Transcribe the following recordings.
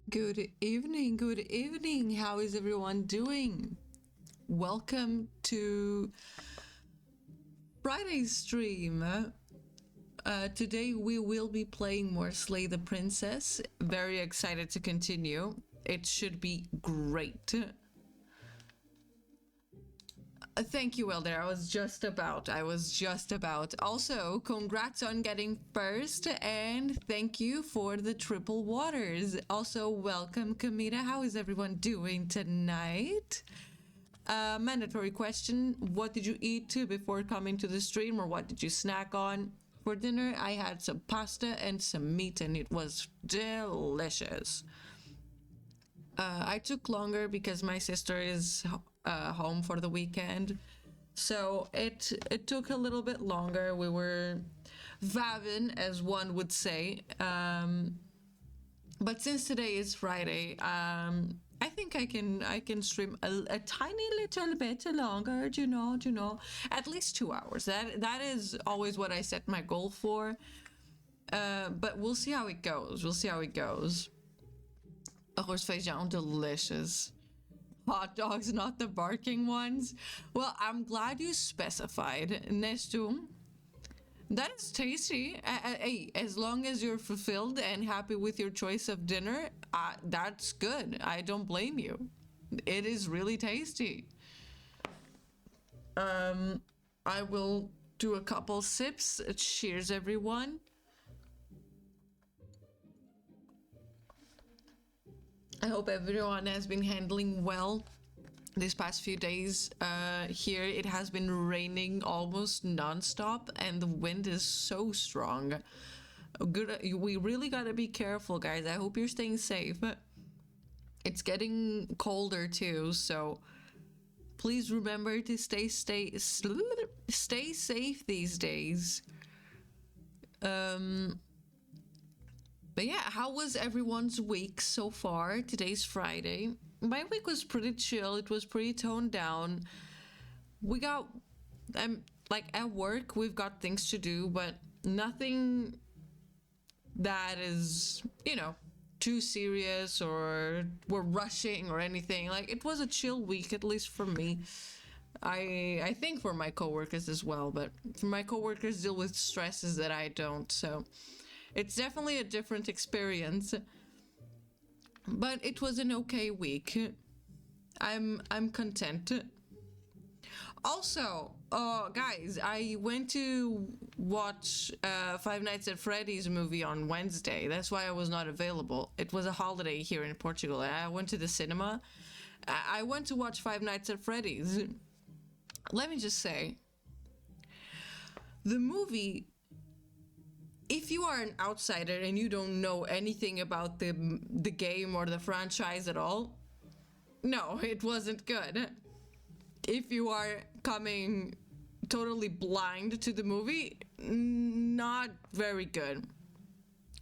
Good evening, good evening. How is everyone doing? Welcome to Friday's stream. Today we will be playing more Slay the Princess. Very excited to continue. It should be great. Thank you, Elder. I was just about. Also, congrats on getting first, and thank you for the triple waters. Also, welcome, Kamita. How is everyone doing tonight? Mandatory question. What did you eat before coming to the stream, or what did you snack on? For dinner, I had some pasta and some meat, and it was delicious. I took longer because my sister is home for the weekend, so it took a little bit longer. We were vibing, as one would say, but since today is Friday, I think I can stream a tiny little bit longer. Do you know, at least 2 hours. That is always what I set my goal for. But we'll see how it goes. Arroz feijão, delicious. Hot dogs, not the barking ones. Well, I'm glad you specified. Nestu. That is tasty. Hey, as long as you're fulfilled and happy with your choice of dinner, that's good. I don't blame you. It is really tasty. I will do a couple sips. Cheers, everyone. I hope everyone has been handling well these past few days. Here it has been raining almost non-stop and the wind is so strong. We really gotta be careful, guys. I hope you're staying safe. It's getting colder too, so please remember to stay safe these days. But yeah, how was everyone's week so far? Today's Friday. My week was pretty chill. It was pretty toned down. We got, like at work, we've got things to do, but nothing that is, too serious or we're rushing or anything. Like, it was a chill week, at least for me. I think for my coworkers as well, but for my coworkers deal with stresses that I don't, so it's definitely a different experience, but it was an okay week. I'm content. Also, guys, I went to watch Five Nights at Freddy's movie on Wednesday. That's why I was not available. It was a holiday here in Portugal, and I went to the cinema. I went to watch Five Nights at Freddy's. Let me just say, the movie, if you are an outsider and you don't know anything about the game or the franchise at all, no, it wasn't good. If you are coming totally blind to the movie, not very good.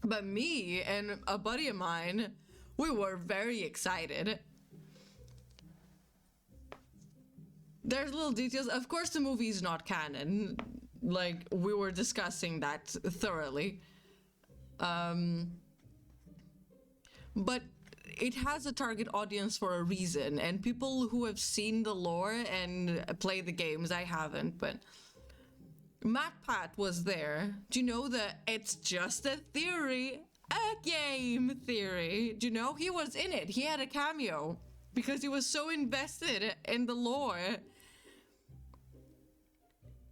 But me and a buddy of mine, we were very excited. There's little details. Of course, the movie is not canon. Like, we were discussing that thoroughly. But it has a target audience for a reason, and people who have seen the lore and play the games, I haven't, but MatPat was there. Do you know that it's just a theory? A game theory. Do you know? He was in it. He had a cameo because he was so invested in the lore.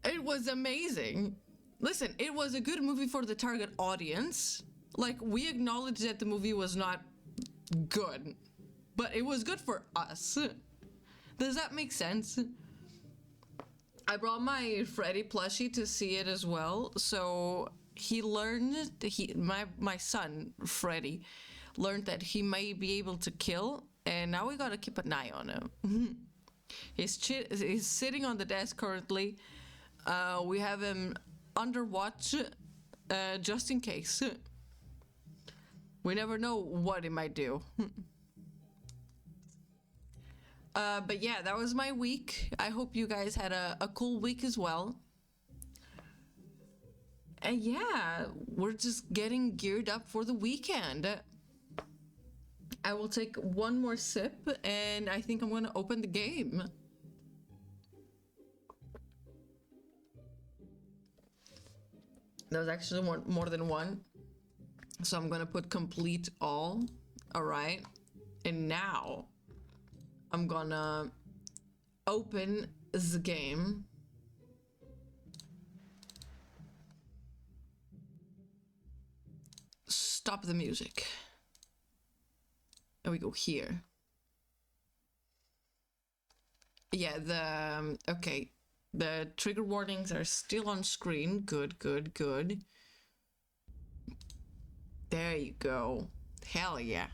It was amazing. Listen, it was a good movie for the target audience. Like, we acknowledge that the movie was not good, but it was good for us. Does that make sense? I brought my Freddy plushie to see it as well, so he learned, my son, Freddy, learned that he may be able to kill, and now we gotta keep an eye on him. He's sitting on the desk currently. We have him under watch, just in case. We never know what he might do. But yeah, that was my week. I hope you guys had a cool week as well. And yeah, we're just getting geared up for the weekend. I will take one more sip and I think I'm gonna open the game. There's actually more than one. So I'm gonna put complete all. All right. And now I'm gonna open the game. Stop the music. And we go here. Yeah, okay. The trigger warnings are still on screen. Good, good, good. There you go. Hell yeah.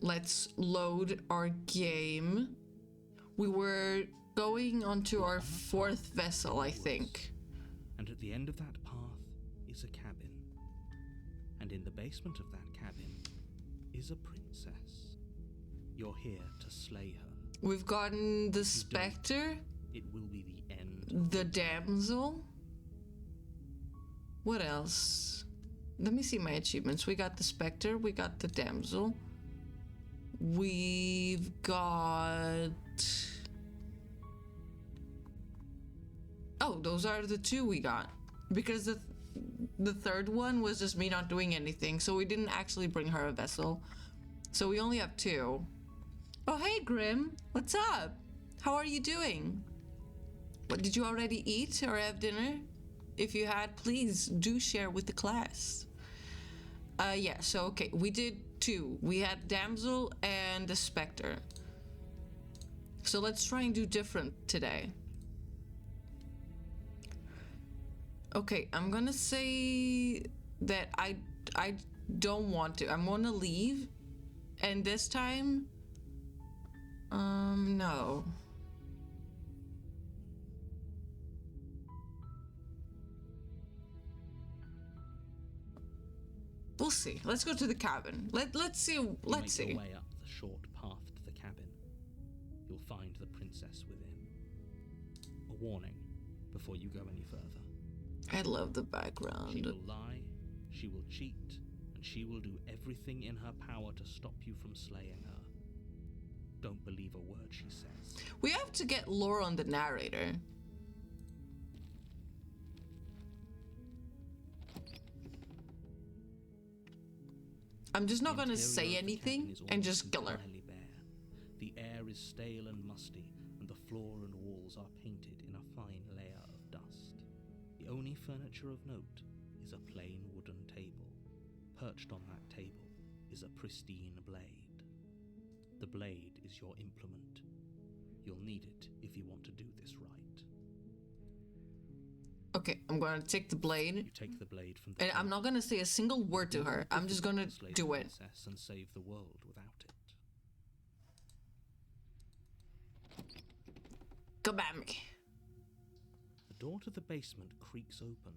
Let's load our game. We were going onto our fourth vessel, I think. And at the end of that path is a cabin. And in the basement of that cabin is a princess. You're here to slay her. We've gotten the Spectre. It will be the end. The damsel. What else? Let me see my achievements. We got the Spectre. We got the damsel. We've got... Oh, those are the two we got. Because the third one was just me not doing anything, so we didn't actually bring her a vessel. So we only have two. Oh, hey, Grim. What's up? How are you doing? What, did you already eat or have dinner? If you had, please do share with the class. Yeah, so, okay, we did two. We had Damsel and the Spectre. So let's try and do different today. Okay, I'm gonna say that I don't want to. I'm gonna leave. And this time, no. We'll see. Let's go to the cabin. Let's see. Let's see. Make your way up the short path to the cabin. You'll find the princess within. A warning before you go any further. I love the background. She will lie, she will cheat, and she will do everything in her power to stop you from slaying her. Don't believe a word she says. We have to get lore on the narrator. I'm just not gonna say anything and just kill her. The air is stale and musty, and the floor and walls are painted in a fine layer of dust. The only furniture of note is a plain wooden table. Perched on that table is a pristine blade. The blade is your implement. You'll need it if you want to do this right. Okay, I'm gonna take the blade. You take the blade from the and I'm not gonna say a single word to her. I'm just gonna do it. And save the world without it. Come at me. The door to the basement creaks open,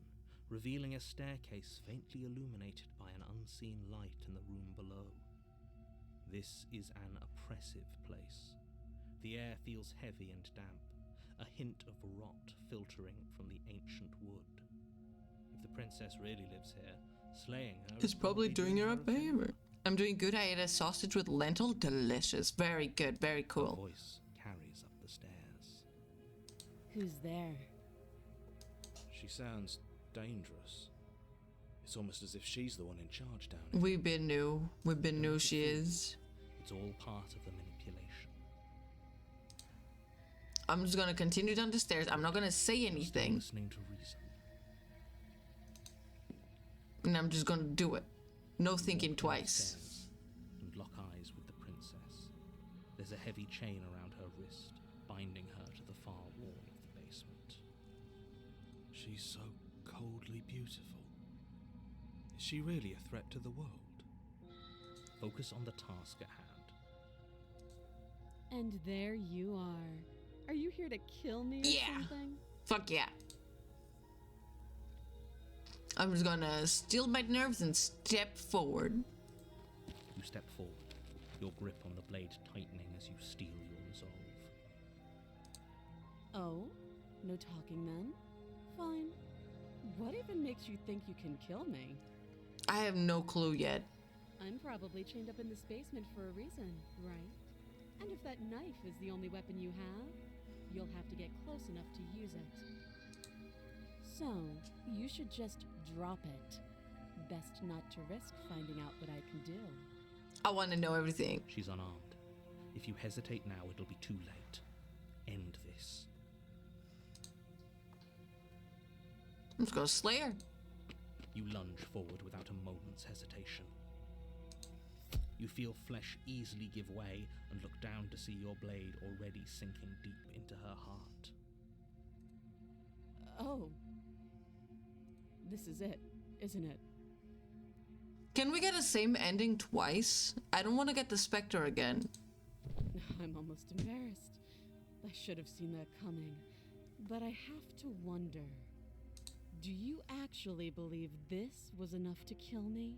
revealing a staircase faintly illuminated by an unseen light in the room below. This is an oppressive place. The air feels heavy and damp, a hint of rot filtering from the ancient wood. If the princess really lives here, slaying her is probably doing her a favor. I'm doing good. I ate a sausage with lentil. Delicious. Very good. Very cool. Her voice carries up the stairs. Who's there? She sounds dangerous. It's almost as if she's the one in charge down here. We've been new she is. It's all part of the manipulation. I'm just gonna continue down the stairs. I'm not gonna say anything. Listening to reason. And I'm just gonna do it. No thinking twice. Stairs and lock eyes with the princess. There's a heavy chain around her wrist, binding her to the far wall of the basement. She's so coldly beautiful. Is she really a threat to the world? Focus on the task at hand. And there you are. Are you here to kill me or something? Fuck yeah. I'm just gonna steal my nerves and step forward. You step forward, your grip on the blade tightening as you steel your resolve. Oh? No talking then? Fine. What even makes you think you can kill me? I have no clue yet. I'm probably chained up in this basement for a reason, right? And if that knife is the only weapon you have, you'll have to get close enough to use it. So, you should just drop it. Best not to risk finding out what I can do. I want to know everything. She's unarmed. If you hesitate now, it'll be too late. End this. Let's go slay her. You lunge forward without a moment's hesitation. You feel flesh easily give way and look down to see your blade already sinking deep into her heart. Oh. This is it, isn't it? Can we get the same ending twice? I don't want to get the Spectre again. I'm almost embarrassed. I should have seen that coming. But I have to wonder, do you actually believe this was enough to kill me?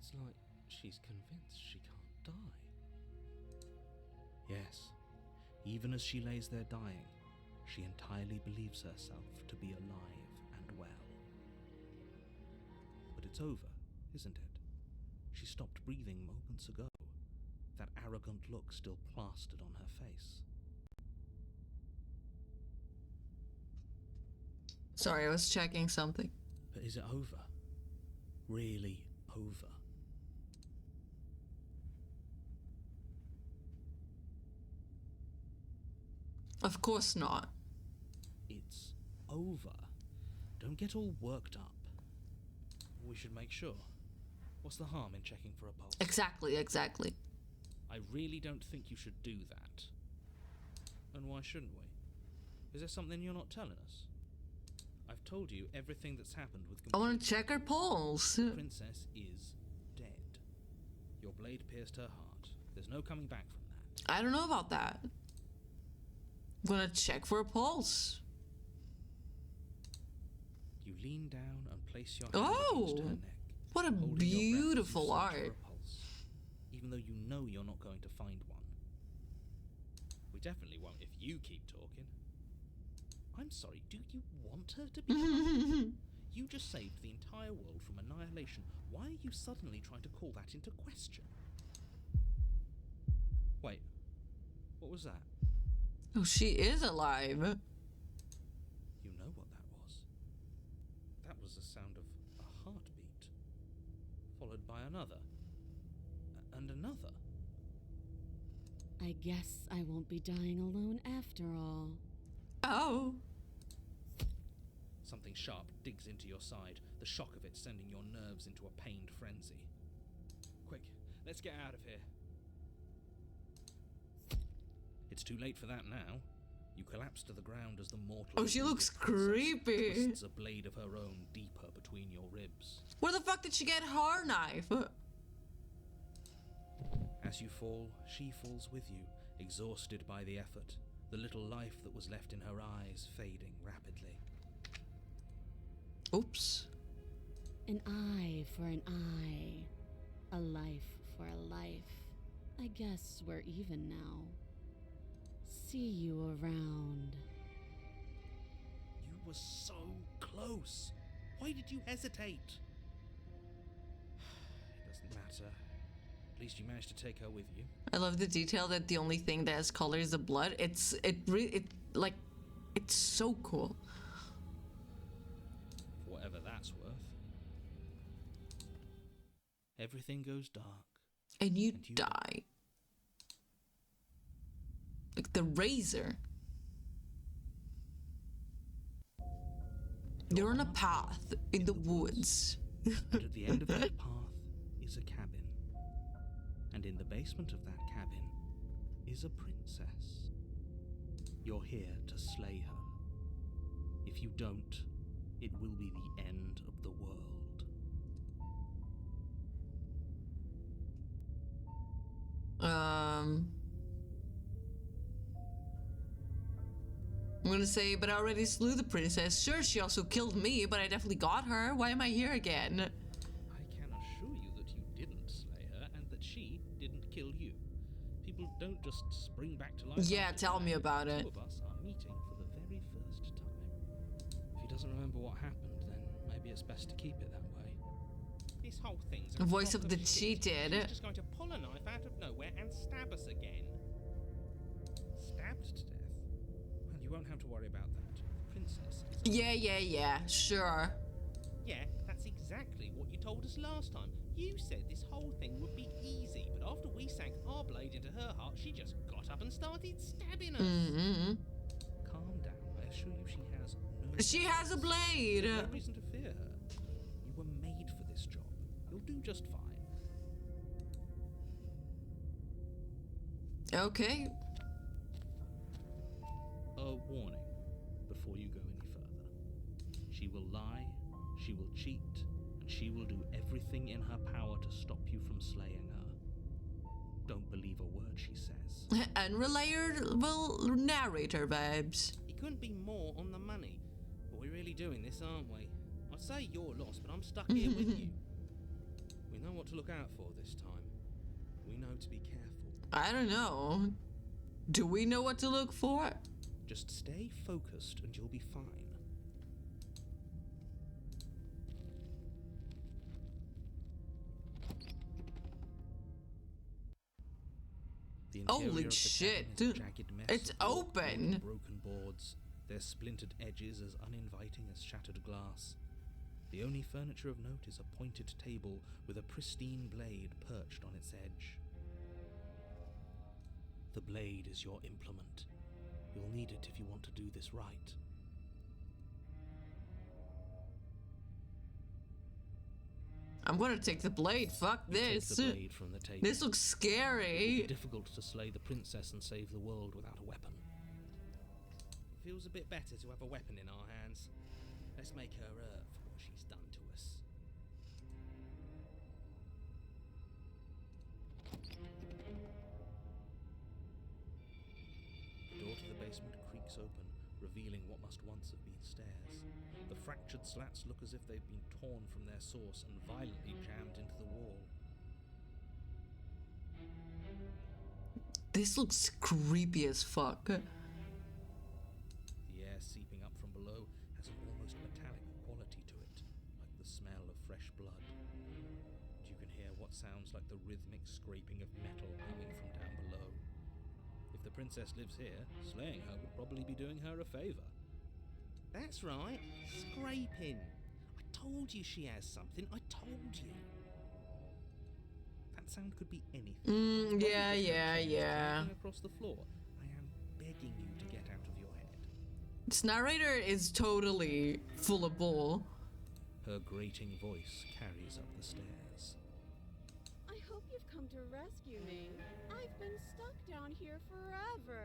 It's like she's convinced she can't die. Yes, even as she lays there dying, she entirely believes herself to be alive and well. But it's over, isn't it? She stopped breathing moments ago, that arrogant look still plastered on her face. Sorry, I was checking something. But is it over? Really over? Of course not. It's over. Don't get all worked up. We should make sure. What's the harm in checking for a pulse? Exactly. I really don't think you should do that. And why shouldn't we? Is there something you're not telling us? I've told you everything that's happened with I want to check her pulse. The princess is dead. Your blade pierced her heart. There's no coming back from that. I don't know about that. I'm gonna check for a pulse. You lean down and place your hand against her neck. What a holding your breath as beautiful you search for art. a pulse, even though you know you're not going to find one. We definitely won't if you keep talking. I'm sorry, do you want her to be? You just saved the entire world from annihilation. Why are you suddenly trying to call that into question? Wait, what was that? Oh, she is alive. You know what that was? That was the sound of a heartbeat, followed by another, and another. I guess I won't be dying alone after all. Oh. Something sharp digs into your side, the shock of it sending your nerves into a pained frenzy. Quick, let's get out of here. It's too late for that now. You collapse to the ground as the mortal... Oh, she looks princess creepy. twists a blade of her own deeper between your ribs. Where the fuck did she get her knife? As you fall, she falls with you, exhausted by the effort, the little life that was left in her eyes fading rapidly. Oops. An eye for an eye. A life for a life. I guess we're even now. See you around. You were so close. Why did you hesitate? It doesn't matter. At least you managed to take her with you. I love the detail that the only thing that has color is the blood. It's so cool. For whatever that's worth. Everything goes dark. And you And you die. Like the razor. You're on a path in the woods. And at the end of that path is a cabin. And in the basement of that cabin is a princess. You're here to slay her. If you don't, it will be the end of the world. I'm gonna say, but I already slew the princess. Sure, she also killed me, but I definitely got her. Why am I here again? I can assure you that you didn't slay her and that she didn't kill you. People don't just spring back to life. Yeah, after tell me death. about The it. two of us are meeting for the doesn't remember what happened, then maybe it's best to keep it that way. This whole thing's a Voice crock of the shit. cheated. She's just going to pull a knife out of nowhere and stab us again. Stabbed to death? Well, you won't have to worry about that. The princess is Yeah, sure. Yeah, that's exactly what you told us last time. You said this whole thing would be easy, but after we sank our blade into her heart, she just got up and started stabbing us. Mm-hmm. Calm down. I assure you she has no... She has a blade. No reason to fear her. You were made for this job. You'll do just fine. Okay. A warning before you go any further. She will lie, she will cheat, and she will do everything in her power to stop you from slaying her. Don't believe a word she says. Unreliable narrator vibes. It couldn't be more on the money. But we're really doing this, aren't we? I'd say you're lost, but I'm stuck here with you. We know what to look out for this time. We know to be careful. I don't know. Do we know what to look for? Just stay focused and you'll be fine. The interior Holy of the shit. cabin is a jagged mess It's of old open. broken boards, their splintered edges as uninviting as shattered glass. The only furniture of note is a pointed table with a pristine blade perched on its edge. The blade is your implement. You'll need it if you want to do this right. I'm gonna take the blade. Fuck You take this. the blade from the table. This looks It will be scary. difficult to slay the princess and save the world without a weapon. Feels a bit better to have a weapon in our hands. Let's make her earn for what she's done to us. The door to the basement creaks open, revealing what must once have been stairs. The fractured slats look as if they've been torn from their source and violently jammed into the wall. This looks creepy as fuck. The air seeping up from below has an almost metallic quality to it, like the smell of fresh blood. You can hear what sounds like the rhythmic scraping of metal coming from down below. If the princess lives here, slaying her would probably be doing her a favor. That's right, scraping. I told you she has something, I told you. That sound could be anything. Yeah. Tapping across the floor. I am begging you to get out of your head. This narrator is totally full of bull. Her grating voice carries up the stairs. I hope you've come to rescue me. I've been stuck down here forever.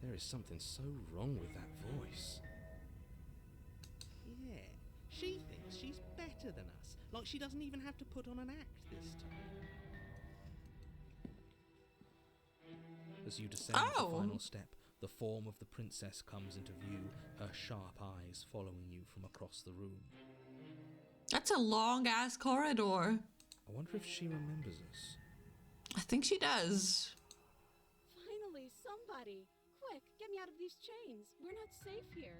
There is something so wrong with that voice. Yeah, she thinks she's better than us. Like she doesn't even have to put on an act this time. As you descend Oh. the final step, the form of the princess comes into view, her sharp eyes following you from across the room. That's a long ass corridor. I wonder if she remembers us. I think she does. Finally, somebody. Quick, get me out of these chains. We're not safe here.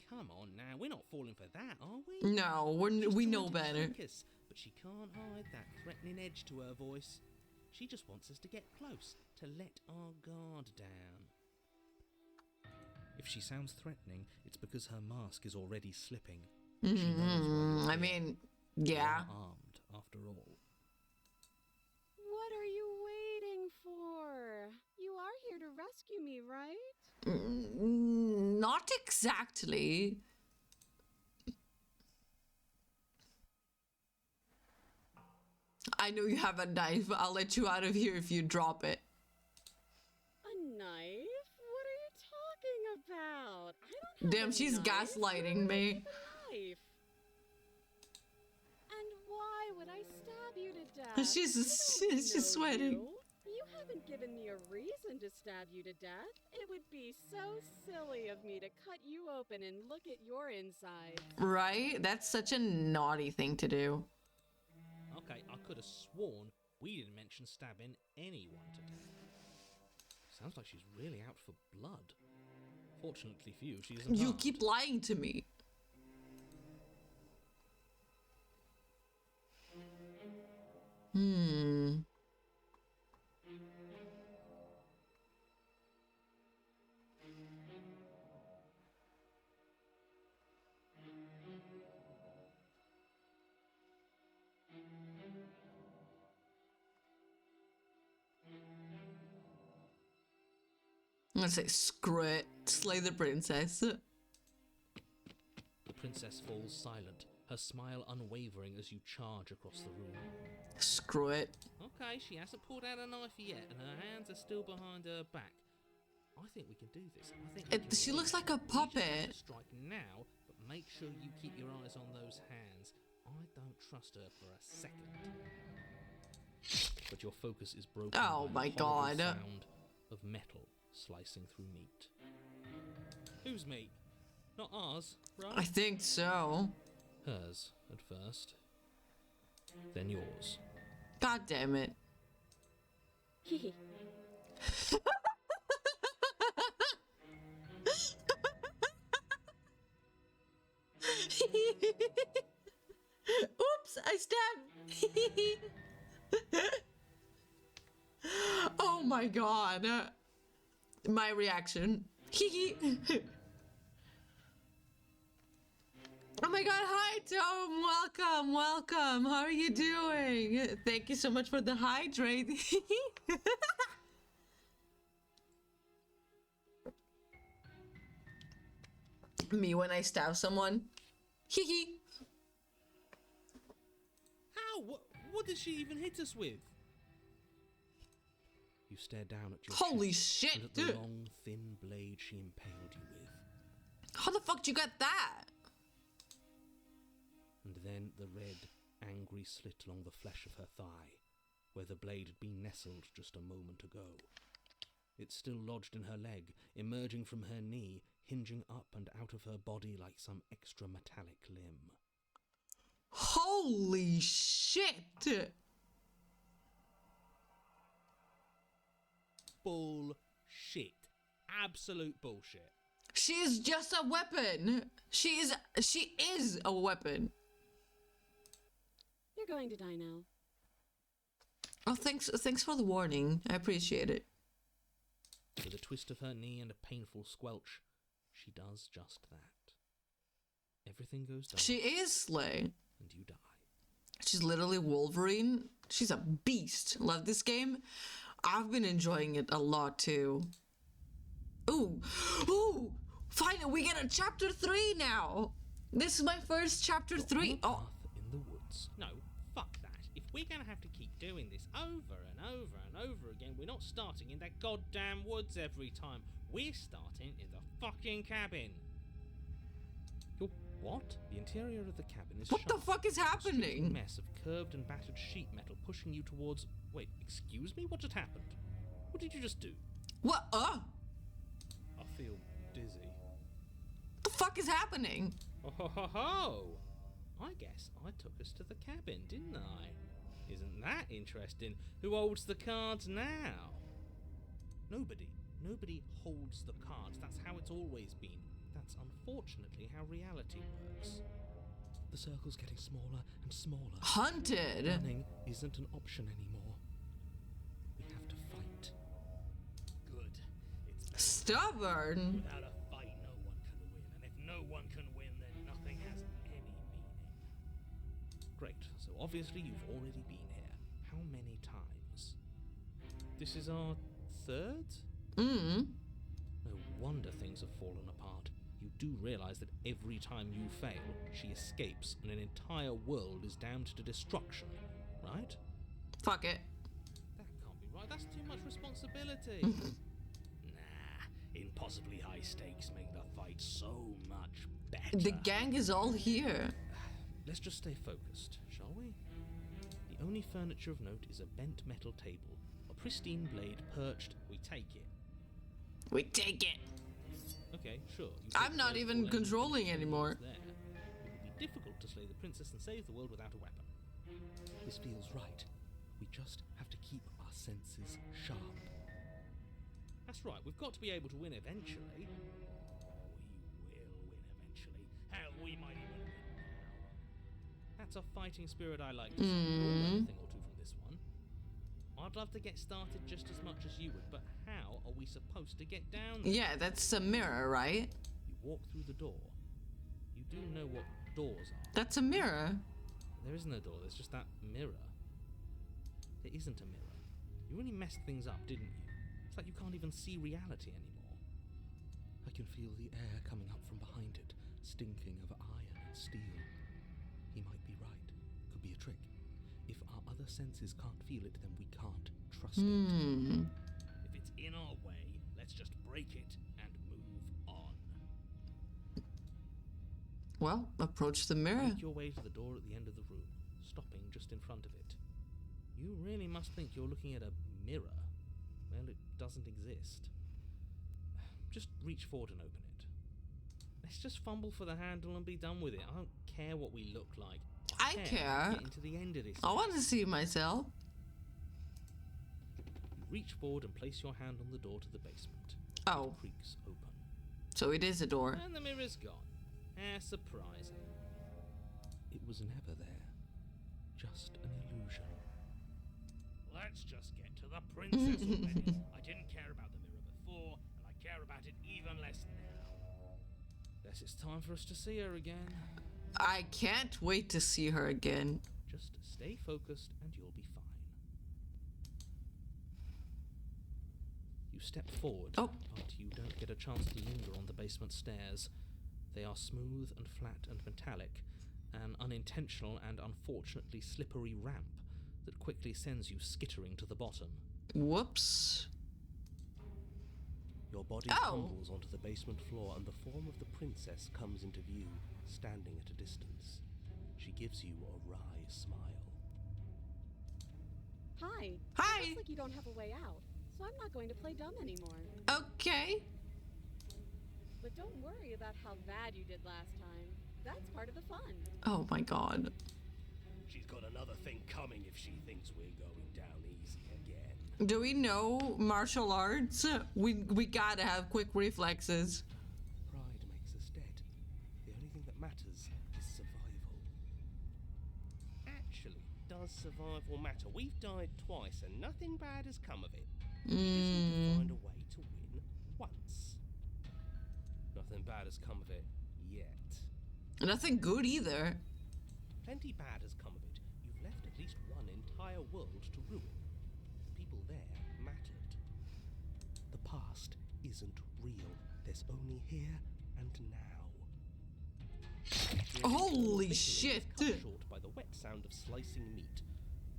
Come on now, we're not falling for that, are we? No, She's we trying know to better. trick us, but she can't hide that threatening edge to her voice. She just wants us to get close, to let our guard down. If she sounds threatening, it's because her mask is already slipping. She knows why you're I here. mean, You yeah. are armed, after all. What are you waiting for? You are here to rescue me, right? Not exactly. I know you have a knife. I'll let you out of here if you drop it. A knife? What are you talking about? I don't have Damn, a she's knife. gaslighting Where would I me. keep a knife? And why would I stab you to death? She's- I don't she's know sweating. You. You haven't given me a reason to stab you to death. It would be so silly of me to cut you open and look at your insides. Right? That's such a naughty thing to do. Okay, I could have sworn we didn't mention stabbing anyone today. Sounds like she's really out for blood. Fortunately for you, she isn't You harmed. keep lying to me. I'm gonna say screw it. Slay the princess. The princess falls silent, her smile unwavering as you charge across the room. Screw it. Okay, she hasn't pulled out a knife yet, and her hands are still behind her back. I think we can do this. I think we can She win. looks like a You just have puppet. to strike now, but make sure you keep your eyes on those hands. I don't trust her for a second. But your focus is broken Oh by my the horrible God. sound of metal slicing through meat. Whose meat? Not ours, right? I think so. Hers at first, then yours. God damn it. Hehe. Oops, I stabbed. Oh my god. My reaction. Oh my god, hi Tom, welcome, welcome. How are you doing? Thank you so much for the hydrate. Me when I stab someone. How? What did she even hit us with? You stare down at your Holy chest shit, and at the dude. long, thin blade she impaled you with. How the fuck did you get that? And then the red, angry slit along the flesh of her thigh, where the blade had been nestled just a moment ago. It still lodged in her leg, emerging from her knee, hinging up and out of her body like some extra metallic limb. Holy shit! Bullshit. Absolute bullshit. She is just a weapon. She is a weapon. You're going to die now. Oh, thanks for the warning. I appreciate it. With a twist of her knee and a painful squelch, she does just that. Everything goes down, She is Slay. and you die. She's literally Wolverine. She's a beast. Love this game. I've been enjoying it a lot too. Ooh, ooh! Finally, we get a chapter 3 now. This is my first chapter 3. Oh, Path in the woods. No, fuck that. If we're gonna have to keep doing this over and over and over again, we're not starting in that goddamn woods every time. We're starting in the fucking cabin. You're what? The interior of the cabin is what the sharp. fuck is A happening? mess of curved and battered sheet metal pushing you towards. Wait, excuse me? What just happened? What did you just do? What? I feel dizzy. What the fuck is happening? Oh ho ho ho! I guess I took us to the cabin, didn't I? Isn't that interesting? Who holds the cards now? Nobody. Nobody holds the cards. That's how it's always been. That's unfortunately how reality works. The circle's getting smaller and smaller. Hunted. Running isn't an option anymore. We have to fight. Good. It's better. Stubborn. Without a fight, no one can win. And if no one can win, then nothing has any meaning. Great. So obviously you've already been here. How many times? This is our third? No wonder things have fallen apart. You do realize that every time you fail, she escapes and an entire world is damned to destruction, right? Fuck it. That can't be right. That's too much responsibility. Nah, impossibly high stakes make the fight so much better. The gang is all here. Let's just stay focused, shall we? The only furniture of note is a bent metal table. A pristine blade perched. We take it. We take it. Okay, sure. You I'm take not the even blade, controlling the anymore. there. It would be difficult to slay the princess and save the world without a weapon. This feels right. We just have to keep our senses sharp. That's right, we've got to be able to win eventually. That's a fighting spirit I like to see. I'll learn a thing or two from this one. I'd love to get started just as much as you would, but how are we supposed to get down there? Yeah, that's a mirror, right? You walk through the door. You do know what doors are. That's a mirror. There isn't a door, there's just that mirror. There isn't a mirror. You really messed things up, didn't you? It's like you can't even see reality anymore. I can feel the air coming up from behind it, stinking of iron and steel. He might be right. Could be a trick. If our other senses can't feel it, then we can't trust it. If it's in our way, let's just break it and move on. Well, approach the mirror. Make your way to the door at the end of the room, stopping just in front of it. You really must think you're looking at a mirror. Well, it doesn't exist. Just reach forward and open it. Let's just fumble for the handle and be done with it. I don't care what we look like. I care. Getting to the end of this. I want to see myself. You reach forward and place your hand on the door to the basement. Oh, It creaks open. so it is a door. And the mirror's gone. How surprising. It was never there. Just an illusion. Let's just get to the princess already. I didn't care about the mirror before, and I care about it even less now. Guess it's time for us to see her again. I can't wait to see her again. Just stay focused and you'll be fine. You step forward, Oh. but you don't get a chance to linger on the basement stairs. They are smooth and flat and metallic, an unintentional and unfortunately slippery ramp that quickly sends you skittering to the bottom. Whoops. Your body Oh. tumbles onto the basement floor and the form of the princess comes into view, standing at a distance. She gives you a wry smile. Hi. Hi. Looks like you don't have a way out, so I'm not going to play dumb anymore. Okay. But don't worry about how bad you did last time. That's part of the fun. Oh my god. She's got another thing coming if she thinks we're going down easy again. Do we know martial arts? We gotta have quick reflexes. Pride makes us dead. The only thing that matters is survival. Actually, does survival matter? We've died twice and nothing bad has come of it. We just need to find a way to win once. Nothing bad has come of it yet. Nothing good either. Plenty bad has come of it. You've left at least one entire world to ruin. The people there mattered. The past isn't real. There's only here and now. Holy Bickering shit. is cut short by the wet sound of slicing meat.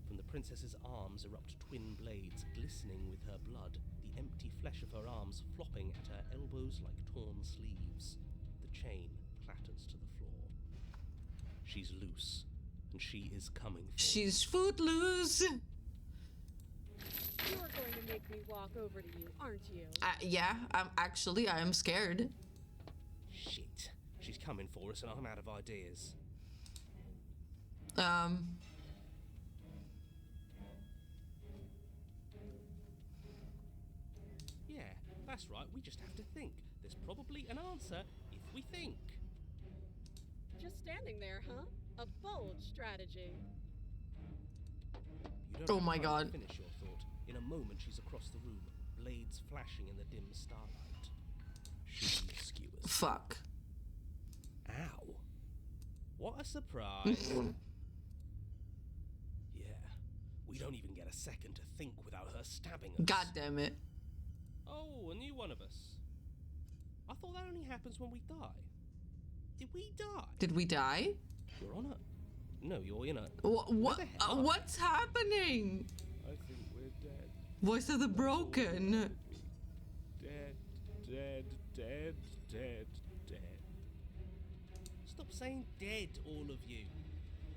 From the princess's arms erupt twin blades glistening with her blood, the empty flesh of her arms flopping at her elbows like torn sleeves. The chain clatters to the floor. She's loose, and she is coming for you. She's footloose. You're going to make me walk over to you, aren't you? Yeah, I'm scared. Shit. She's coming for us, and I'm out of ideas. Yeah, that's right. We just have to think. There's probably an answer if we think. Just standing there, huh? A bold strategy. You don't Oh have my time to God. Finish your thought. In a moment, she's across the room, blades flashing in the dim starlight. She skewers. Fuck. Ow! What a surprise! Yeah, we don't even get a second to think without her stabbing us. God damn it. Oh, a new one of us. I thought that only happens when we die. Did we die? Did we die? You're on a... No, you're in a... What? the hell are What's happening? I think we're dead. Voice of the broken. Dead, dead, dead, dead, dead. Stop saying dead, all of you.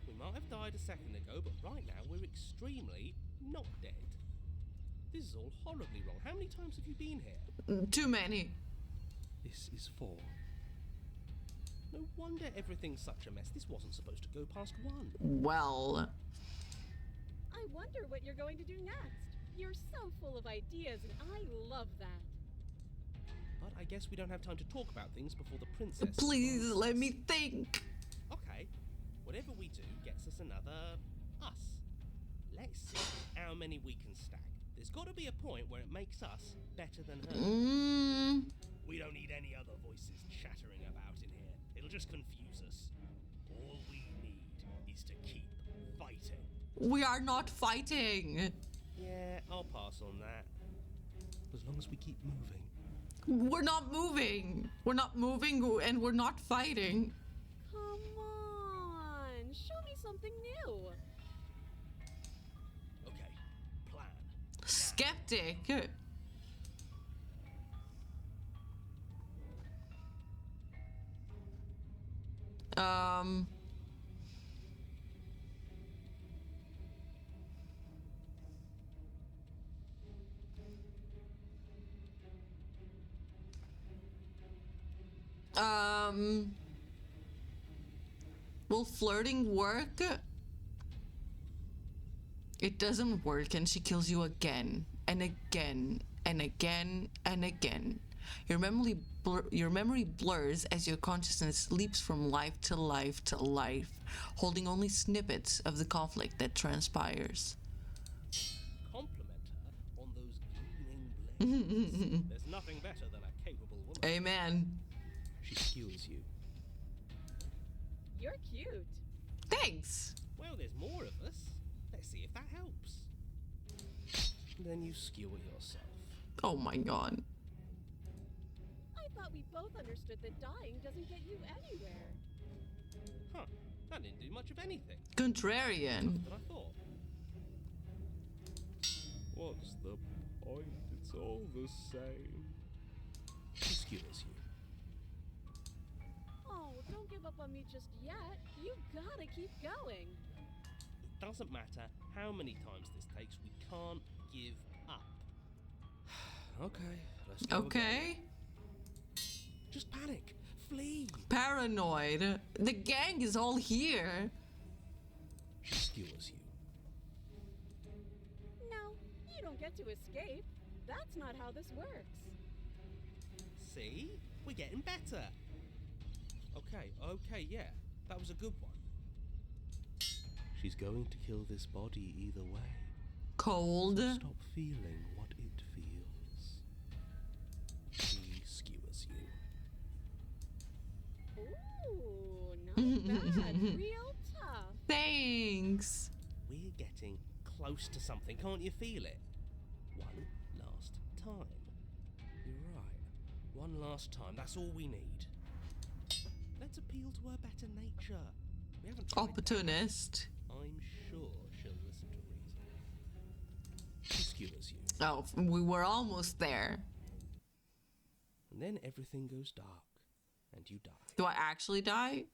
We might have died a second ago, but right now we're extremely not dead. This is all horribly wrong. How many times have you been here? Too many. This is 4. No wonder everything's such a mess. This wasn't supposed to go past 1. Well, I wonder what you're going to do next. You're so full of ideas, and I love that. But I guess we don't have time to talk about things before the princess... please let me think. Okay. Whatever we do gets us another us. Let's see how many we can stack. There's got to be a point where it makes us better than her. We don't need any other voices chattering about in here. It'll just confuse us. All we need is to keep fighting. We are not fighting. Yeah, I'll pass on that. As long as we keep moving. We're not moving. We're not moving and we're not fighting. Come on, show me something new. Okay, plan. Skeptic. Will flirting work? It doesn't work, and she kills you again and again and again and again. Your memory blurs as your consciousness leaps from life to life to life, holding only snippets of the conflict that transpires. Compliment her on those gleaming blades. There's nothing better than a capable woman. Amen. She skewers you. You're cute. Thanks. Well, there's more of us. Let's see if that helps. Then you skewer yourself. Oh my god. I thought we both understood that dying doesn't get you anywhere. Huh. That didn't do much of anything. Contrarian. Than I thought. What's the point? It's all the same. She skewers you. Oh, don't give up on me just yet. You gotta keep going. It doesn't matter how many times this takes, we can't give up. Okay, let's go again. Okay. Just panic. Flee. Paranoid. The gang is all here. She skewers you. No, you don't get to escape. That's not how this works. See? We're getting better. Okay, yeah. That was a good one. She's going to kill this body either way. Cold. Stop feeling what it feels. She skewers you. Ooh, not bad. Real tough. Thanks. We're getting close to something. Can't you feel it? One last time. You're right. One last time. That's all we need. Let's appeal to her better nature. We haven't tried that. Opportunist. I'm sure she'll listen to reason. She skewers you. Oh, we were almost there. And then everything goes dark. And you die. Do I actually die?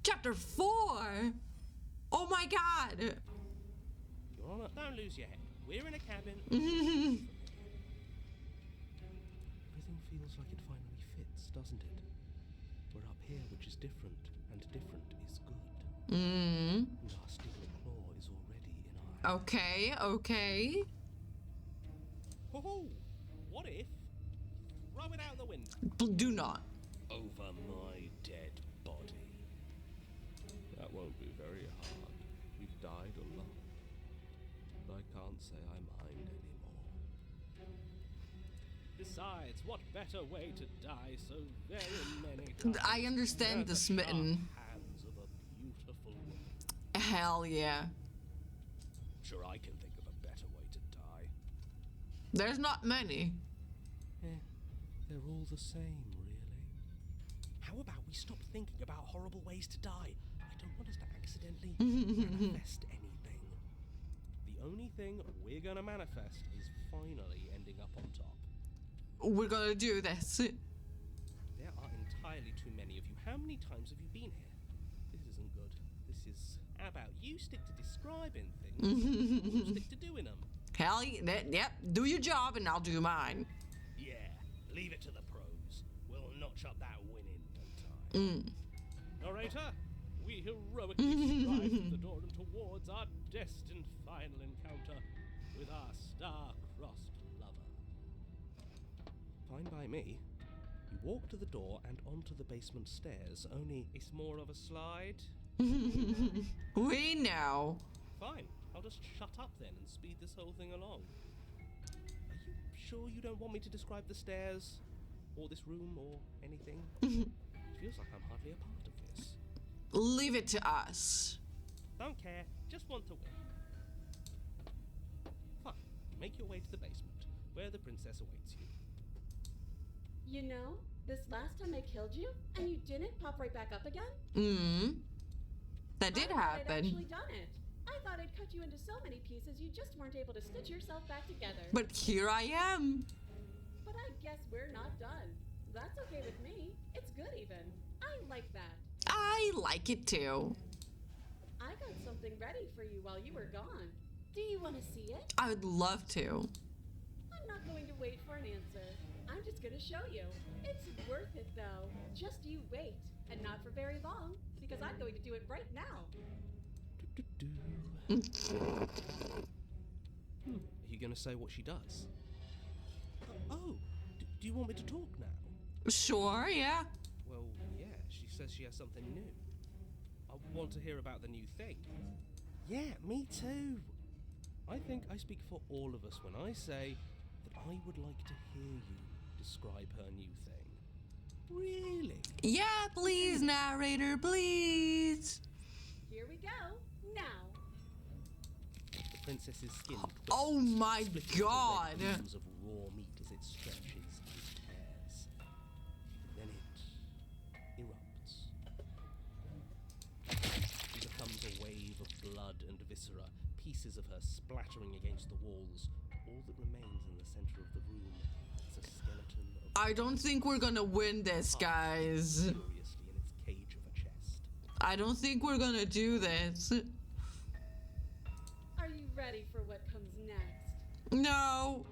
Chapter 4! Oh my god! You're on a... Don't lose your head. We're in a cabin. Mm-hmm. Everything feels like it finally fits, doesn't it? We're up here, which is different, and different is good. And our steel claw is already in our... Okay. Ho-ho! What if... Throw it out the window. Do not. Over my dead body. That won't be very hard. You've died a lot. But I can't say I mind anymore. Besides, what better way to die so very many times I understand than the the smitten. sharp hands of a beautiful woman? Hell yeah. Sure, I can think of a better way to die. There's not many. They're all the same, really. How about we stop thinking about horrible ways to die? I don't want us to accidentally manifest anything. The only thing we're gonna manifest is finally ending up on top. We're gonna do this. There are entirely too many of you. How many times have you been here? This isn't good. This is... How about you stick to describing things, we'll stick to doing them. Hell yeah. Yep. Do your job and I'll do mine. Yeah, leave it to the pros. We'll notch up that winning time. Narrator, we heroically stride through the door and towards our destined final encounter with our star-crossed lover. Fine by me. You Walk to the door and onto the basement stairs, only it's more of a slide. We know. Fine, I'll just shut up then and speed this whole thing along. Are you sure you don't want me to describe the stairs, or this room, or anything? It feels like I'm hardly a part of this. Leave it to us. Don't care, just want to win. Fine, make your way to the basement, where the princess awaits you. You know, this last time I killed you, and you didn't pop right back up again? That did I thought I'd happen. actually done it. I thought I'd cut you into so many pieces you just weren't able to stitch yourself back together. But here I am. But I guess we're not done. That's okay with me. It's good even. I like that. I like it too. I got something ready for you while you were gone. Do you want to see it? I would love to. I'm not going to wait for an answer. I'm just going to show you. It's worth it though. Just you wait. And not for very long, because I'm going to do it right now. Are you going to say what she does? Do you want me to talk now? Sure, yeah. Well, yeah, she says she has something new. I want to hear about the new thing. Yeah, me too. I think I speak for all of us when I say that I would like to hear you describe her new thing. Really? Yeah, please, narrator, please. Here we go. Now. The princess's skin Oh my splits into god. red beams of raw meat as it stretches and tears. Then it erupts. She becomes a wave of blood and viscera, pieces of her splattering against the walls. All that remains in the center of the room is a skeleton of I don't think we're gonna win this, guys. furiously in its cage of a chest. I don't think we're gonna do this. Are you ready for what comes next? No.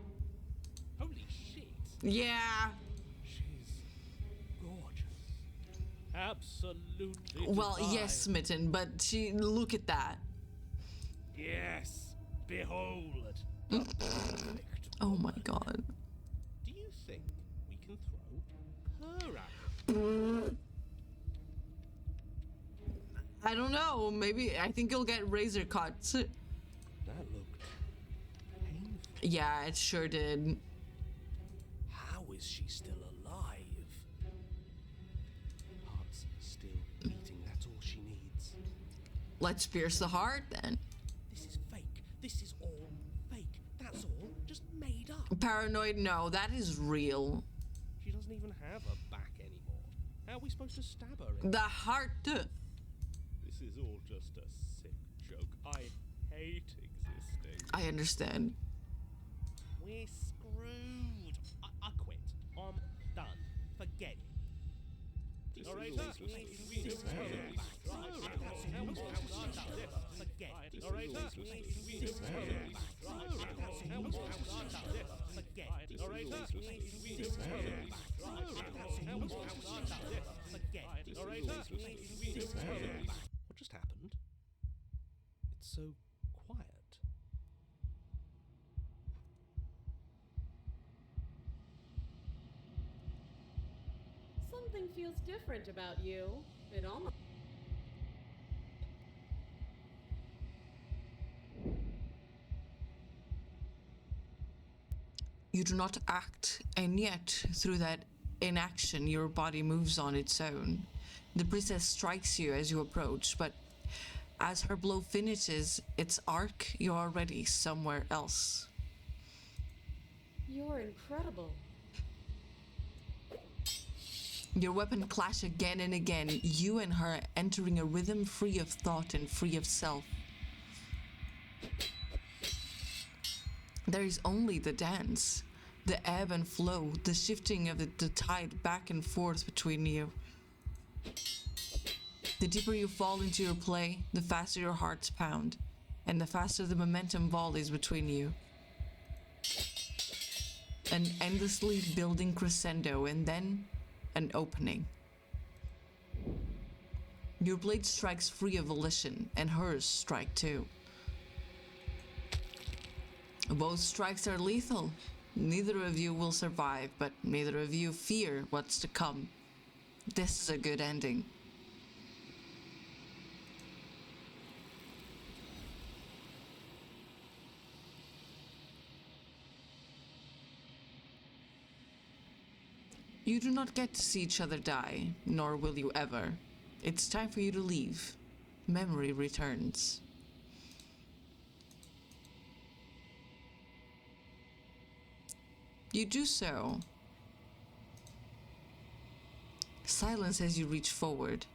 Holy shit! Yeah. She's gorgeous. Absolutely Well, divine. yes, Smitten, but look at that. Yes, behold. The perfect. Oh my god. Do you think we can throw her out? I don't know. Maybe I think you'll get razor cuts. That looked painful. Yeah, it sure did. How is she still alive? Heart's still beating, that's all she needs. Let's pierce the heart then. This is fake. This is all fake. That's all just made up. Paranoid, no, that is real. She doesn't even have a back anymore. How are we supposed to stab her? The heart. This is all just a sick joke. I hate existing. I understand. We're screwed. I quit. I'm done. Forget it. Narrator, what just happened? It's so quiet. Something feels different about you. It almost. You do not act, and yet, through that inaction, your body moves on its own. The princess strikes you as you approach, but as her blow finishes its arc, you're already somewhere else. You're incredible. Your weapon clash again and again, you and her entering a rhythm free of thought and free of self. There is only the dance, the ebb and flow, the shifting of the tide back and forth between you. The deeper you fall into your play, the faster your hearts pound, and the faster the momentum volleys between you. An endlessly building crescendo, and then an opening. Your blade strikes free of volition, and hers strike too. Both strikes are lethal, Neither of you will survive, but neither of you fear what's to come. This is a good ending. You do not get to see each other die, nor will you ever. It's time for you to leave. Memory returns. You do so. Silence as you reach forward.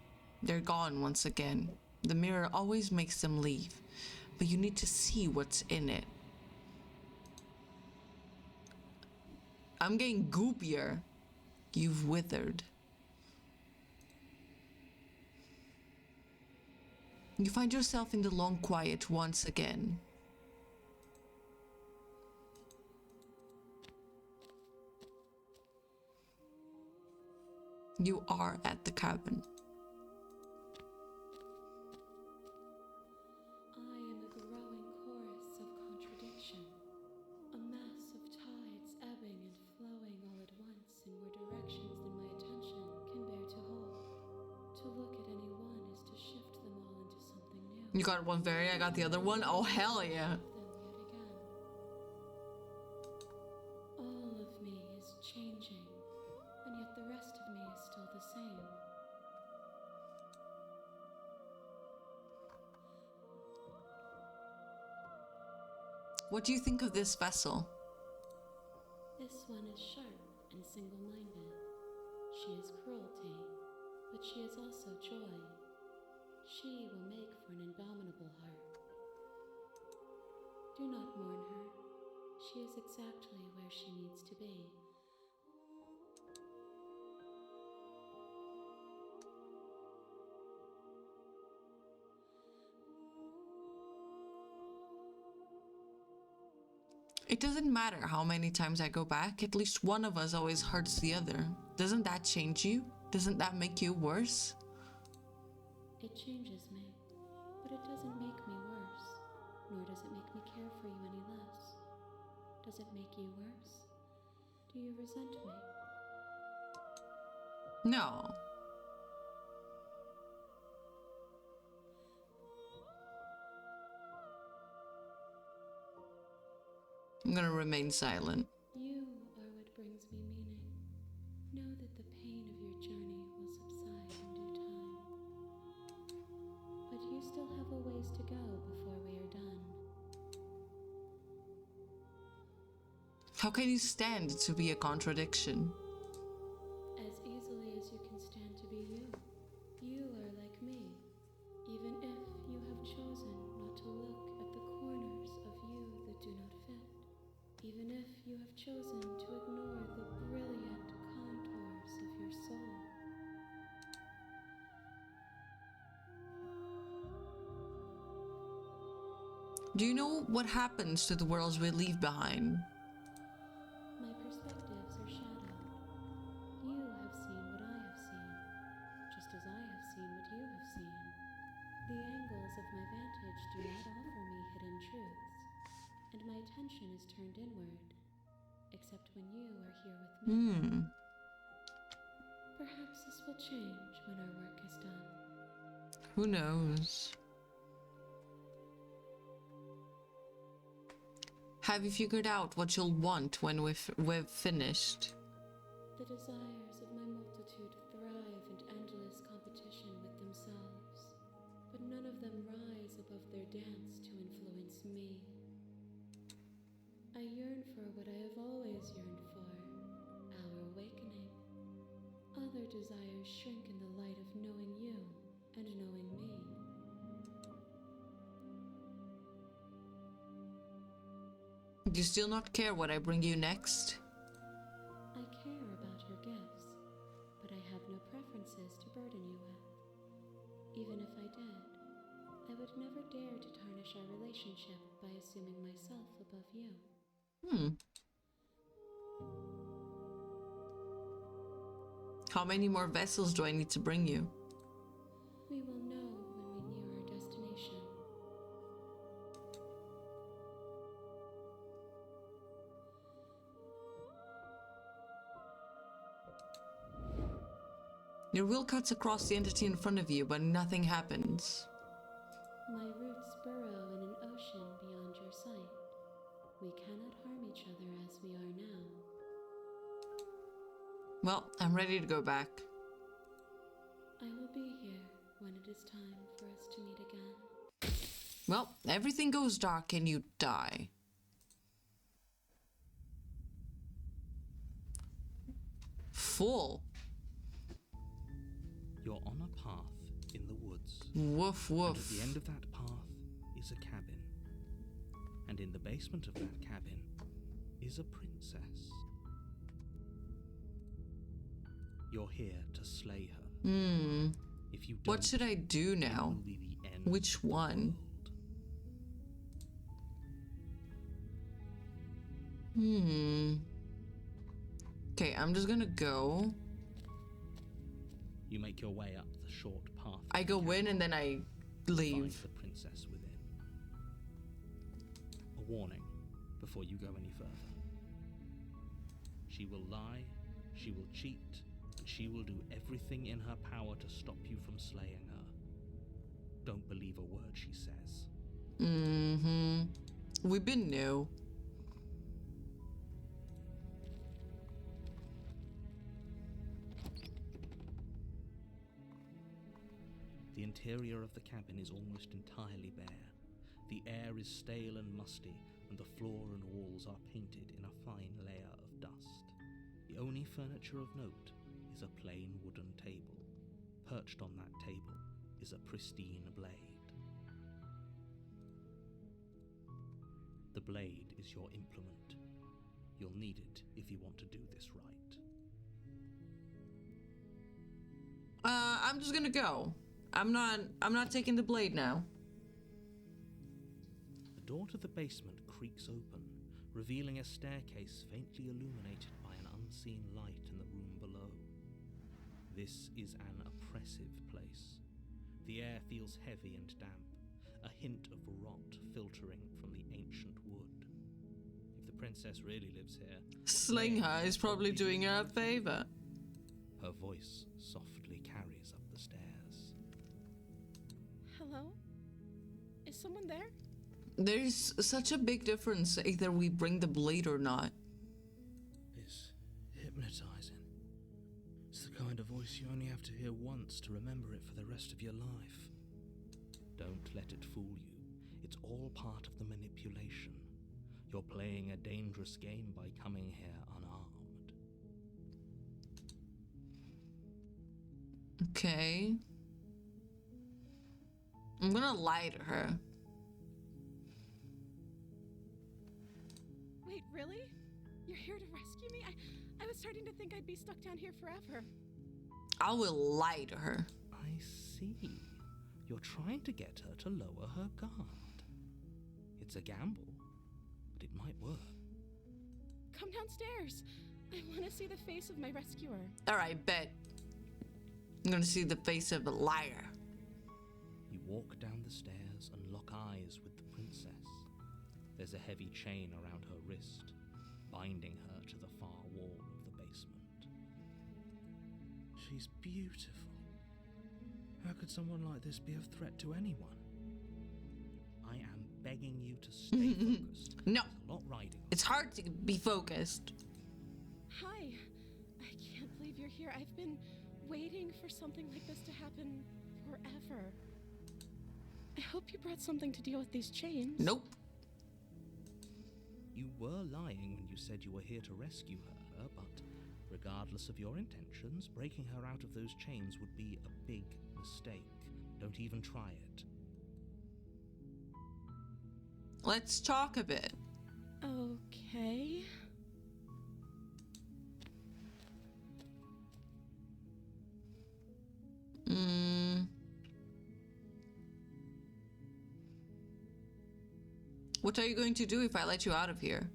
They're gone once again. The mirror always makes them leave, but you need to see what's in it. I'm getting goopier. You've withered. You find yourself in the long quiet once again. You are at the cabin. I am a growing chorus of contradiction, a mass of tides ebbing and flowing all at once in more directions than my attention can bear to hold. To look at any one is to shift them all into something new. You got one fairy, I got the other one. Oh, hell yeah. Them yet again. All of me is changing, and yet the rest of me is still the same. What do you think of this vessel? This one is sharp and single-minded. She is cruelty, but she is also joy. She will make for an indomitable heart. Do not mourn her. She is exactly where she needs to be. It doesn't matter how many times I go back, at least one of us always hurts the other. Doesn't that change you? Doesn't that make you worse? It changes me, but it doesn't make me worse, nor does it make me care for you any less. Does it make you worse? Do you resent me? No. I'm gonna remain silent. You are what brings me meaning. Know that the pain of your journey will subside in due time. But you still have a ways to go before we are done. How can you stand to be a contradiction? As easily as you can stand to be you. You are like me, even if you have chosen not to look at the corners of you that do not fit. Even if you have chosen to ignore the brilliant contours of your soul. Do you know what happens to the worlds we leave behind? My perspectives are shadowed. You have seen what I have seen, just as I have seen what you have seen. The angles of my vantage do not offer me hidden truths, and my attention is turned inward, except when you are here with me. Perhaps this will change when our work is done. Who knows? Have you figured out what you'll want when we've finished? The desires of my multitude thrive in endless competition with themselves, but none of them rise above their dance to influence me. I yearn for what I have always yearned for, our awakening. Other desires shrink in the light of knowing you and knowing me. Do you still not care what I bring you next? I care about your gifts, but I have no preferences to burden you with. Even if I did, I would never dare to tarnish our relationship by assuming myself above you. How many more vessels do I need to bring you? We will know when we near our destination. Your wheel cuts across the entity in front of you, but nothing happens. My roots burrow in an ocean beyond your sight. We cannot harm each other as we are now. Well, I'm ready to go back. I will be here when it is time for us to meet again. Well, everything goes dark and you die. Full. You're on a path in the woods. Woof And at woof. the end of that path is a cabin. And in the basement of that cabin is a princess. You're here to slay her. If you don't, What should I do it now? will be the end Which of the one? world. Okay, I'm just gonna go. You make your way up the short path. I go in and then I Find leave. the princess within. A warning before you go any further. She will lie, she will cheat, and she will do everything in her power to stop you from slaying her. Don't believe a word she says. We've been new. The interior of the cabin is almost entirely bare. The air is stale and musty, and the floor and walls are painted in a fine layer of dust. The only furniture of note is a plain wooden table. Perched on that table is a pristine blade. The blade is your implement. You'll need it if you want to do this right. I'm just gonna go. I'm not taking the blade now. The door to the basement creaks open, revealing a staircase faintly illuminated by an unseen light in the room below. This is an oppressive place. The air feels heavy and damp, a hint of rot filtering from the ancient wood. If the princess really lives here, Slaying her is probably doing her a favor. her voice softly carries up the stairs. Hello? Is someone there? There's such a big difference either we bring the blade or not. It's hypnotizing. It's the kind of voice you only have to hear once to remember it for the rest of your life. Don't let it fool you. It's all part of the manipulation. You're playing a dangerous game by coming here unarmed. Okay. I'm gonna lie to her. Wait, really? You're here to rescue me? I was starting to think I'd be stuck down here forever. I will lie to her. I see. You're trying to get her to lower her guard. It's a gamble, but it might work. Come downstairs. I want to see the face of my rescuer. Alright, bet. I'm gonna see the face of a liar. You walk down the stairs and lock eyes with the princess. There's a heavy chain around her wrist, binding her to the far wall of the basement. She's beautiful. How could someone like this be of threat to anyone? I am begging you to stay focused. No. There's a lot riding on It's hard to be focused. Hi. I can't believe you're here. I've been waiting for something like this to happen forever. I hope you brought something to deal with these chains. Nope. You were lying when you said you were here to rescue her, but regardless of your intentions, breaking her out of those chains would be a big mistake. Don't even try it. Let's talk a bit. Okay. What are you going to do if I let you out of here?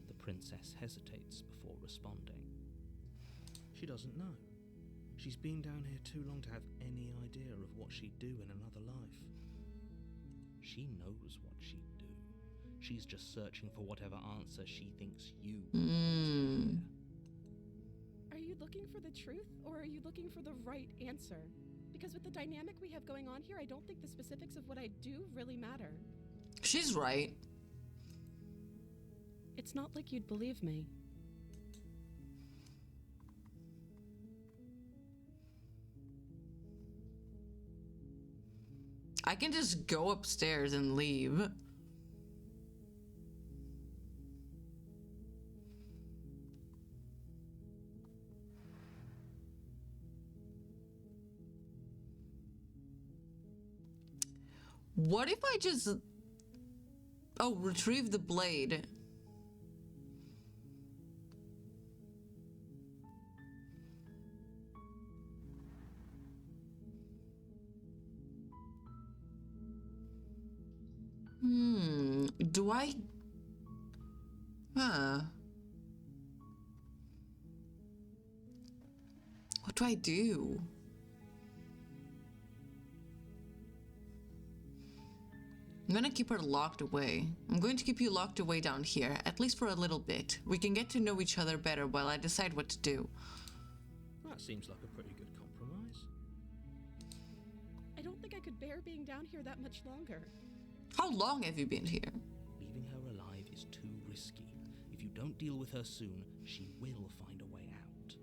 The princess hesitates before responding. She doesn't know. She's been down here too long to have any idea of what she'd do in another life. She knows what she'd do. She's just searching for whatever answer she thinks you want to hear. Are you looking for the truth, or are you looking for the right answer? Because with the dynamic we have going on here, I don't think the specifics of what I do really matter. She's right. It's not like you'd believe me. I can just go upstairs and leave. What if I just... Oh, retrieve the blade. Do I... Huh. What do I do? I'm gonna keep her locked away. I'm going to keep you locked away down here, at least for a little bit. We can get to know each other better while I decide what to do. That seems like a pretty good compromise. I don't think I could bear being down here that much longer. How long have you been here? Leaving her alive is too risky. If you don't deal with her soon, she will find a way out.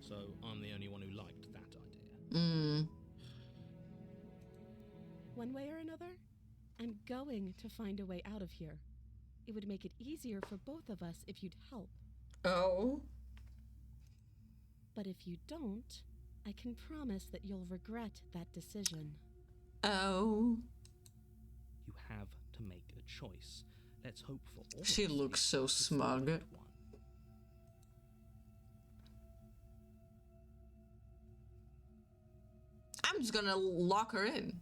So I'm the only one who liked that idea. One way or another, I'm going to find a way out of here. It would make it easier for both of us if you'd help. Oh? But if you don't, I can promise that you'll regret that decision. Oh? You have to make a choice. Let's hope for all of She us looks it's so the smug. right one. I'm just gonna lock her in.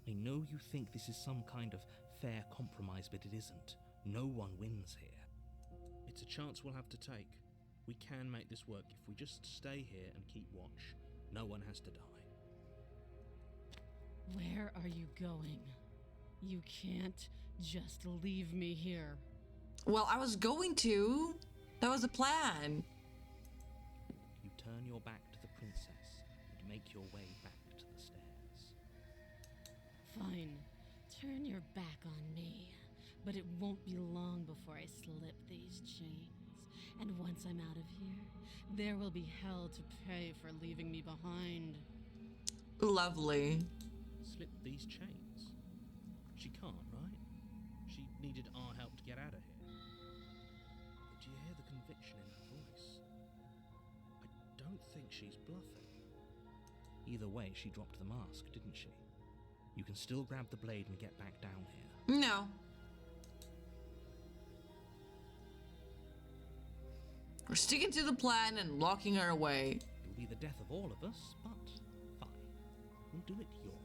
I know you think this is some kind of fair compromise, but it isn't. No one wins here. It's a chance we'll have to take. We can make this work if we just stay here and keep watch. No one has to die. Where are you going? You can't just leave me here. Well, I was going to. That was the plan. You turn your back to the princess and make your way back to the stairs. Fine. Turn your back on me. But it won't be long before I slip these chains. And once I'm out of here, there will be hell to pay for leaving me behind. Lovely. Slip these chains? She can't, right? She needed our help to get out of here. But do you hear the conviction in her voice? I don't think she's bluffing. Either way, she dropped the mask, didn't she? You can still grab the blade and get back down here. No. We're sticking to the plan and locking her away. It'll be the death of all of us, but fine. We'll do it your way.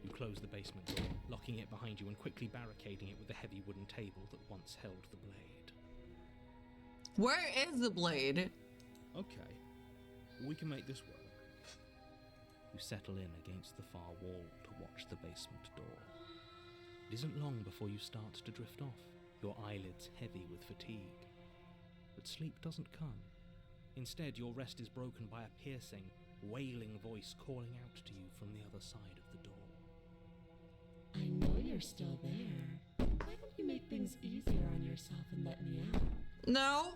You close the basement door, locking it behind you and quickly barricading it with the heavy wooden table that once held the blade. Where is the blade? Okay, we can make this work. You settle in against the far wall to watch the basement door. It isn't long before you start to drift off, your eyelids heavy with fatigue. But sleep doesn't come. Instead, your rest is broken by a piercing, wailing voice calling out to you from the other side of the door. I know you're still there. Why don't you make things easier on yourself and let me out? No.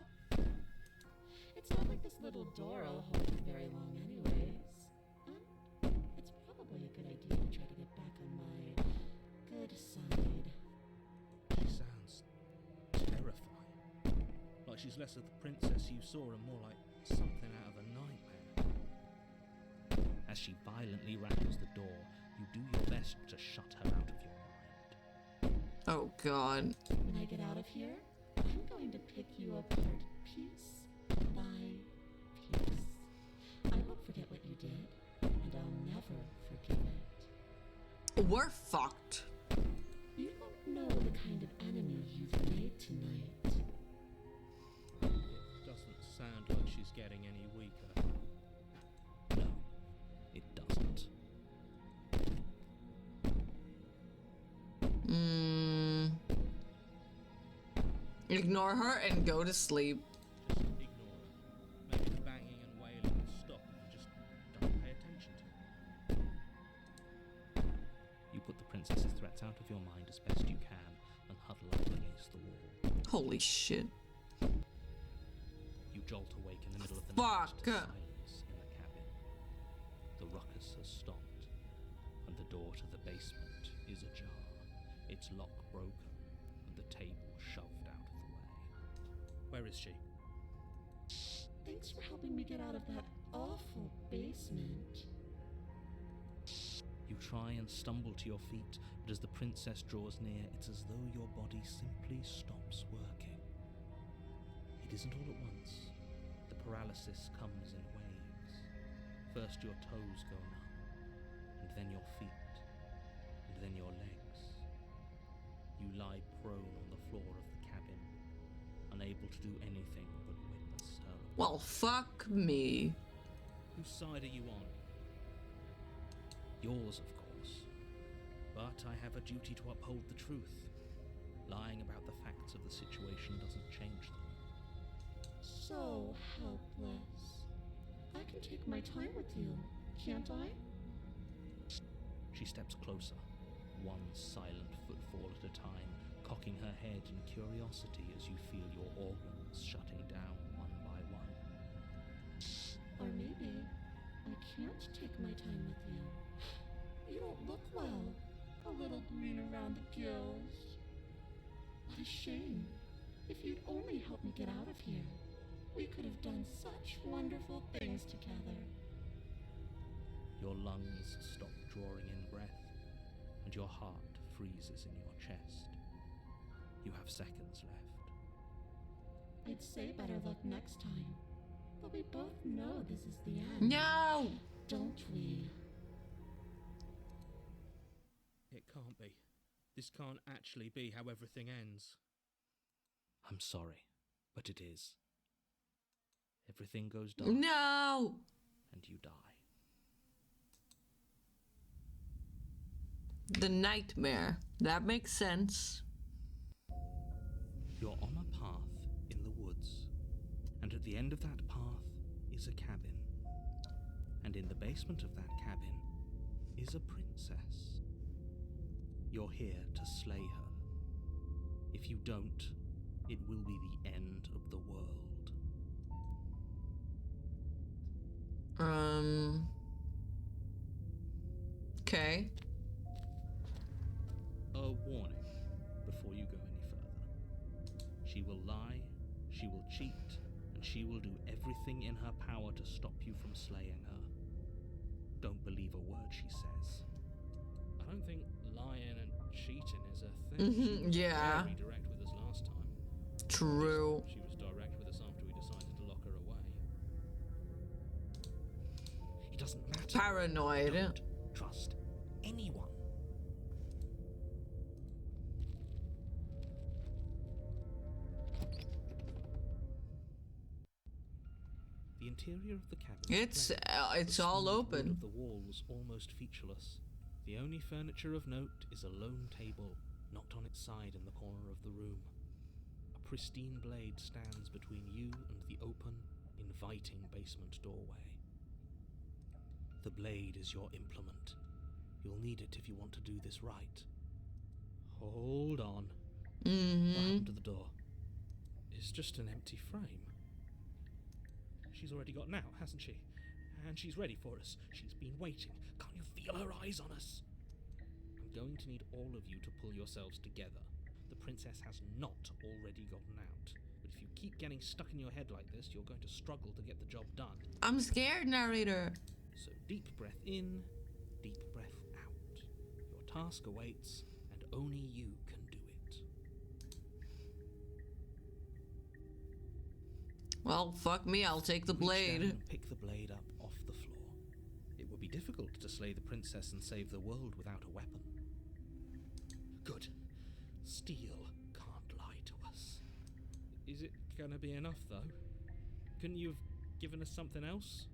It's not like this little door will hold you very long anyways. It's probably a good idea to try to get back on my good side. She sounds terrifying. Like she's less of the princess you saw and more like something out of a nightmare. As she violently rattles the door, you do your best to shut her out of your mind. Oh, God. When I get out of here, I'm going to pick you apart piece by piece. I won't forget what you did, and I'll never forgive it. We're fucked. You don't know the kind of enemy you've made tonight. It doesn't sound like she's getting any weaker. No, it doesn't. Ignore her and go to sleep. Just ignore her. Maybe the banging and wailing will stop if you just don't pay attention to it. You put the princess's threats out of your mind as best you can and huddle up against the wall. Holy shit. You jolt awake in the middle of the Fuck. night to silence in the cabin. The ruckus has stopped, and the door to the basement is ajar, its lock broken, and the table shoved out of the way. Where is she? Thanks for helping me get out of that awful basement. You try and stumble to your feet, but as the princess draws near, it's as though your body simply stops working. It isn't all at once. The paralysis comes in waves. First your toes go numb, and then your feet, and then your legs. You lie prone on the floor of the cabin, unable to do anything but witness her. Well, fuck me. Whose side are you on? Yours, of course. But I have a duty to uphold the truth. Lying about the facts of the situation doesn't change them. So helpless. I can take my time with you, can't I? She steps closer, one silent footfall at a time, cocking her head in curiosity as you feel your organs shutting down one by one. Or maybe I can't take my time with you. You don't look well. A little green around the gills. What a shame. If you'd only helped me get out of here, we could have done such wonderful things together. Your lungs stop drawing in breath, and your heart freezes in your chest. You have seconds left. I'd say better luck next time. But we both know this is the end. No! Don't we? It can't be. This can't actually be how everything ends. I'm sorry, but it is. Everything goes dark, No! and you die. The nightmare. That makes sense. You're on a path in the woods, and at the end of that path is a cabin. And in the basement of that cabin is a princess. You're here to slay her. If you don't, it will be the end of the world. Okay. A warning before you go any further. She will lie, she will cheat, and she will do everything in her power to stop you from slaying her. Don't believe a word she says. I don't think lying and cheating is a thing. She was yeah. very direct with us last time. True. She was direct with us after we decided to lock her away. It doesn't matter. Paranoid. Don't trust anyone. The interior of the cabin. It's all The smooth wood open. of the walls almost featureless. The only furniture of note is a lone table, knocked on its side in the corner of the room. A pristine blade stands between you and the open, inviting basement doorway. The blade is your implement. You'll need it if you want to do this right. Hold on. What happened to the door? It's just an empty frame. She's already gotten out, hasn't she? And she's ready for us. She's been waiting. Can't you feel her eyes on us? I'm going to need all of you to pull yourselves together. The princess has not already gotten out. But if you keep getting stuck in your head like this, you're going to struggle to get the job done. I'm scared, narrator. So deep breath in, deep breath out. Your task awaits, and only you can do it. Well, fuck me, I'll take the Reach down blade. and pick the blade up off the floor. It would be difficult to slay the princess and save the world without a weapon. Good. Steel can't lie to us. Is it gonna be enough, though? Couldn't you have given us something else?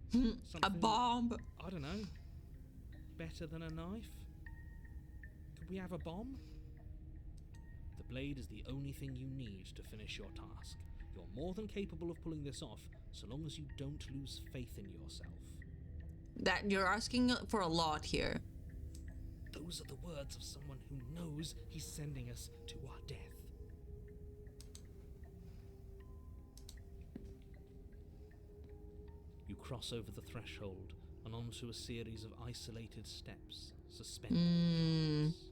A bomb. I don't know. Better than a knife? Could we have a bomb? The blade is the only thing you need to finish your task. You're more than capable of pulling this off, so long as you don't lose faith in yourself. That you're asking for a lot here. Those are the words of someone who knows he's sending us to our death. You cross over the threshold and onto a series of isolated steps, suspended in the grass.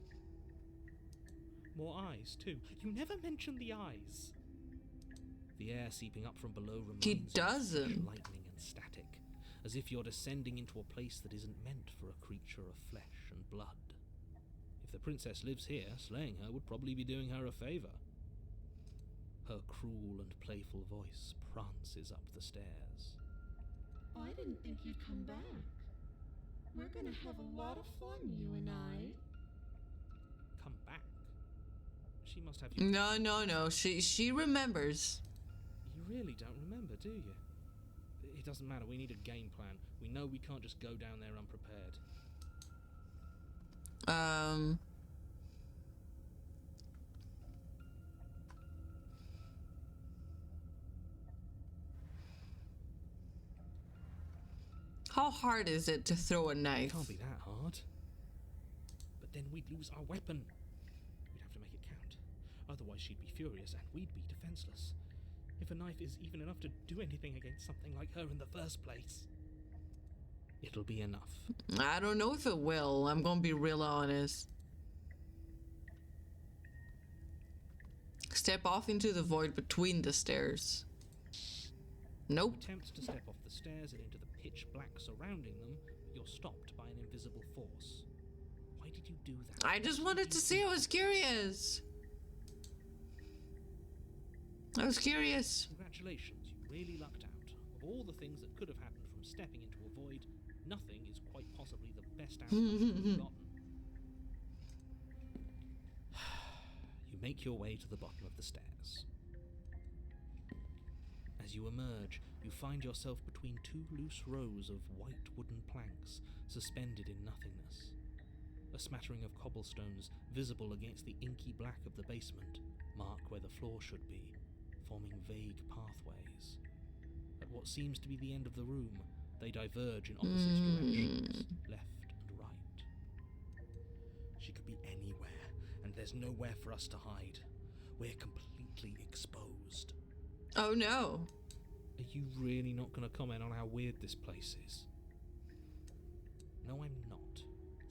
More eyes, too. You never mention the eyes. The air seeping up from below reminds He you of doesn't. lightning and static, as if you're descending into a place that isn't meant for a creature of flesh and blood. If the princess lives here, slaying her would probably be doing her a favor. Her cruel and playful voice prances up the stairs. I didn't think you'd come back. We're gonna have a lot of fun, you and I. Come back. She must have you. No. She remembers. You really don't remember, do you? It doesn't matter. We need a game plan. We know we can't just go down there unprepared. How hard is it to throw a knife? Can't be that hard. But then we'd lose our weapon. We'd have to make it count. Otherwise she'd be furious and we'd be defenseless. If a knife is even enough to do anything against something like her in the first place, it'll be enough. I don't know if it will. I'm gonna be real honest. Step off into the void between the stairs. Nope. Attempt to step off the stairs and into the pitch black surrounding them, you're stopped by an invisible force. Why did you do that? I just wanted to see. I was curious. Congratulations, you really lucked out. Of all the things that could have happened from stepping into a void, nothing is quite possibly the best outcome you've gotten. You make your way to the bottom of the stairs. As you emerge, you find yourself between two loose rows of white wooden planks suspended in nothingness. A smattering of cobblestones visible against the inky black of the basement mark where the floor should be, forming vague pathways. At what seems to be the end of the room, they diverge in opposite directions, left and right. She could be anywhere, and there's nowhere for us to hide. We're completely exposed. Oh no. Are you really not going to comment on how weird this place is? No, I'm not.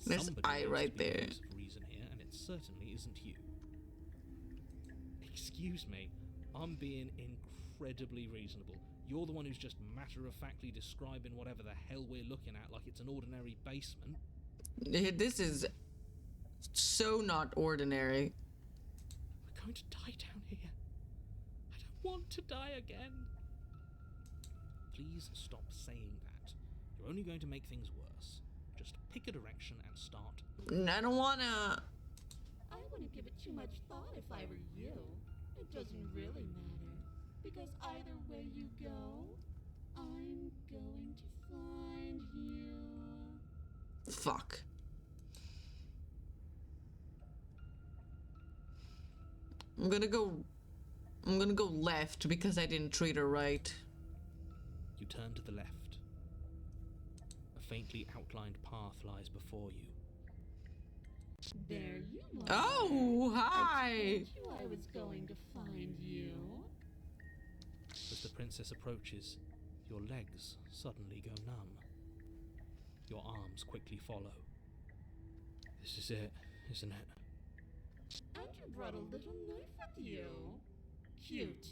There's Somebody eye needs right to be the there. voice of reason here, and it certainly isn't you. Excuse me, I'm being incredibly reasonable. You're the one who's just matter-of-factly describing whatever the hell we're looking at like it's an ordinary basement. This is so not ordinary. We're going to die down here. I don't want to die again. Please stop saying that. You're only going to make things worse. Just pick a direction and start. I don't wanna. I wouldn't give it too much thought if I were you. It doesn't really matter. Because either way you go, I'm going to find you. Fuck. I'm gonna go left because I didn't treat her right. You turn to the left. A faintly outlined path lies before you. There you are. Oh, hi. I told you I was going to find you. As the princess approaches, your legs suddenly go numb. Your arms quickly follow. This is it, isn't it? And you brought a little knife with you. Cute.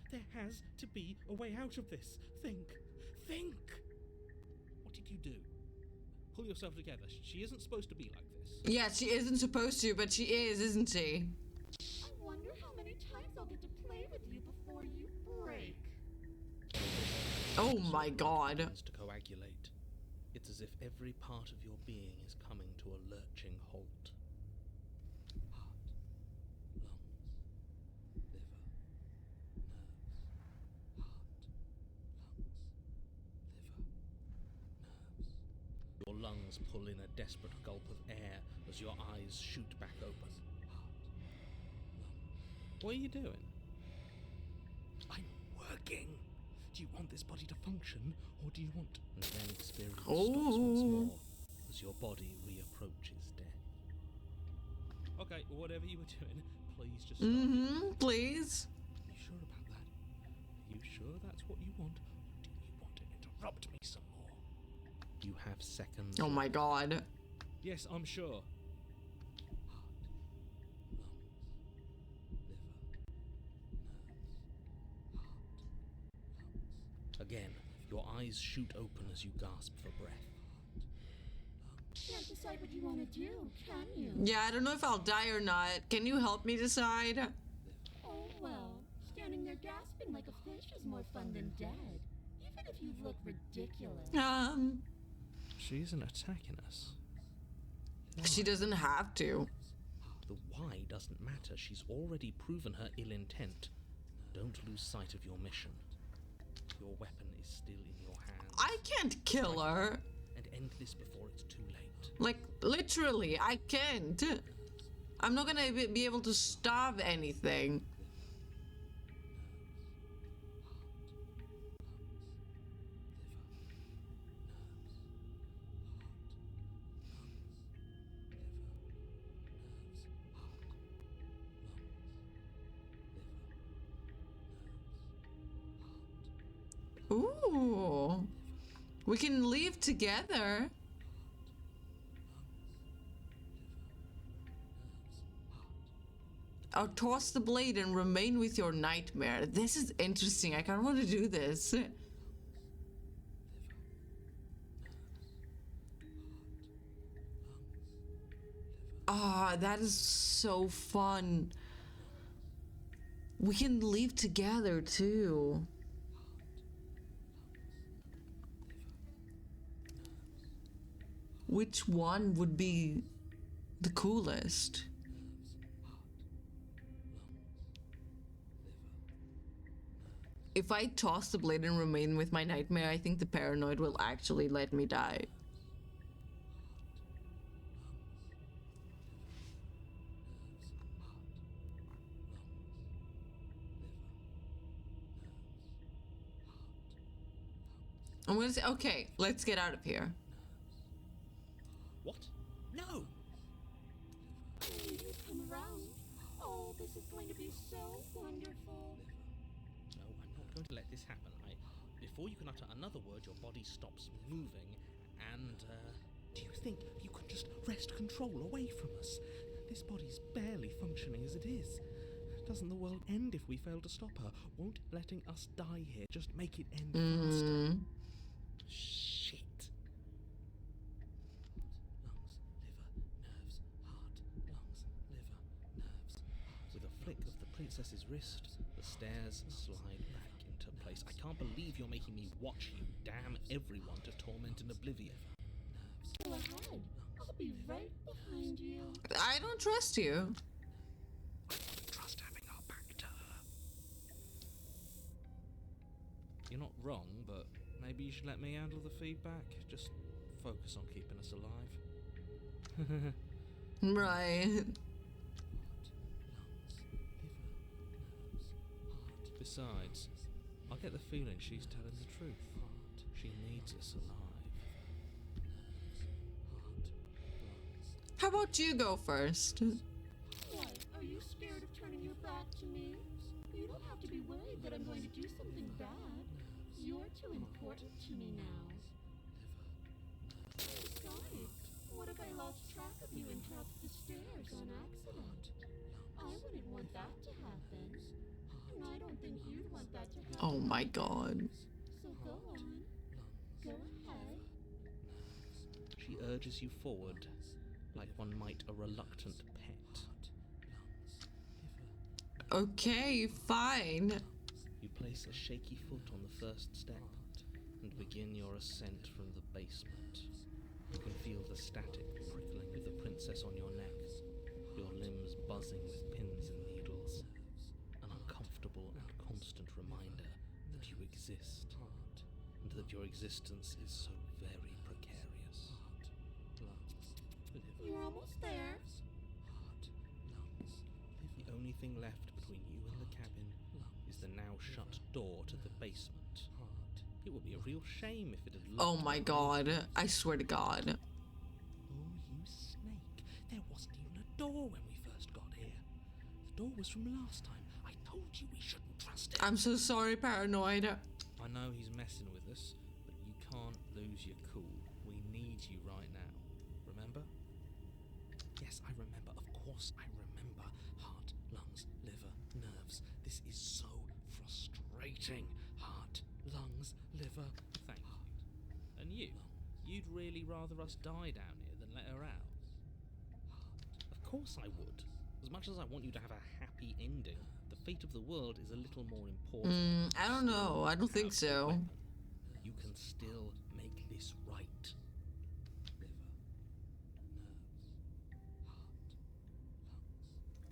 There has to be a way out of this. Think! What did you do? Pull yourself together. She isn't supposed to be like this. Yeah, she isn't supposed to, but she is, isn't she? I wonder how many times I'll get to play with you before you break. Oh my god. Begins to coagulate. It's as if every part of your being is coming to a lurching halt. Heart, lungs, liver, nerves. Heart, lungs, liver, nerves. Your lungs pull in a desperate gulp of air as your eyes shoot back open. Heart, What are you doing? I'm working. Do you want this body to function, or do you want... And then experience stops once Oh. more as your body reapproaches death. Okay, whatever you were doing, please just stop. Please. Are you sure about that? Are you sure that's what you want? Or do you want to interrupt me some more? You have seconds. Oh my god. Yes, I'm sure. Again, your eyes shoot open as you gasp for breath. Can't decide what you want to do, can you? Yeah, I don't know if I'll die or not. Can you help me decide? Oh, well, standing there gasping like a fish is more fun than dead. Even if you look ridiculous. She isn't attacking us. She doesn't have to. The why doesn't matter. She's already proven her ill intent. Don't lose sight of your mission. Your weapon is still in your hands. I can't kill her. And end this before it's too late. Like, literally, I can't. I'm not gonna be able to stop anything. Ooh. We can leave together. Or toss the blade and remain with your nightmare. This is interesting. I kind of want to do this. Ah, that is so fun. We can leave together too. Which one would be the coolest? If I toss the blade and remain with my nightmare, I think the paranoid will actually let me die. I'm gonna say, okay, let's get out of here. What? No! I knew you'd come around. Oh, this is going to be so wonderful. No, I'm not going to let this happen. Before you can utter another word, your body stops moving, and, Do you think you could just wrest control away from us? This body's barely functioning as it is. Doesn't the world end if we fail to stop her? Won't letting us die here just make it end faster? shit. Lungs, liver, nerves, heart. Lungs, liver, nerves, heart. With a flick of the princess's wrist, the stairs slide back into place. I can't believe you're making me watch you damn everyone to torment in oblivion. Go ahead. I'll be right behind you. I don't trust you. I don't trust having our back to her. You're not wrong, but maybe you should let me handle the feedback. Just focus on keeping us alive. Right. Besides, I get the feeling she's telling the truth. She needs us alive. How about you go first? What? Are you scared of turning your back to me? You don't have to be worried that I'm going to do something bad. You're too important to me now. Besides, what if I lost track of you and dropped the stairs on accident? I wouldn't want that to happen. And I don't think you'd want that to happen. Oh my god. So go on. Go ahead. She urges you forward, like one might a reluctant pet. Okay, fine. You place a shaky foot on the first step and begin your ascent from the basement. You can feel the static prickling of the princess on your neck, your limbs buzzing with pins and needles. An uncomfortable and constant reminder that you exist, and that your existence is so very precarious. You're almost there. The only thing left between you and the cabin is the now shut door to the basement. It would be a real shame if it had Oh locked my behind god. you. I swear to God. Oh, you snake. There wasn't even a door when we first got here. The door was from last time. I told you we shouldn't trust it. I'm so sorry, Paranoid. I know he's messing with us, but you can't lose your cool. We need you right now. Remember? Yes, I remember. Of course I remember. Heart, lungs, liver, nerves. This is so frustrating. Heart, lungs, liver. Thank you. And you? You'd really rather us die down here than let her out? Of course I would. As much as I want you to have a happy ending, the fate of the world is a little more important. I don't know. I don't think Have the so. weapon. You can still make this right. Liver, nerves, heart,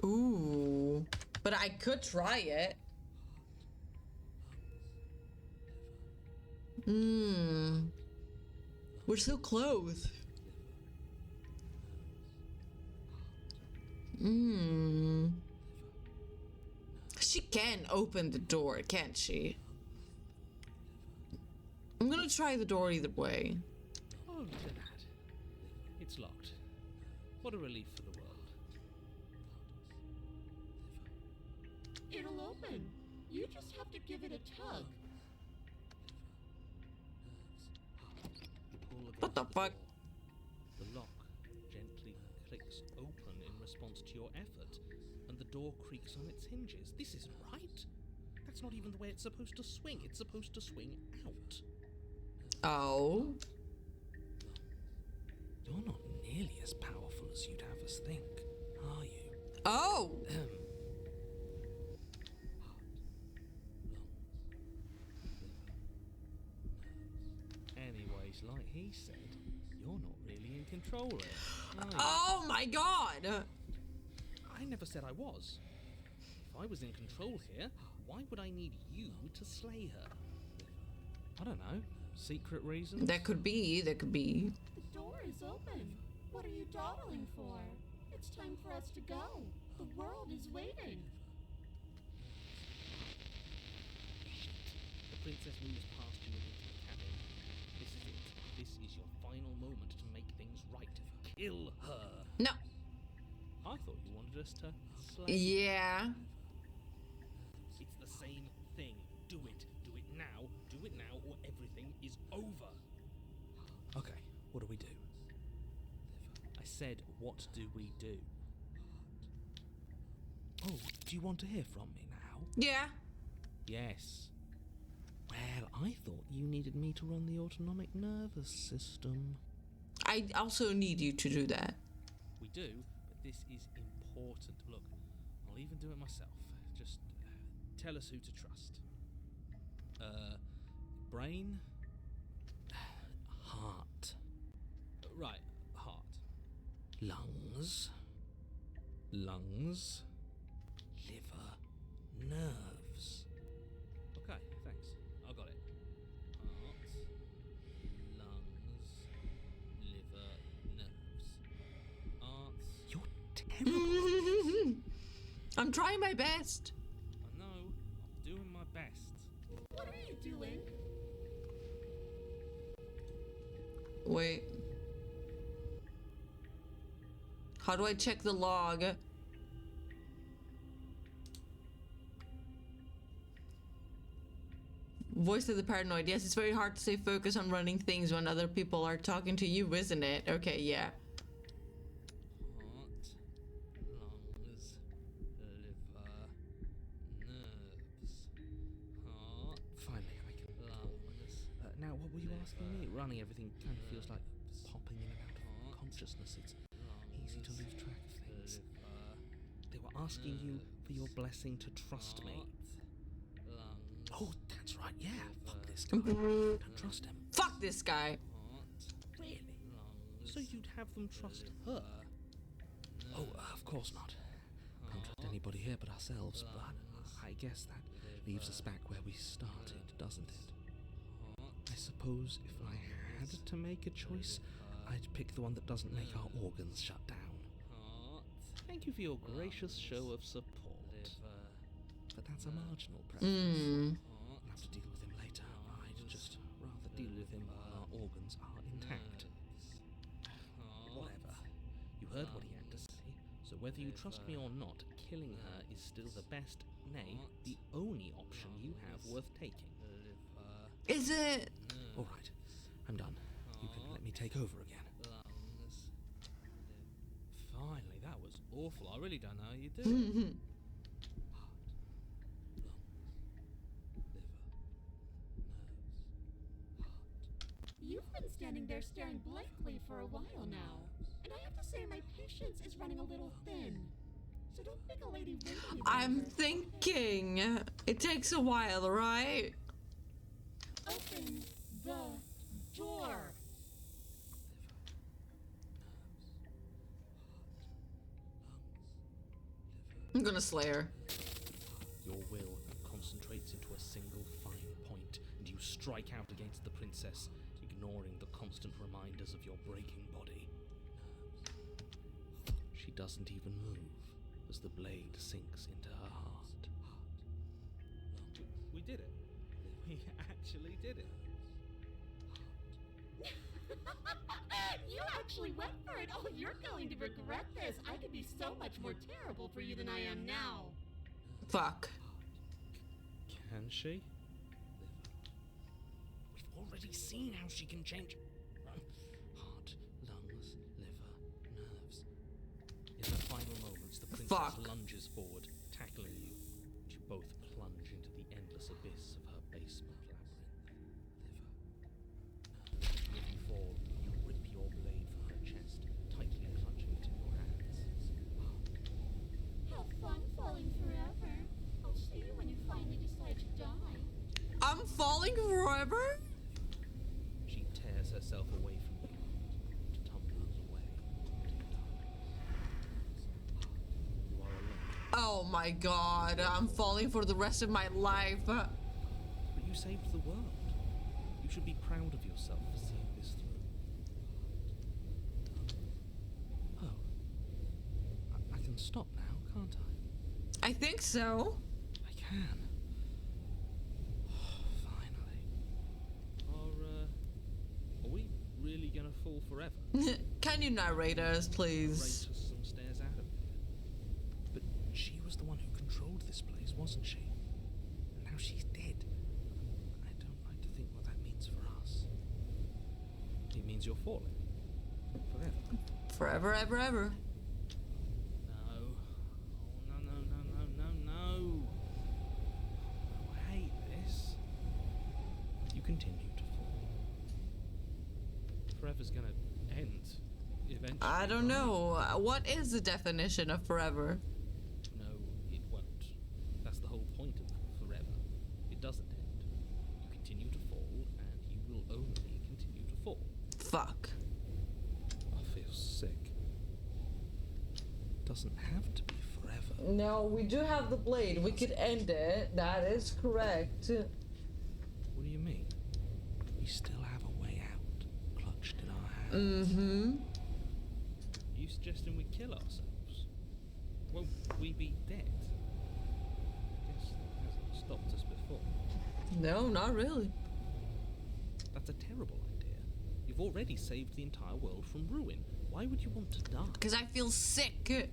lungs, Ooh. But I could try it. We're so close. She can open the door, can't she? I'm gonna try the door either way. Oh, look at that. It's locked. What a relief for the world. It'll open. You just have to give it a tug. You pull What the against fuck? door. The lock gently clicks open in response to your effort, and the door creaks on its hinges. This isn't right. That's not even the way it's supposed to swing. It's supposed to swing out. Oh. You're not nearly as powerful as you'd have us think, are you? Oh. Anyways, like he said, you're not really in control here, are you? Oh my god. I never said I was. If I was in control here, why would I need you to slay her? I don't know. Secret reasons? That could be. That could be. The door is open. What are you dawdling for? It's time for us to go. The world is waiting. The princess moves past you and into the cabin. This is it. This is your final moment to make things right. Kill her. No. I thought you wanted us to slay. Yeah. It's the same thing. Do it. Do it now. Do it now, or everything is over. Okay, what do we do? I said, what do we do? Oh, do you want to hear from me now? Yeah. Yes. Well, I thought you needed me to run the autonomic nervous system. I also need you to do that. We do, but this is important. Look, I'll even do it myself. Just tell us who to trust. Brain? Heart. Right, heart. Lungs. Lungs. Liver. Nerves. Okay, thanks. I got it. Heart. Lungs. Liver. Nerves. Arts. You're terrible. I'm trying my best. I know. I'm doing my best. What are you doing? Wait. How do I check the log? Voice of the paranoid. Yes, it's very hard to stay focused on running things when other people are talking to you, isn't it? Okay, yeah. Heart, lungs, liver, nerves, heart. Finally, I can. Lungs. Now, what were you asking me? Running everything kind of feels like popping in and out of consciousness. It's easy to lose track of things. They were asking you for your blessing to trust me. Oh, that's right. Yeah. Fuck this guy. Don't trust him. Fuck this guy. Really? So you'd have them trust her? Oh, of course not. Can't trust anybody here but ourselves, but I guess that leaves us back where we started, doesn't it? I suppose if I had to make a choice, I'd pick the one that doesn't make our organs shut down. Thank you for your gracious show of support. but that's a marginal preference. Mm. I'll have to deal with him later. I'd just rather deal with him while our organs are intact. Whatever. You heard what he had to say, so whether you trust me or not, killing her is still the best, nay, the only option you have worth taking. Is it? All right, I'm done. You can let me take over again. Finally, that was awful. I really don't know how you do it. You've been standing there staring blankly for a while now, and I have to say my patience is running a little thin. So don't make a lady wait any I'm longer. thinking. It takes a while, right? Open the door. I'm gonna slay her. Your will concentrates into a single fine point, and you strike out against the princess, ignoring the constant reminders of your breaking body. She doesn't even move as the blade sinks into her heart. We did it. We actually did it. You actually went for it. Oh, you're going to regret this. I could be so much more terrible for you than I am now. Fuck. Can she? We've already seen how she can change heart, lungs, liver, nerves. In the final moments, the princess Fuck. lunges forward, tackling you. You both plunge into the endless abyss of her basement labyrinth. Liver, nerves. As you fall, you rip your blade from her chest, tightly clutching it in your hands. Have fun falling forever. I'll see you when you finally decide to die. I'm falling forever? She tears herself away from you, tumbles away into the darkness. You are alone, Oh my god, I'm falling for the rest of my life. but you saved the world. You should be proud of yourself for seeing this through. Oh, I can stop now, can't I? I think so. I can. Finally. Are we really gonna fall forever? Can you narrate us, Rate please? us some stairs out of here. But she was the one who controlled this place, wasn't she? And now she's dead. I don't like to think what that means for us. It means you're falling. Forever. Forever, ever, ever. No. Oh, no. Oh, I hate this. You continue to fall. Forever's gonna end eventually. I don't know. What is the definition of forever? No, it won't. That's the whole point of forever. It doesn't end. You continue to fall, and you will only continue to fall. Fuck. I feel sick. Doesn't have to be forever. No, we do have the blade. We could end it. That is correct. What do you mean? We still have a way out, clutched in our hands. Mm-hmm. You suggesting we kill ourselves? Won't we be dead? Guess that hasn't stopped us before. No, not really. That's a terrible idea. You've already saved the entire world from ruin. Why would you want to die? Because I feel sick. Because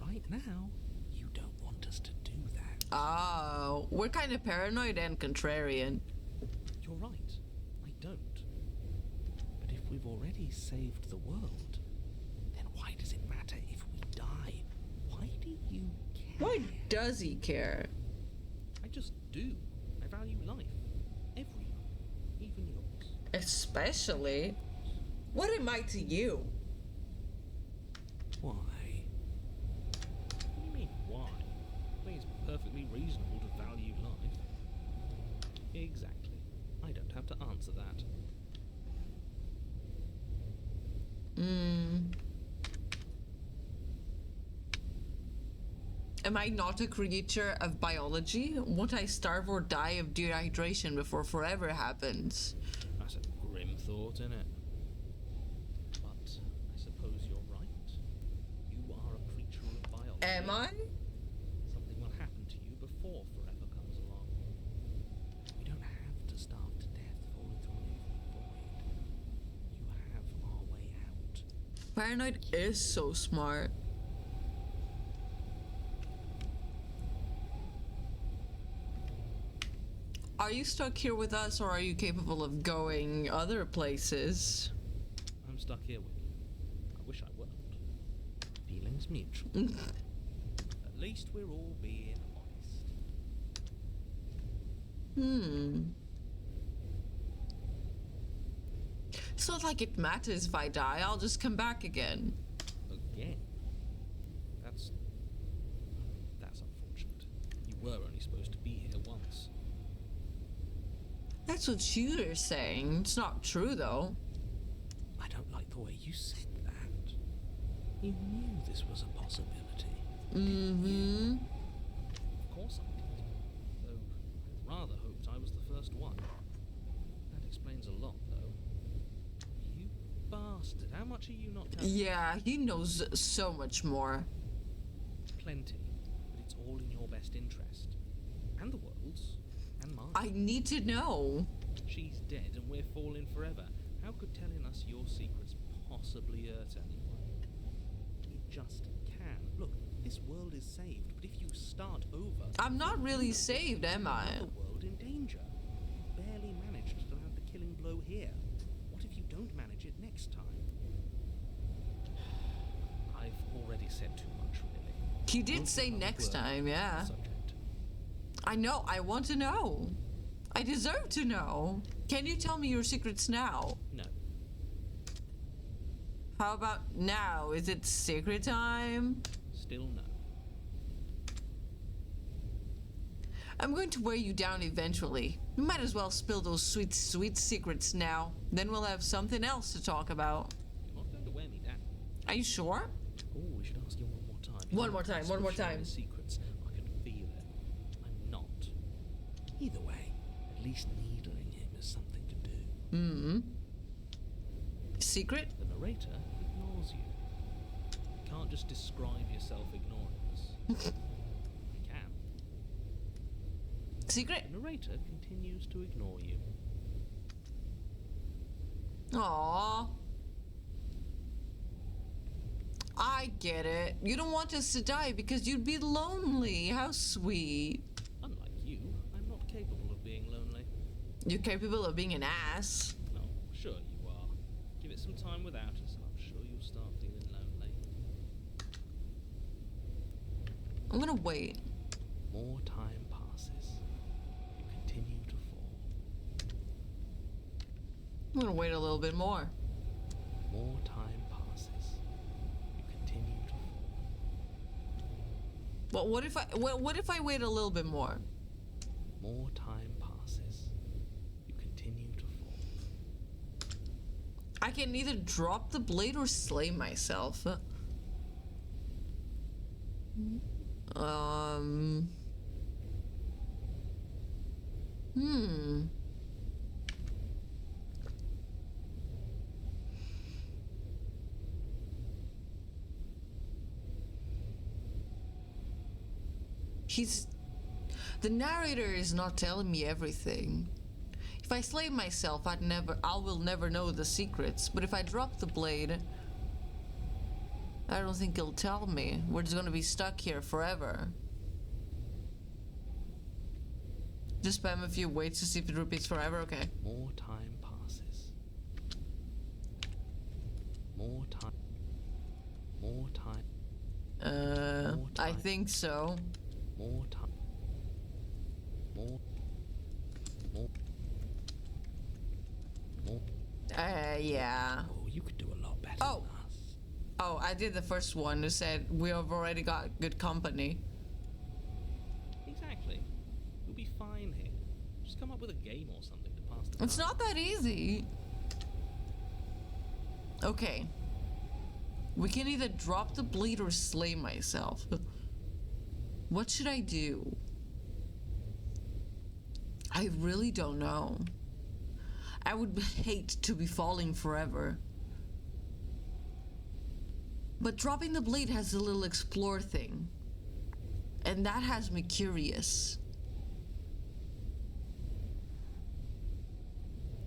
right now, you don't want us to do that. Oh, we're kind of paranoid and contrarian. You're right. I don't. But if we've already saved the world, then why does it matter if we die? Why do you care? Why does he care? I just do. I value life. Every life. Even yours. Especially. What am I to you? Why? What do you mean, why? I think it's perfectly reasonable to value life. Exactly. I don't have to answer that. Am I not a creature of biology? Won't I starve or die of dehydration before forever happens? That's a grim thought, isn't it? But I suppose you're right. You are a creature of biology. Am I? Something will happen Paranoid is so smart. Are you stuck here with us, or are you capable of going other places? I'm stuck here with you. I wish I weren't. Feelings mutual. At least we're all being honest. It's not like it matters if I die. I'll just come back again. Again? That's unfortunate. You were only supposed to be here once. That's what you're saying. It's not true, though. I don't like the way you said that. You knew this was a possibility. Mm-hmm. Of course I did. Though I rather hoped I was the first one. That explains a lot, though. You bastard. How much are you not telling me? Yeah, he knows so much more. Plenty. But it's all in your best interest. And the world's. And mine. I need to know. She's dead and we're falling forever. How could telling us your secrets possibly hurt anyone? It just can. Look, this world is saved, but if you start over... I'm not really saved, am I? ...the world in danger. You barely managed to land the killing blow here. What if you don't manage it next time? I've already said too much, really. He did say next time, yeah. Subject. I know, I want to know. I deserve to know. Can you tell me your secrets now? No. How about now? Is it secret time? Still no. I'm going to wear you down eventually. You might as well spill those sweet, sweet secrets now. Then we'll have something else to talk about. You're not going to wear me down. Are you sure? Oh, we should ask you one more time. One more time, one more Stop sharing time. the secrets. I can feel it. I'm not. Either way, at least needling him is something to do. Secret? The narrator ignores you. You can't just describe yourself ignoring us. You can. Secret? The narrator continues to ignore you. Aww. I get it. You don't want us to die because you'd be lonely. How sweet. Unlike you, I'm not capable of being lonely. You're capable of being an ass. No, sure you are. Give it some time without us, and I'm sure you'll start feeling lonely. I'm gonna wait. More time passes. You continue to fall. I'm gonna wait a little bit more. More time passes. You continue to fall. But what if I wait a little bit more? More time passes. You continue to fall. I can either drop the blade or slay myself. The narrator is not telling me everything. If I slay myself, I will never know the secrets. But if I drop the blade, I don't think he'll tell me. We're just gonna be stuck here forever. Just spam a few waits to see if it repeats forever, okay. More time passes. More time. More time. More I time. think so. More time. More. Yeah. Oh, you could do a lot better Oh. than us. Oh, I did the first one who said we have already got good company. Exactly. You'll be fine here. Just come up with a game or something to pass the time. It's not that easy. Okay. We can either drop the blade or slay myself. What should I do? I really don't know. I would hate to be falling forever. But dropping the blade has a little explore thing. And that has me curious.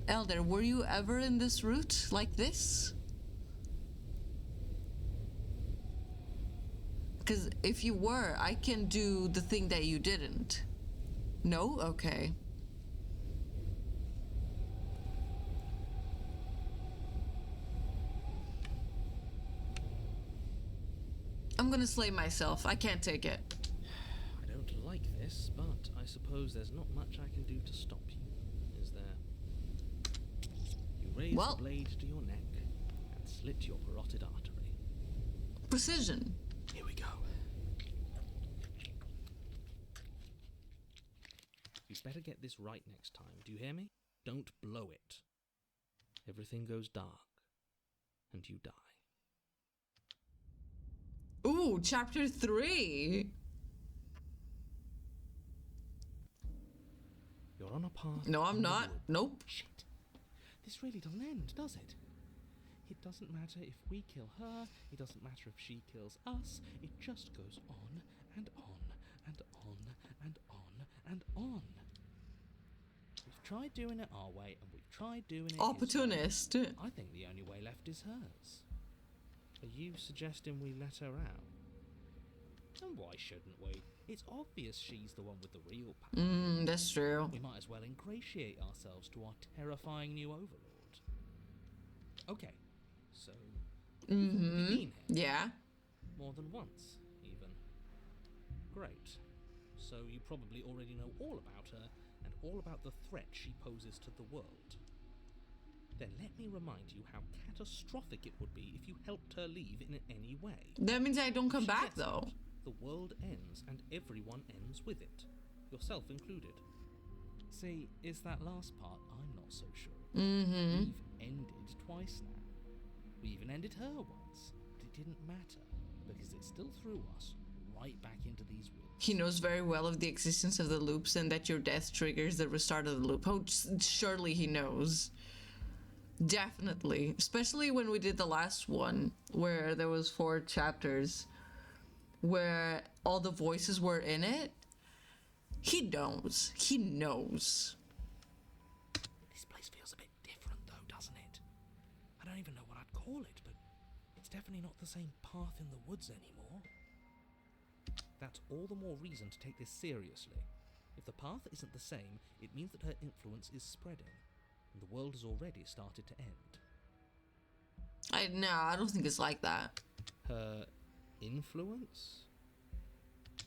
Elder, were you ever in this route like this? Because if you were, I can do the thing that you didn't. No? Okay. I'm gonna slay myself. I can't take it. I don't like this, but I suppose there's not much I can do to stop you, is there? You raise Well- the blade to your neck and slit your carotid artery. Precision. Here we go. You'd better get this right next time, do you hear me? Don't blow it. Everything goes dark, and you die. Ooh, chapter 3. You're on a path. No, I'm in the not. wood. Nope. Shit. This really doesn't end, does it? It doesn't matter if we kill her, it doesn't matter if she kills us, it just goes on and on and on and on and on. We've tried doing it our way and we've tried doing it his way. Opportunist. I think the only way left is hers. Are you suggesting we let her out? And why shouldn't we? It's obvious she's the one with the real power. That's true. We might as well ingratiate ourselves to our terrifying new overlord. Okay, so you've already been here. Yeah. More than once, even. Great. So you probably already know all about her and all about the threat she poses to the world. Then let me remind you how catastrophic it would be if you helped her leave in any way. That means I don't come If she back gets though. out, the world ends and everyone ends with it, yourself included. See, it's that last part I'm not so sure. We've ended twice now. We even ended her once, but it didn't matter because it still threw us right back into these woods. He knows very well of the existence of the loops and that your death triggers the restart of the loop. Oh, surely he knows. Definitely. Especially when we did the last one, where there was 4 chapters, where all the voices were in it. He knows. He knows. This place feels a bit different though, doesn't it? I don't even know what I'd call it, but it's definitely not the same path in the woods anymore. That's all the more reason to take this seriously. If the path isn't the same, it means that her influence is spreading, and the world has already started to end. I don't think it's like that. Her influence?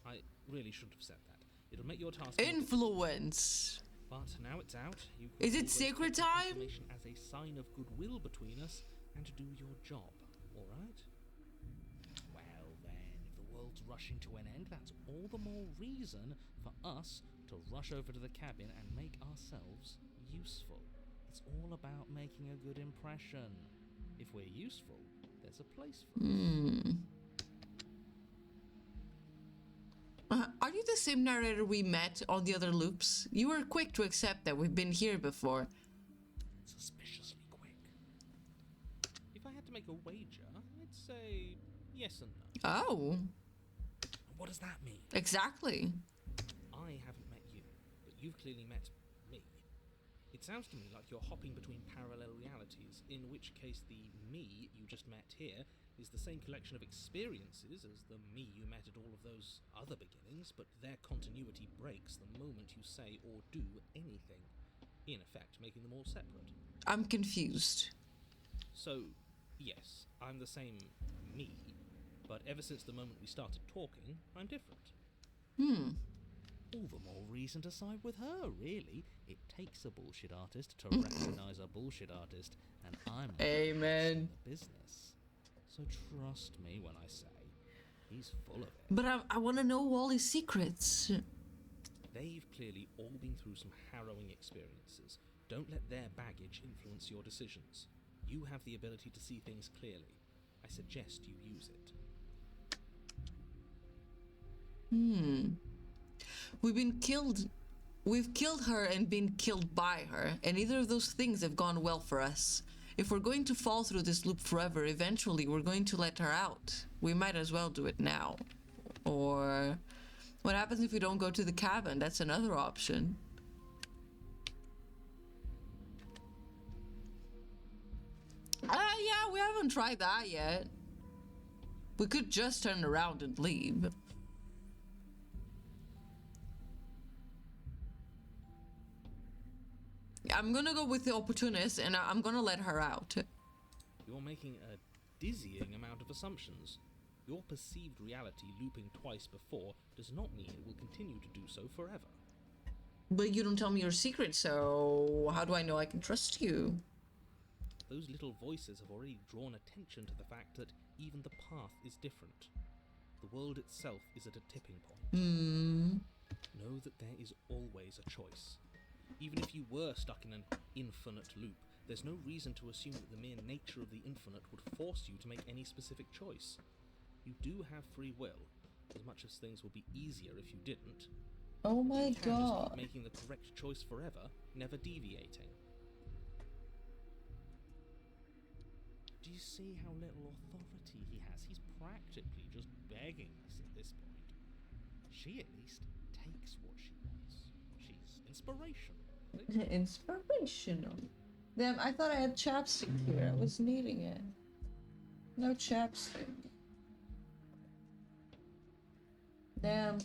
I really shouldn't have said that. It'll make your task more Influence. But now it's out. You can Is it always secret take this time? information as a sign of goodwill between us and to do your job, all right? Well then, if the world's rushing to an end, that's all the more reason for us to rush over to the cabin and make ourselves useful. It's all about making a good impression. If we're useful, there's a place for us. Are you the same narrator we met on the other loops? You were quick to accept that we've been here before. Suspiciously quick. If I had to make a wager, I'd say yes and no. Oh, What does that mean? exactly. I haven't met you, but you've clearly met me. It sounds to me like you're hopping between parallel realities, in which case the me you just met here is the same collection of experiences as the me you met at all of those other beginnings, but their continuity breaks the moment you say or do anything, in effect making them all separate. I'm confused. So, yes, I'm the same me, but ever since the moment we started talking, I'm different. All the more reason to side with her, really. It takes a bullshit artist to recognize a bullshit artist, and I'm not Amen. in the business. So trust me when I say he's full of it. But I want to know all his secrets. They've clearly all been through some harrowing experiences. Don't let their baggage influence your decisions. You have the ability to see things clearly. I suggest you use it. We've killed her and been killed by her, and neither of those things have gone well for us. If we're going to fall through this loop forever, eventually we're going to let her out. We might as well do it now. Or what happens if we don't go to the cabin? That's another option. Yeah, we haven't tried that yet. We could just turn around and leave. I'm gonna go with the opportunist and I'm gonna let her out. You're making a dizzying amount of assumptions. Your perceived reality looping twice before does not mean it will continue to do so forever. But you don't tell me your secret, so how do I know I can trust you? Those little voices have already drawn attention to the fact that even the path is different. The world itself is at a tipping point. Know that there is always a choice. Even if you were stuck in an infinite loop, there's no reason to assume that the mere nature of the infinite would force you to make any specific choice. You do have free will, as much as things would be easier if you didn't. Oh You my can just god. keep making the correct choice forever, never deviating. Do you see how little authority he has? He's practically just begging us at this point. She at least takes what she wants. She's inspirational. Inspirational. Damn, I thought I had chapstick here. I was needing it. No chapstick. Damn.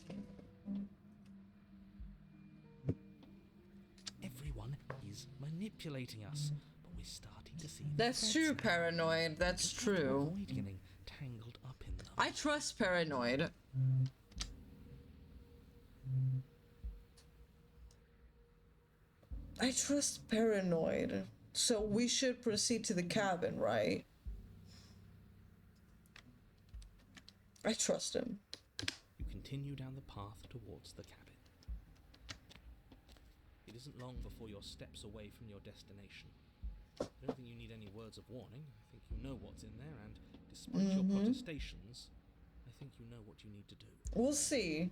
Everyone is manipulating us, but we're starting to see the That's threats true, now. Paranoid. That's We have to true. avoid getting tangled up in them. I trust Paranoid. I trust Paranoid. So we should proceed to the cabin, right? I trust him. You continue down the path towards the cabin. It isn't long before you're steps away from your destination. I don't think you need any words of warning. I think you know what's in there, and despite your protestations, I think you know what you need to do. We'll see.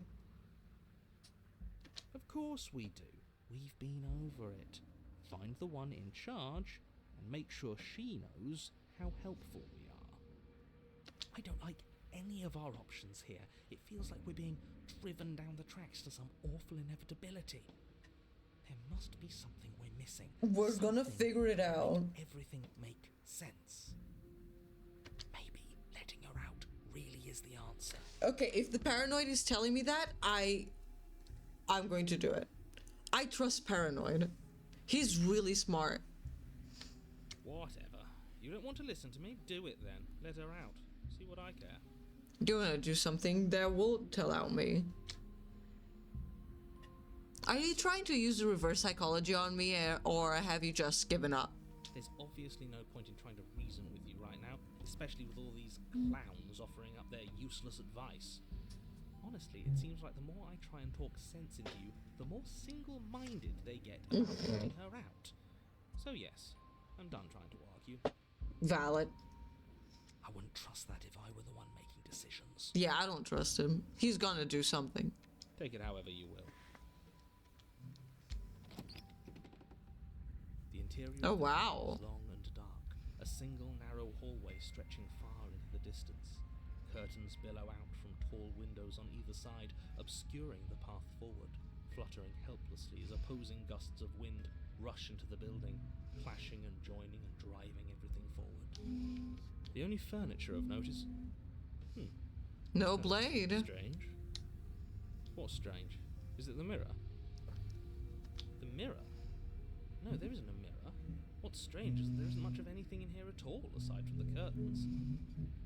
Of course we do. We've been over it. Find the one in charge, and make sure she knows how helpful we are. I don't like any of our options here. It feels like we're being driven down the tracks to some awful inevitability. There must be something we're missing. We're gonna Something figure it that out. will make everything make sense. Maybe letting her out really is the answer. Okay, if the Paranoid is telling me that, I'm going to do it. I trust Paranoid. He's really smart. Whatever. You don't want to listen to me? Do it then. Let her out. See what I care. You're gonna do something that will tell out me. Are you trying to use the reverse psychology on me, or have you just given up? There's obviously no point in trying to reason with you right now, especially with all these clowns offering up their useless advice. Honestly, it seems like the more I try and talk sense into you, the more single-minded they get about letting her out. So yes, I'm done trying to argue. Valid. I wouldn't trust that if I were the one making decisions. Yeah, I don't trust him. He's gonna do something. Take it however you will. The interior Oh, of the wow. building is long and dark, a single narrow hallway stretching far into the distance. Curtains billow out from tall windows on either side, obscuring the path forward, fluttering helplessly as opposing gusts of wind rush into the building, clashing and joining and driving everything forward. The only furniture of note is... No That's blade. Strange. What's strange? Is it the mirror? The mirror? No, there isn't a mirror. What's strange is that there isn't much of anything in here at all, aside from the curtains.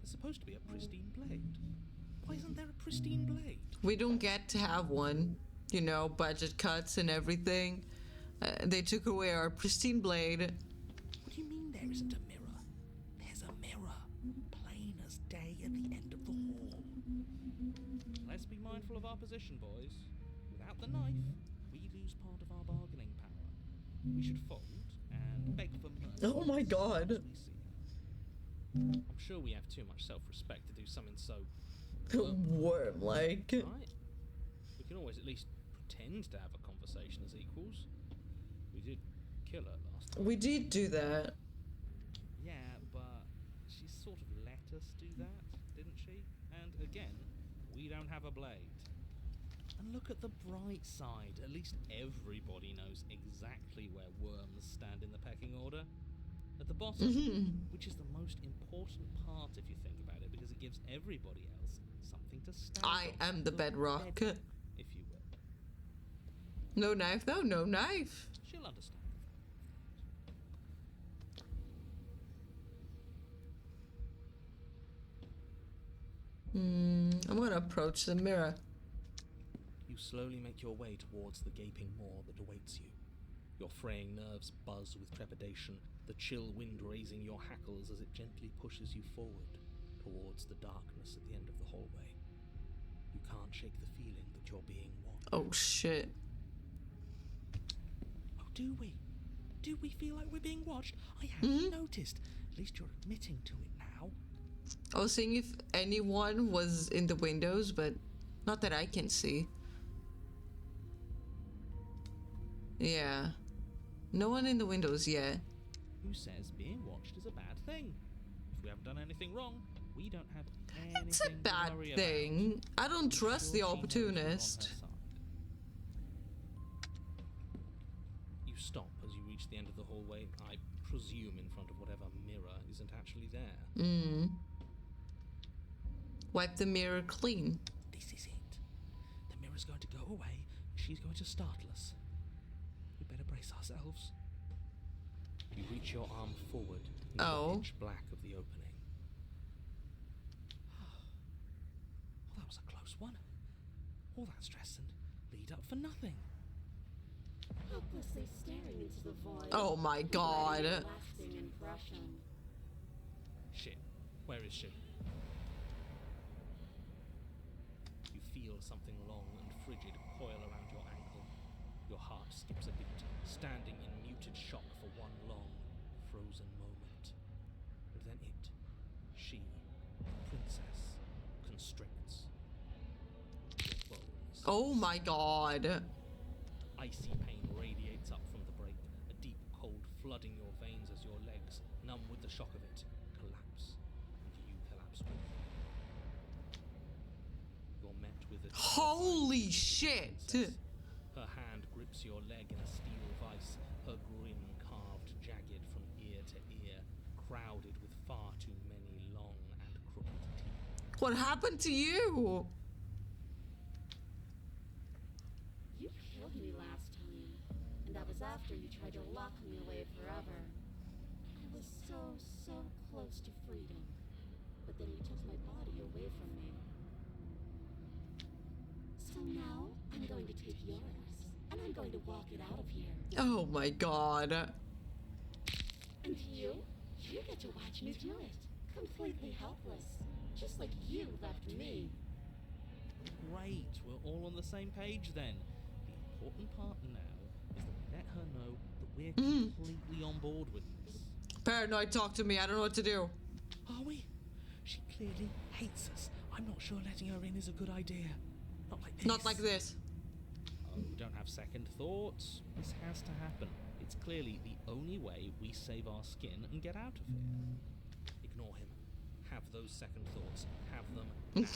There's supposed to be a pristine blade. Why isn't there a pristine blade? We don't get to have one. You know, budget cuts and everything. They took away our pristine blade. What do you mean there isn't a mirror? There's a mirror, plain as day at the end of the hall. Let's be mindful of our position, boys. Without the knife, we lose part of our bargaining power. We should fold and beg for mercy. Oh my God. as we see her. I'm sure we have too much self-respect to do something so Worm-like. right. We can always at least pretend to have a conversation as equals. We did kill her last time. We did do that. Yeah, but she sort of let us do that, didn't she? And again, we don't have a blade. And look at the bright side. At least everybody knows exactly where worms stand in the pecking order. At the bottom, which is the most important part if you think about it, because it gives everybody else something to stand I on. am the Your bedrock. bed, if you will. No knife though, no knife. She'll understand. I'm gonna approach the mirror. You slowly make your way towards the gaping maw that awaits you. Your fraying nerves buzz with trepidation, the chill wind raising your hackles as it gently pushes you forward towards the darkness at the end of the hallway. You can't shake the feeling that you're being watched. Oh shit. Oh, do we? Do we feel like we're being watched? I hadn't noticed. At least you're admitting to it now. I was seeing if anyone was in the windows, but not that I can see. Yeah. No one in the windows yet. Who says being watched is a bad thing? If we haven't done anything wrong, we don't have anything It's a bad to worry thing. I don't about. trust the Sure, she knows you're on her opportunist. side. You stop as you reach the end of the hallway, I presume in front of whatever mirror isn't actually there. Wipe the mirror clean. This is it. The mirror's going to go away, and she's going to startle us. We better brace ourselves. You reach your arm forward into the pitch black of the opening. Well, that was a close one. All that stress and lead up for nothing. Helplessly staring into the void. Oh my god. Lasting impression. Shit. Where is she? You feel something long and frigid coil around your ankle. Your heart skips a beat, standing in muted shock for one long, frozen moment. And then she, the princess, constricts. Your bones. Oh my god. Icy pain radiates up from the break, a deep cold flooding your veins as your legs, numb with the shock of it, collapse, and you collapse with them. You're met with a Holy shit. princess. Her hand grips your leg in a steel vice, her grin carved jagged from ear to ear, crowded with far too many long and crooked teeth. What happened to you? You killed me last time, and that was after you tried to lock me away forever. I was so close to freedom, but then you took my body away from me. So now, I'm going to take yours, and I'm going to walk it out of here. Oh my god. And you get to watch me do it, completely helpless, just like you left me. Great, we're all on the same page then. The important part now is that we let her know that we're completely on board with this. Paranoid, talk to me. I don't know what to do. Are we? She clearly hates us. I'm not sure letting her in is a good idea. Not like this. Not like this. Oh, don't have second thoughts. This has to happen. It's clearly the only way we save our skin and get out of here. Ignore him. Have those second thoughts. Have them now.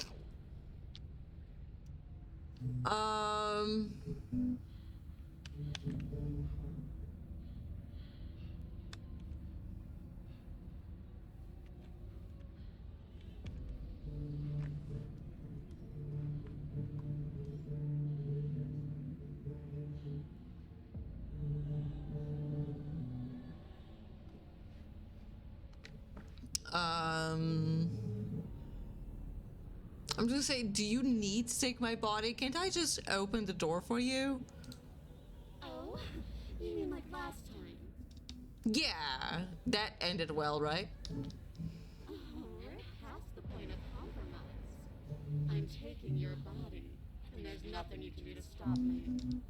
I'm just saying, do you need to take my body? Can't I just open the door for you? Oh, you mean like last time? Yeah, that ended well, right? Oh, we're past the point of compromise. I'm taking your body, and there's nothing you can do to stop me.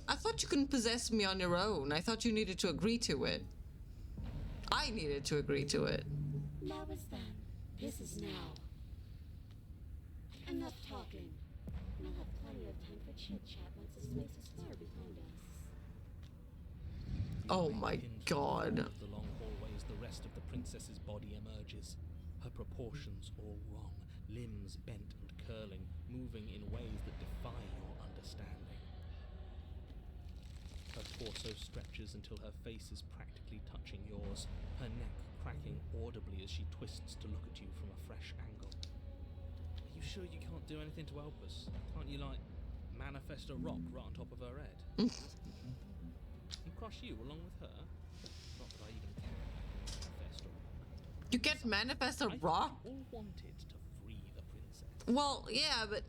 I thought you couldn't possess me on your own. I thought you needed to agree to it. I needed to agree to it. That was then. This is now. Enough talking. We'll have plenty of time for chit-chat once the space is far behind us. Oh my god. Of the long hallway as the rest of the princess's body emerges. Her proportions all wrong, limbs bent and curling, moving in ways that defy your understanding. Her torso stretches until her face is practically touching yours. her neck cracking audibly as she twists to look at you from a fresh angle. Are you sure you can't do anything to help us? Can't you, like, manifest a rock right on top of her head? And crush you along with her? Not that I even care about manifest a rock. You can't manifest a I thought rock? you all wanted to free the princess. Well, yeah, but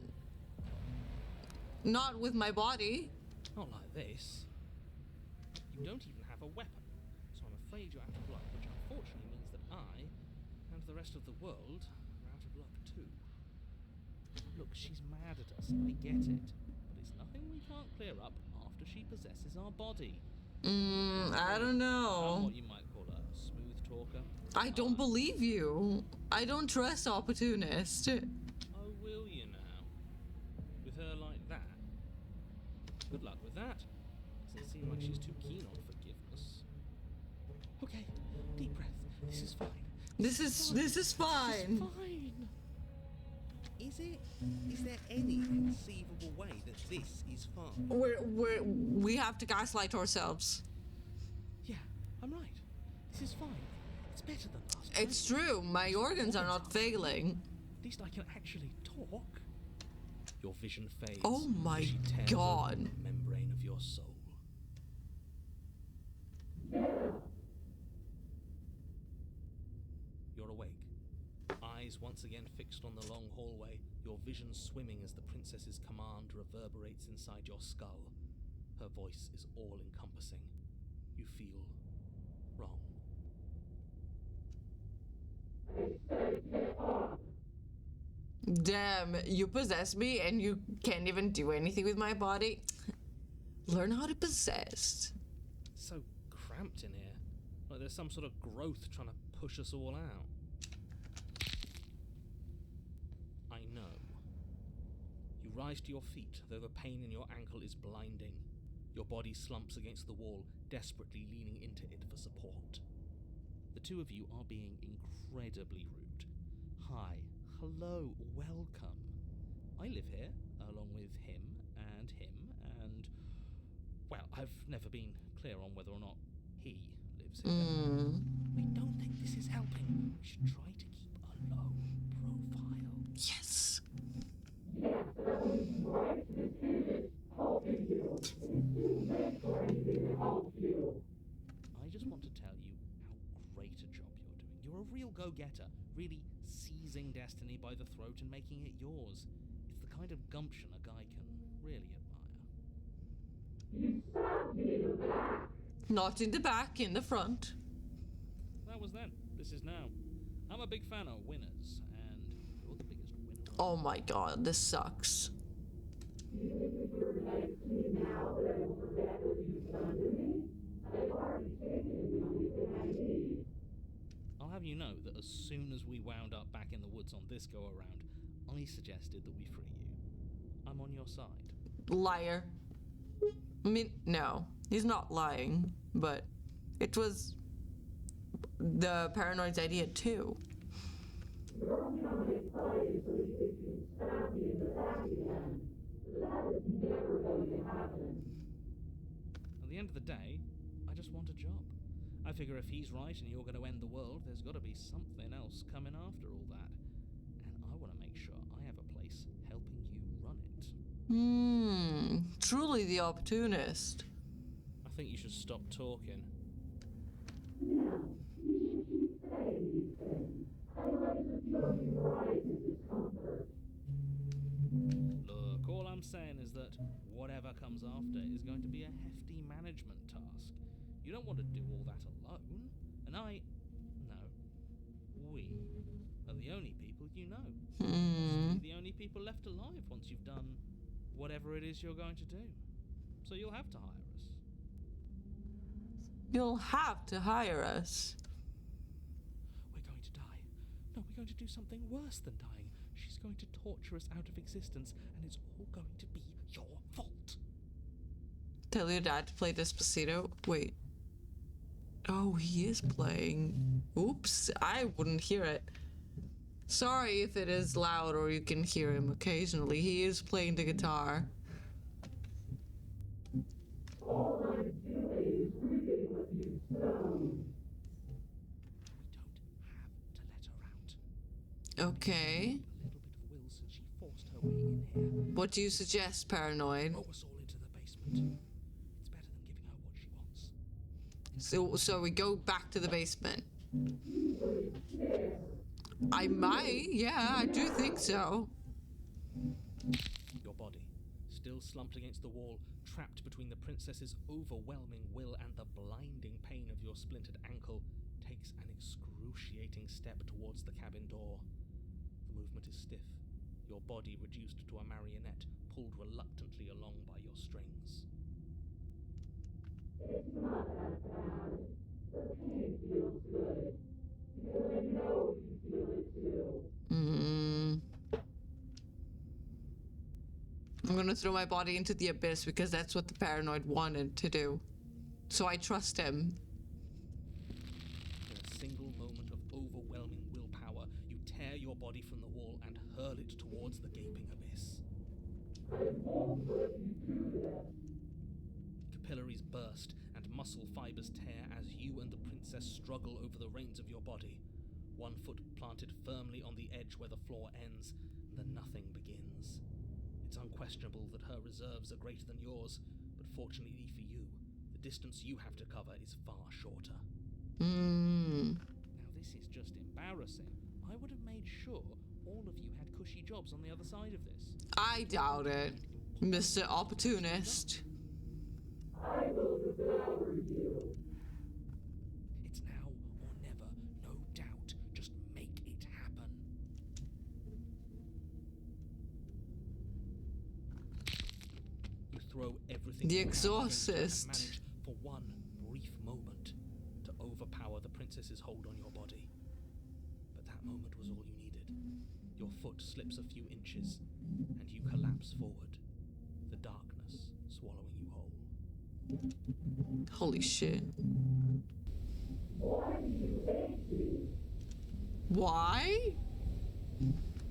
not with my body. Not like this. You don't even have a weapon, so I'm afraid you're out of luck, which unfortunately means that I, and the rest of the world, are out of luck too. Look, she's mad at us, I get it, but it's nothing we can't clear up after she possesses our body. I don't I'm know. what you might call a smooth talker. I don't believe you. I don't trust opportunist. Oh, will you now? With her like that? Good luck with that. Doesn't seem like she's too keen on forgiveness. Okay, deep breath. This is fine. This is fine. Fine. Is it? Is there any conceivable way that this is fine? We have to gaslight ourselves. Yeah, I'm right. This is fine. It's better than last time. It's true. My organs are not failing. At least I can actually talk. Your vision fades. Oh my as she tears God. open the membrane of your soul. You're awake. Eyes once again fixed on the long hallway, your vision swimming as the princess's command reverberates inside your skull. Her voice is all-encompassing. You feel wrong. Damn, you possess me and you can't even do anything with my body. Learn how to possess. So cramped in here. Like there's some sort of growth trying to push us all out. I know. You rise to your feet, though the pain in your ankle is blinding. Your body slumps against the wall, desperately leaning into it for support. The two of you are being incredibly rude. Hi, hello, welcome. I live here, along with him, and, well, I've never been clear on whether or not he lives here. I don't think this is helping. We should try to keep a low profile. Yes. I just want to tell you how great a job you're doing. You're a real go-getter, really seizing destiny by the throat and making it yours. It's the kind of gumption a guy can really admire. Not in the back, in the front. That was then. This is now. I'm a big fan of winners, and you're the biggest winner. Oh my god, this sucks. I'll have you know that as soon as we wound up back in the woods on this go-around, I suggested that we free you. I'm on your side. Liar. I mean, no, he's not lying, but it was the paranoid's idea too. At the end of the day, I just want a job. I figure if he's right and you're going to end the world, there's got to be something else coming after all that. And I want to make sure I have a place helping you run it. Truly the opportunist. I think you should stop talking. Look, all I'm saying is that whatever comes after is going to be a hefty management task. You don't want to do all that alone. And we are the only people you know. Possibly the only people left alive once you've done whatever it is you're going to do. So you'll have to hire us. You'll have to hire us. We're going to die. No, we're going to do something worse than dying. She's going to torture us out of existence, and it's all going to be your fault. Tell your dad to play Despacito. Wait. Oh, he is playing. Oops, I wouldn't hear it. Sorry if it is loud or you can hear him occasionally. He is playing the guitar. Okay. A little bit of will since she forced her way in here. What do you suggest, Paranoid? Roll us all into the basement. It's better than giving her what she wants. So we go back to the basement. I might, yeah, I do think so. Your body, still slumped against the wall, trapped between the princess's overwhelming will and the blinding pain of your splintered ankle, takes an excruciating step towards the cabin door. The movement is stiff, your body reduced to a marionette, pulled reluctantly along by your strings. I'm gonna throw my body into the abyss because that's what the Paranoid wanted to do. So I trust him. In a single moment of overwhelming willpower, you tear your body from the wall and hurl it towards the gaping abyss. Capillaries burst and muscle fibers tear as you and the princess struggle over the reins of your body. One foot planted firmly on the edge where the floor ends, and the nothing begins. It's unquestionable that her reserves are greater than yours, but fortunately for you, the distance you have to cover is far shorter. Now this is just embarrassing. I would have made sure all of you had cushy jobs on the other side of this. I doubt it, Mr. Opportunist. It's now or never, no doubt. Just make it happen. You throw everything The you have against her and Exorcist. manage, for one brief moment, to overpower the princess's hold on your body. But that moment was all you needed. Your foot slips a few inches, and you collapse forward, the darkness swallowing you whole. Holy shit. Why?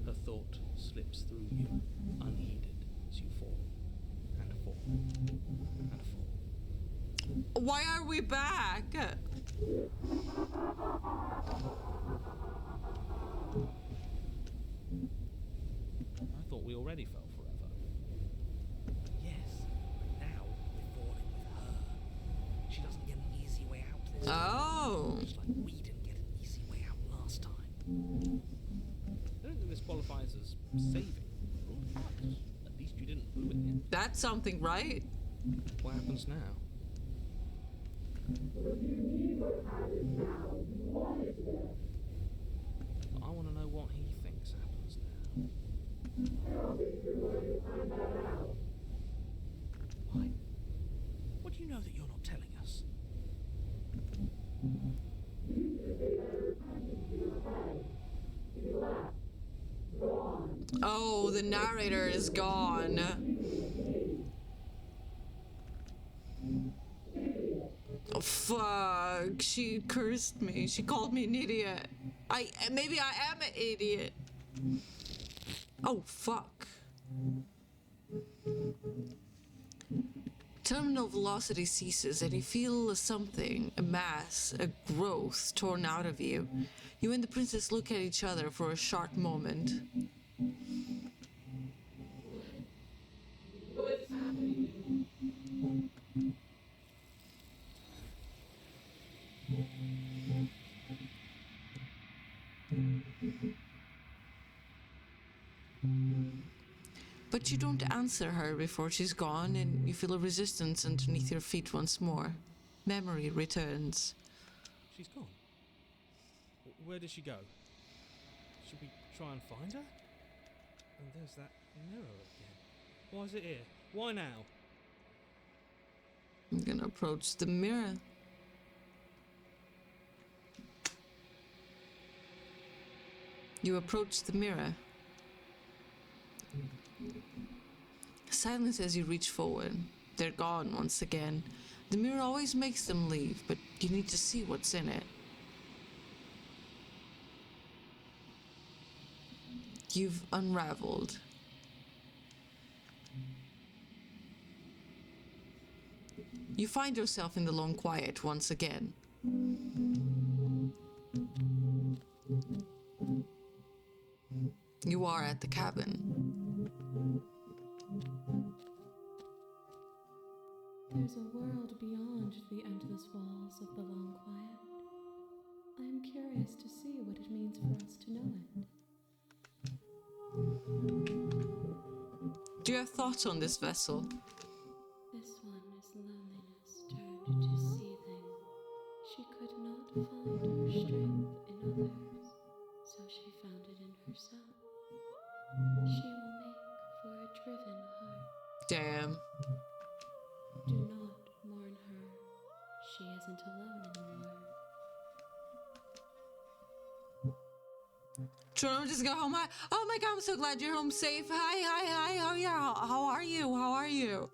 Her thought slips through you, unheeded, as you fall, and fall, and fall. Why are we back? I thought we already fell forever. Yes, but now we're falling with her. She doesn't get an easy way out this time. Oh. Just like we didn't get an easy way out last time. I don't think this qualifies as saving. But at least you didn't ruin it. That's something, right? What happens now? I want to know what he thinks happens now. Why? What do you know that you're not telling us? Oh, the narrator is gone. Oh, fuck. She cursed me. She called me an idiot. Maybe I am an idiot. Oh, fuck. Terminal velocity ceases and you feel something, a mass, a growth torn out of you. You and the princess look at each other for a short moment. But you don't answer her before she's gone, and you feel a resistance underneath your feet once more. Memory returns. She's gone. Where did she go? Should we try and find her? And there's that mirror again. Why is it here? Why now? I'm gonna approach the mirror. You approach the mirror. Silence as you reach forward. They're gone once again. The mirror always makes them leave, but you need to see what's in it. You've unraveled. You find yourself in the long quiet once again. you are at the cabin. There's a world beyond the endless walls of the long quiet. I am curious to see what it means for us to know it. Do you have thoughts on this vessel? This one is loneliness turned to seething. She could not find her strength in others, so she found it in herself. She will make for a driven heart. Damn. Do not mourn her. She isn't alone anymore. Toronto just got home. Hi. Oh my god, I'm so glad you're home safe. Hi. Oh yeah, how are you?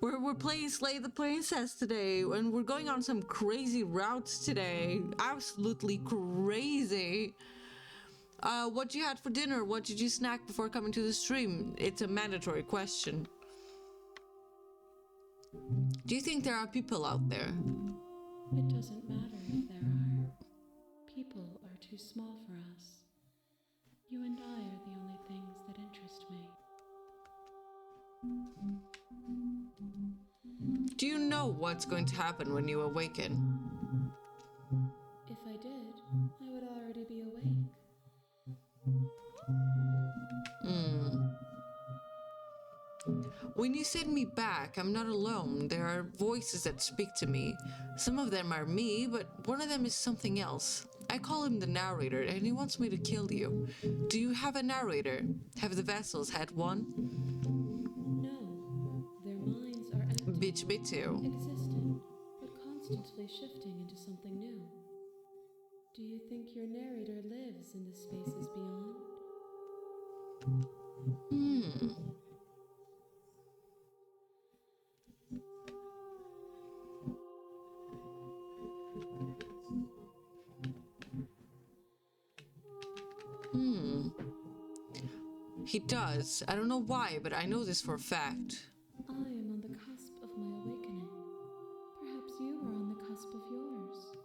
We're playing Slay the Princess today, and we're going on some crazy routes today. Absolutely crazy. What you had for dinner? What did you snack before coming to the stream? It's a mandatory question. Do you think there are people out there? It doesn't matter if there are. People are too small for us. You and I are the only things that interest me. Do you know what's going to happen when you awaken? If I did, I would already be awake. When you send me back, I'm not alone. There are voices that speak to me. Some of them are me, but one of them is something else. I call him the narrator, and he wants me to kill you. Do you have a narrator? Have the vessels had one? No, their minds are empty. Bitch, me too. Existent, but constantly shifting into something new. Do you think your narrator lives in the spaces beyond? He does. I don't know why, but I know this for a fact. I am on the cusp of my awakening. Perhaps you are on the cusp of yours.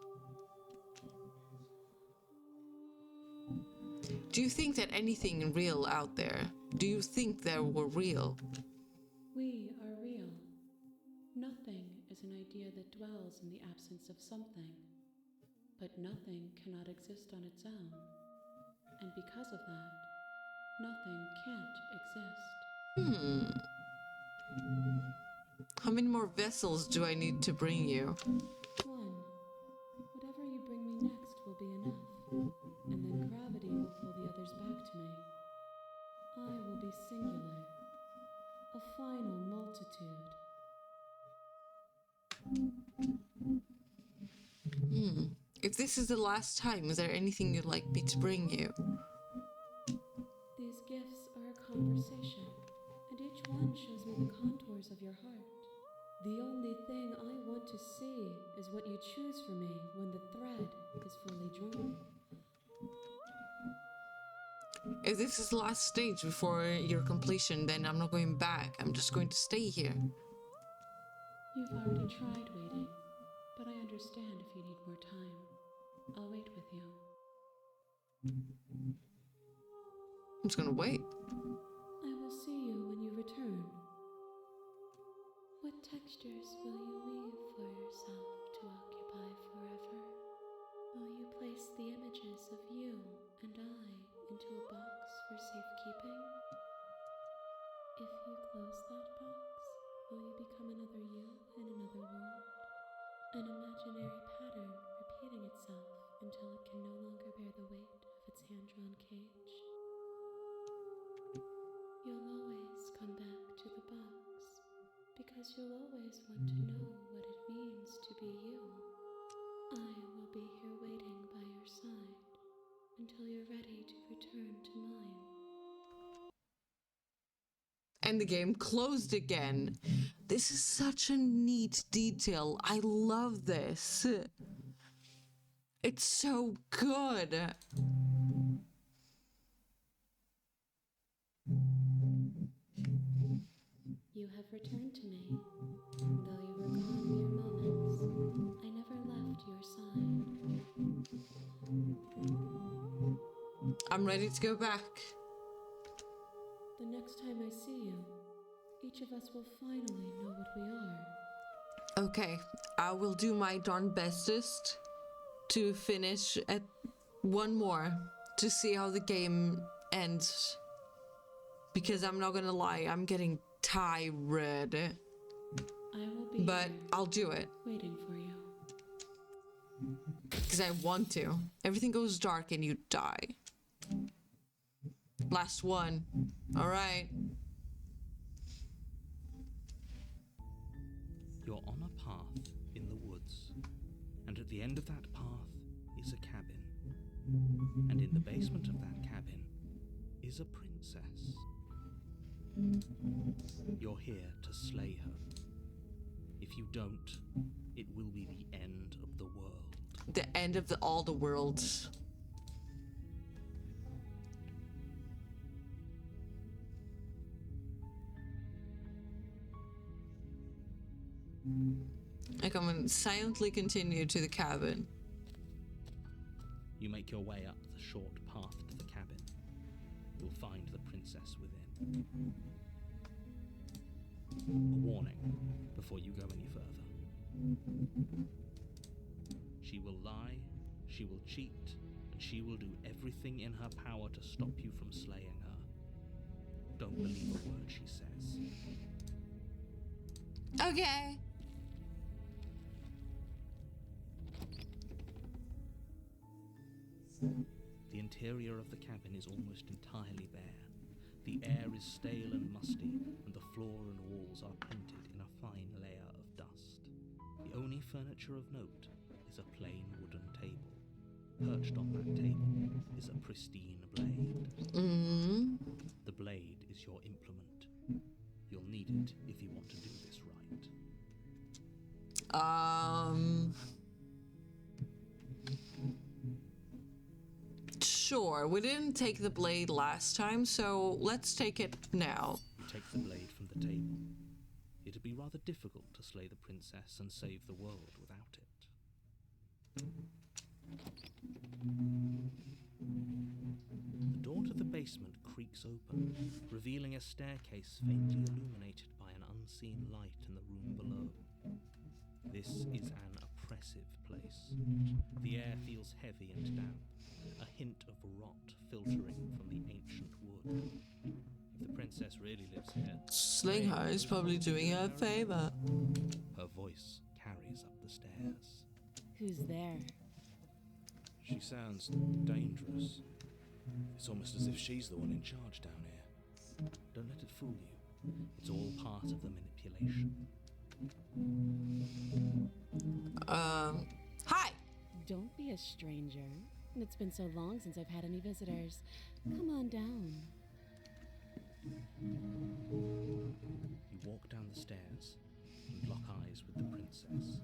Do you think that anything real out there? Do you think there were real? We are real. Nothing is an idea that dwells in the absence of something. But nothing cannot exist on its own. And because of that, nothing can't exist. How many more vessels do I need to bring you? One. Whatever you bring me next will be enough. And then gravity will pull the others back to me. I will be singular. A final multitude. If this is the last time, is there anything you'd like me to bring you? These gifts are a conversation, and each one shows me the contours of your heart. The only thing I want to see is what you choose for me when the thread is fully drawn. If this is the last stage before your completion, then I'm not going back. I'm just going to stay here. You've already tried waiting, but I understand if you need more time. I'll wait with you. I'm just gonna wait. I will see you when you return. What textures will you leave for yourself to occupy forever? Will you place the images of you and I into a box for safekeeping? If you close that box, will you become another you in another world? An imaginary pattern repeating itself until it can no longer bear the weight of its hand-drawn cage? You'll always come back to the box, because you'll always want to know what it means to be you. I will be here waiting by your side until you're ready to return to mine. And the game closed again. This is such a neat detail. I love this. It's so good. You have returned to me. Though you were gone mere moments, I never left your side. I'm ready to go back. next time I see you, each of us will finally know what we are. Okay, I will do my darn bestest to finish at one more to see how the game ends. Because I'm not gonna lie, I'm getting tired. I will be But here, I'll do it. waiting for you. Because I want to. Everything goes dark and you die. Last one. Alright. You're on a path in the woods, and at the end of that path is a cabin. And in the basement of that cabin is a princess. You're here to slay her. If you don't, it will be the end of the world. The end of all the worlds. I come and silently continue to the cabin. You make your way up the short path to the cabin. You'll find the princess within. A warning before you go any further. She will lie, she will cheat, and she will do everything in her power to stop you from slaying her. Don't believe a word she says. Okay. The interior of the cabin is almost entirely bare. The air is stale and musty, and the floor and walls are painted in a fine layer of dust. The only furniture of note is a plain wooden table. Perched on that table is a pristine blade. The blade is your implement. You'll need it if you want to do this right. Sure, we didn't take the blade last time, so let's take it now. You take the blade from the table. It'd be rather difficult to slay the princess and save the world without it. The door to the basement creaks open, revealing a staircase faintly illuminated by an unseen light in the room below. This is an oppressive place. The air feels heavy and damp, a hint of rot filtering from the ancient wood. If the princess really lives here, Slaying her is probably doing her a favor. her voice carries up the stairs. Who's there? She sounds dangerous. It's almost as if she's the one in charge down here. Don't let it fool you. It's all part of the manipulation. Hi! Don't be a stranger. It's been so long since I've had any visitors. Come on down. You walk down the stairs and lock eyes with the princess.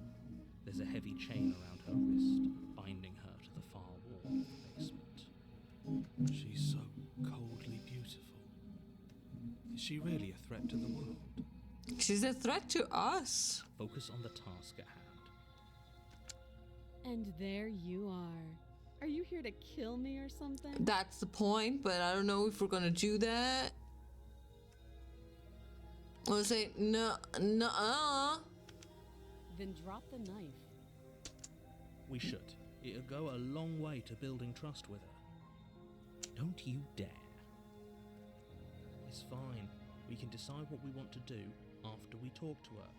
There's a heavy chain around her wrist, binding her to the far wall of the basement. She's so coldly beautiful. Is she really a threat to the world? She's a threat to us. Focus on the task at hand. And there you are. Are you here to kill me or something? That's the point, but I don't know if we're gonna do that. I'll say, no. Then drop the knife. We should. It'll go a long way to building trust with her. Don't you dare. It's fine. We can decide what we want to do after we talk to her.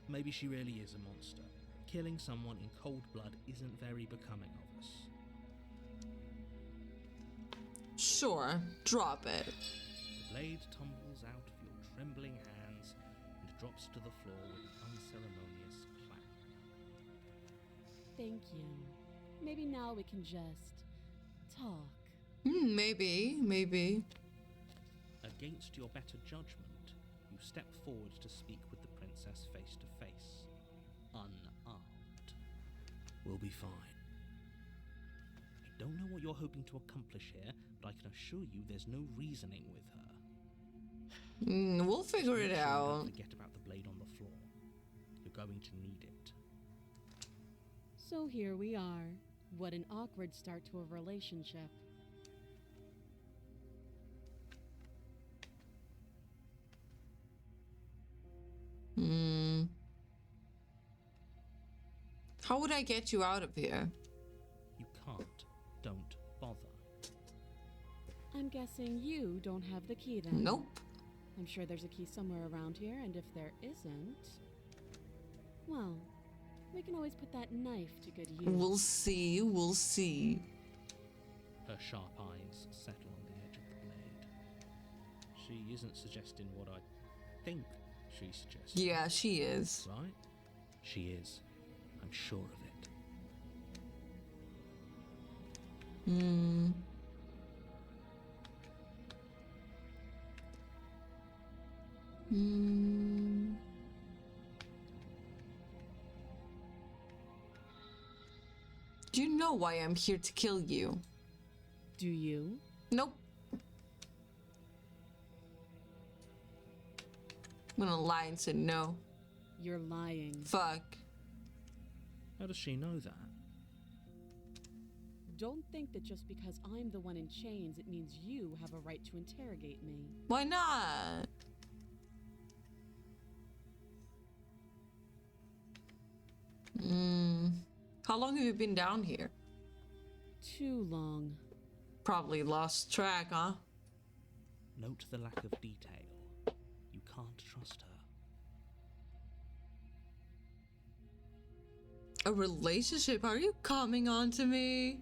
Maybe she really is a monster. Killing someone in cold blood isn't very becoming of us. Sure, drop it. The blade tumbles out of your trembling hands and drops to the floor with an unceremonious clang. Thank you. Maybe now we can just talk. Maybe. Against your better judgment, you step forward to speak with the princess face to face, unarmed. We'll be fine. I don't know what you're hoping to accomplish here, but I can assure you there's no reasoning with her. We'll figure it Make sure you out. don't forget about the blade on the floor. You're going to need it. So here we are. What an awkward start to a relationship. How would I get you out of here? You can't. Don't bother. I'm guessing you don't have the key then. Nope. I'm sure there's a key somewhere around here, and if there isn't, well, we can always put that knife to good use. We'll see. We'll see. Her sharp eyes settle on the edge of the blade. She isn't suggesting what I think she suggests. Yeah, she is. Right? She is. I'm sure of it. Hmm. Hmm. Do you know why I'm here to kill you? Do you? Nope. I'm gonna lie and say no. You're lying. Fuck. How does she know that? Don't think that just because I'm the one in chains, it means you have a right to interrogate me. Why not? How long have you been down here? Too long. Probably lost track, huh? Note the lack of detail. You can't trust her. A relationship? Are you coming on to me?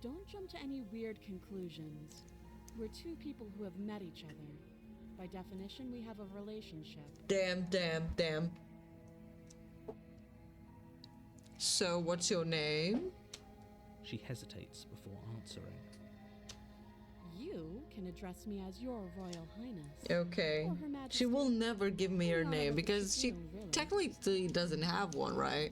Don't jump to any weird conclusions. We're two people who have met each other. By definition, we have a relationship. Damn. So, what's your name? She hesitates before answering. You can address me as your Royal Highness. Okay. Or Her Majesty. She will never give me her Not name what because you she do, really. technically doesn't have one, right?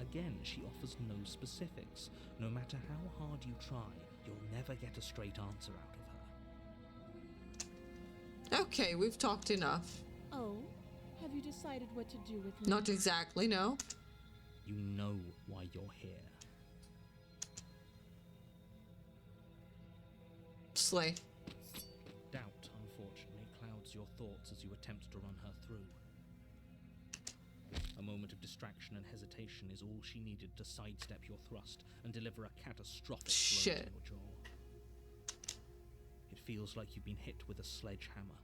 Again, she offers no specifics. No matter how hard you try, you'll never get a straight answer out of her. Okay, we've talked enough. Oh, have you decided what to do with me? Not exactly, no. You know why you're here. Slay. Doubt, unfortunately, clouds your thoughts as you attempt to run her through. A moment of distraction and hesitation is all she needed to sidestep your thrust and deliver a catastrophic blow Shit. to your jaw. It feels like you've been hit with a sledgehammer.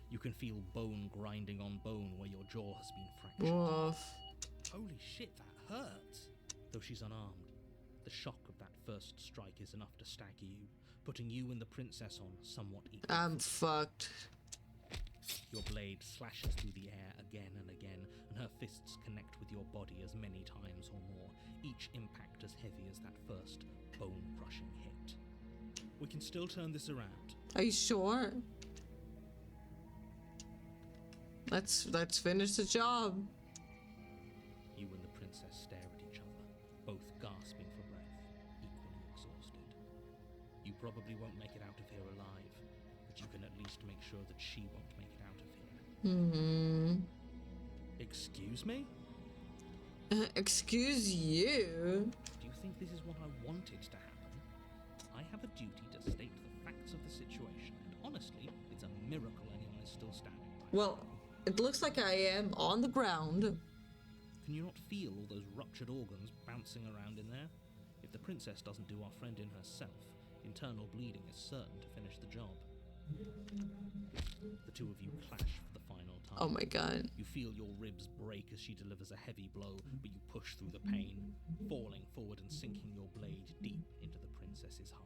You can feel bone grinding on bone where your jaw has been fractured. Woof. Holy shit, that hurts! Though she's unarmed, the shock of that first strike is enough to stagger you, putting you and the princess on somewhat equal. I'm fucked. Your blade slashes through the air again and again, and her fists connect with your body as many times or more, each impact as heavy as that first bone-crushing hit. We can still turn this around. Are you sure? Let's finish the job. You and the princess stare at each other, both gasping for breath, equally exhausted. You probably won't make it out of here alive, but you can at least make sure that she won't make it out of here. Excuse me? Excuse you? Do you think this is what I wanted to happen? I have a duty to state the facts of the situation, and honestly, it's a miracle anyone is still standing by. Well, it looks like I am on the ground. Can you not feel all those ruptured organs bouncing around in there? If the princess doesn't do our friend in herself, internal bleeding is certain to finish the job. The two of you clash for the final time. Oh my god. You feel your ribs break as she delivers a heavy blow, but you push through the pain, falling forward and sinking your blade deep into the princess's heart.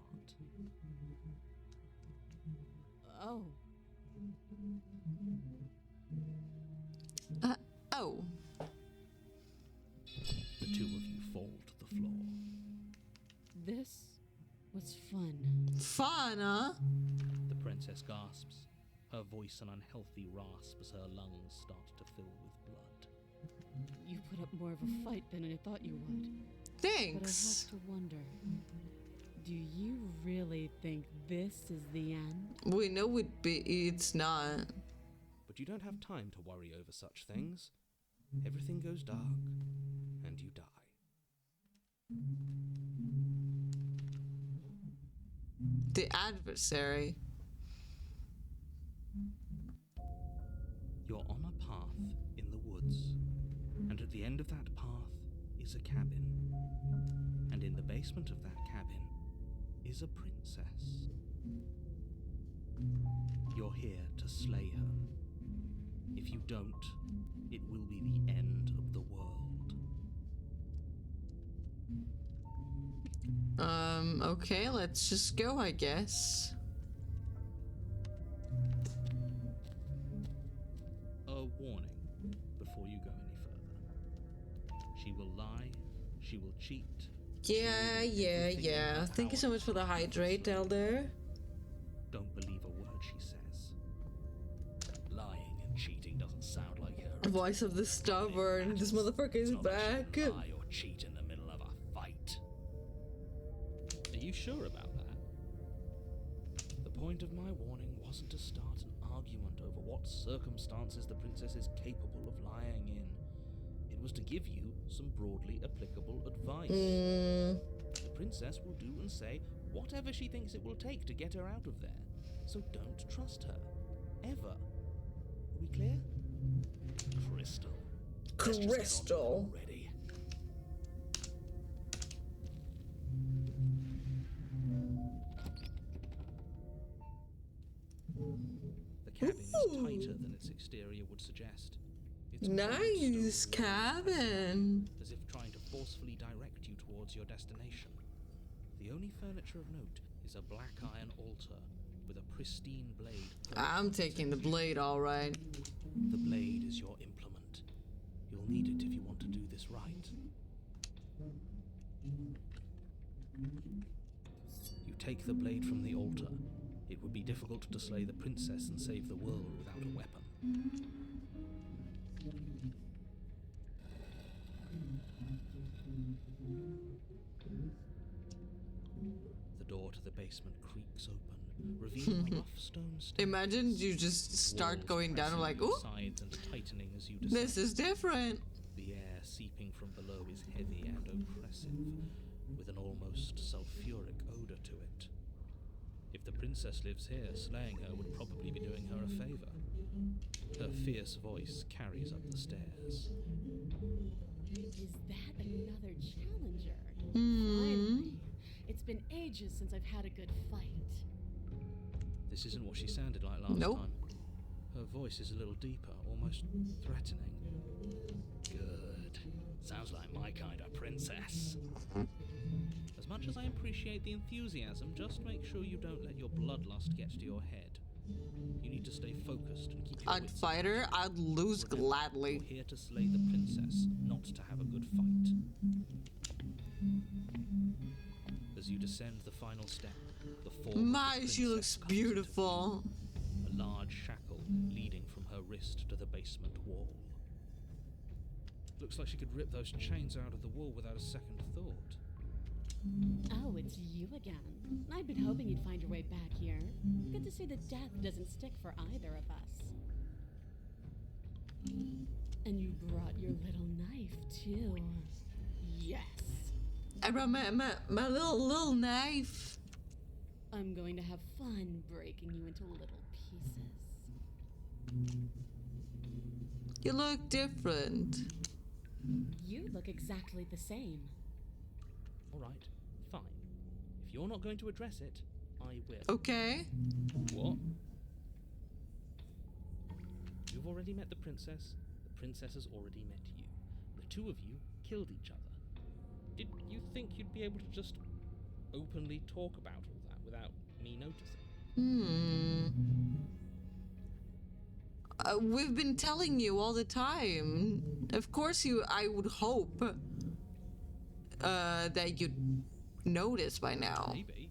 Oh. Oh. The two of you fall to the floor. This was fun. Fun, huh? The princess gasps, her voice an unhealthy rasp as her lungs start to fill with blood. You put up more of a fight than I thought you would. But I Thanks. have to wonder, do you really think this is the end? We know it's not. But you don't have time to worry over such things. Everything goes dark, and you die. The adversary. You're on a path in the woods, and at the end of that path is a cabin. And in the basement of that cabin is a princess. You're here to slay her. If you don't, it will be the end of the world. Okay, let's just go, I guess. A warning before you go any further. She will lie, she will cheat. Yeah. Thank you so much for the hydrate, Elder. Don't believe a word she says. Lying and cheating doesn't sound like her. Voice of the stubborn. This motherfucker is It's not like back. she'll lie or cheat in the middle of a fight. Are you sure about that? The point of my warning wasn't to start an argument over what circumstances the princess is capable of lying in. It was to give you some broadly applicable advice. The princess will do and say whatever she thinks it will take to get her out of there. So don't trust her. Ever. Are we clear? Crystal. Let's just get on with it Crystal. already. The cabin is tighter than its exterior would suggest. It's Nice cabin. as if trying to forcefully direct you towards your destination. The only furniture of note is a black iron altar with a pristine blade. I'm taking the blade, alright. The blade is your implement. You'll need it if you want to do this right. You take the blade from the altar. It would be difficult to slay the princess and save the world without a weapon. The door to the basement creaks open, revealing a rough stone stair. Imagine you just start Walls going down pressing like, on ooh, sides and tightening as you descend. this is different. The air seeping from below is heavy and oppressive, with an almost sulphuric odor to it. If the princess lives here, slaying her would probably be doing her a favor. Her fierce voice carries up the stairs. Is that another challenger? Finally. It's been ages since I've had a good fight. This isn't what she sounded like last Nope. time. Her voice is a little deeper, almost threatening. Good. Sounds like my kind of princess. As much as I appreciate the enthusiasm, just make sure you don't let your bloodlust get to your head. You need to stay focused and keep your I'd wits fight her, I'd lose Remember, gladly. You're here to slay the princess, not to have a good fight. As you descend the final step, the form of the My, she princess looks comes into beautiful. view, a large shackle leading from her wrist to the basement wall. Looks like she could rip those chains out of the wall without a second thought. Oh, it's you again. I'd been hoping you'd find your way back here. Good to see that death doesn't stick for either of us. And you brought your little knife, too. Yes. I brought my little knife. I'm going to have fun breaking you into little pieces. You look different. You look exactly the same. Alright, fine. If you're not going to address it, I will. Okay. What? You've already met the princess has already met you. The two of you killed each other. Did you think you'd be able to just openly talk about all that without me noticing? We've been telling you all the time. Of course I would hope that you'd notice by now. Maybe.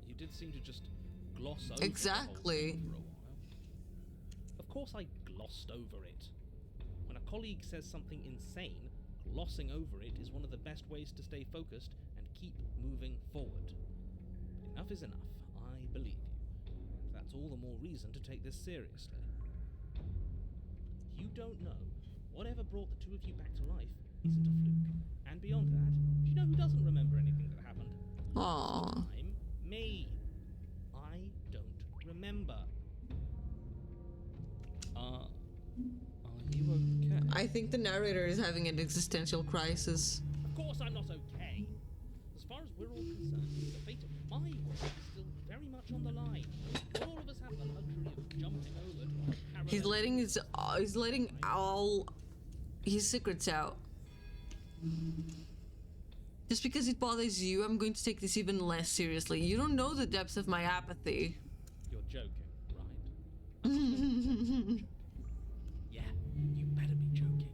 You did seem to just gloss over Exactly. the whole thing for a while. Of course I glossed over it. When a colleague says something insane, glossing over it is one of the best ways to stay focused and keep moving forward. Enough is enough. I believe you. That's all the more reason to take this seriously. You don't know. Whatever brought the two of you back to life isn't a fluke. And beyond that, do you know who doesn't remember anything that happened? Aww. I'm me. I don't remember. Are you okay? I think the narrator is having an existential crisis. course I'm not okay. As far as we're all concerned, the fate of my world is still very much on the line. Not all of us have the luxury of jumping over to our parallel. He's letting all his secrets out. Just because it bothers you, I'm going to take this even less seriously. You don't know the depths of my apathy. You're joking, right? Yeah, you better be joking.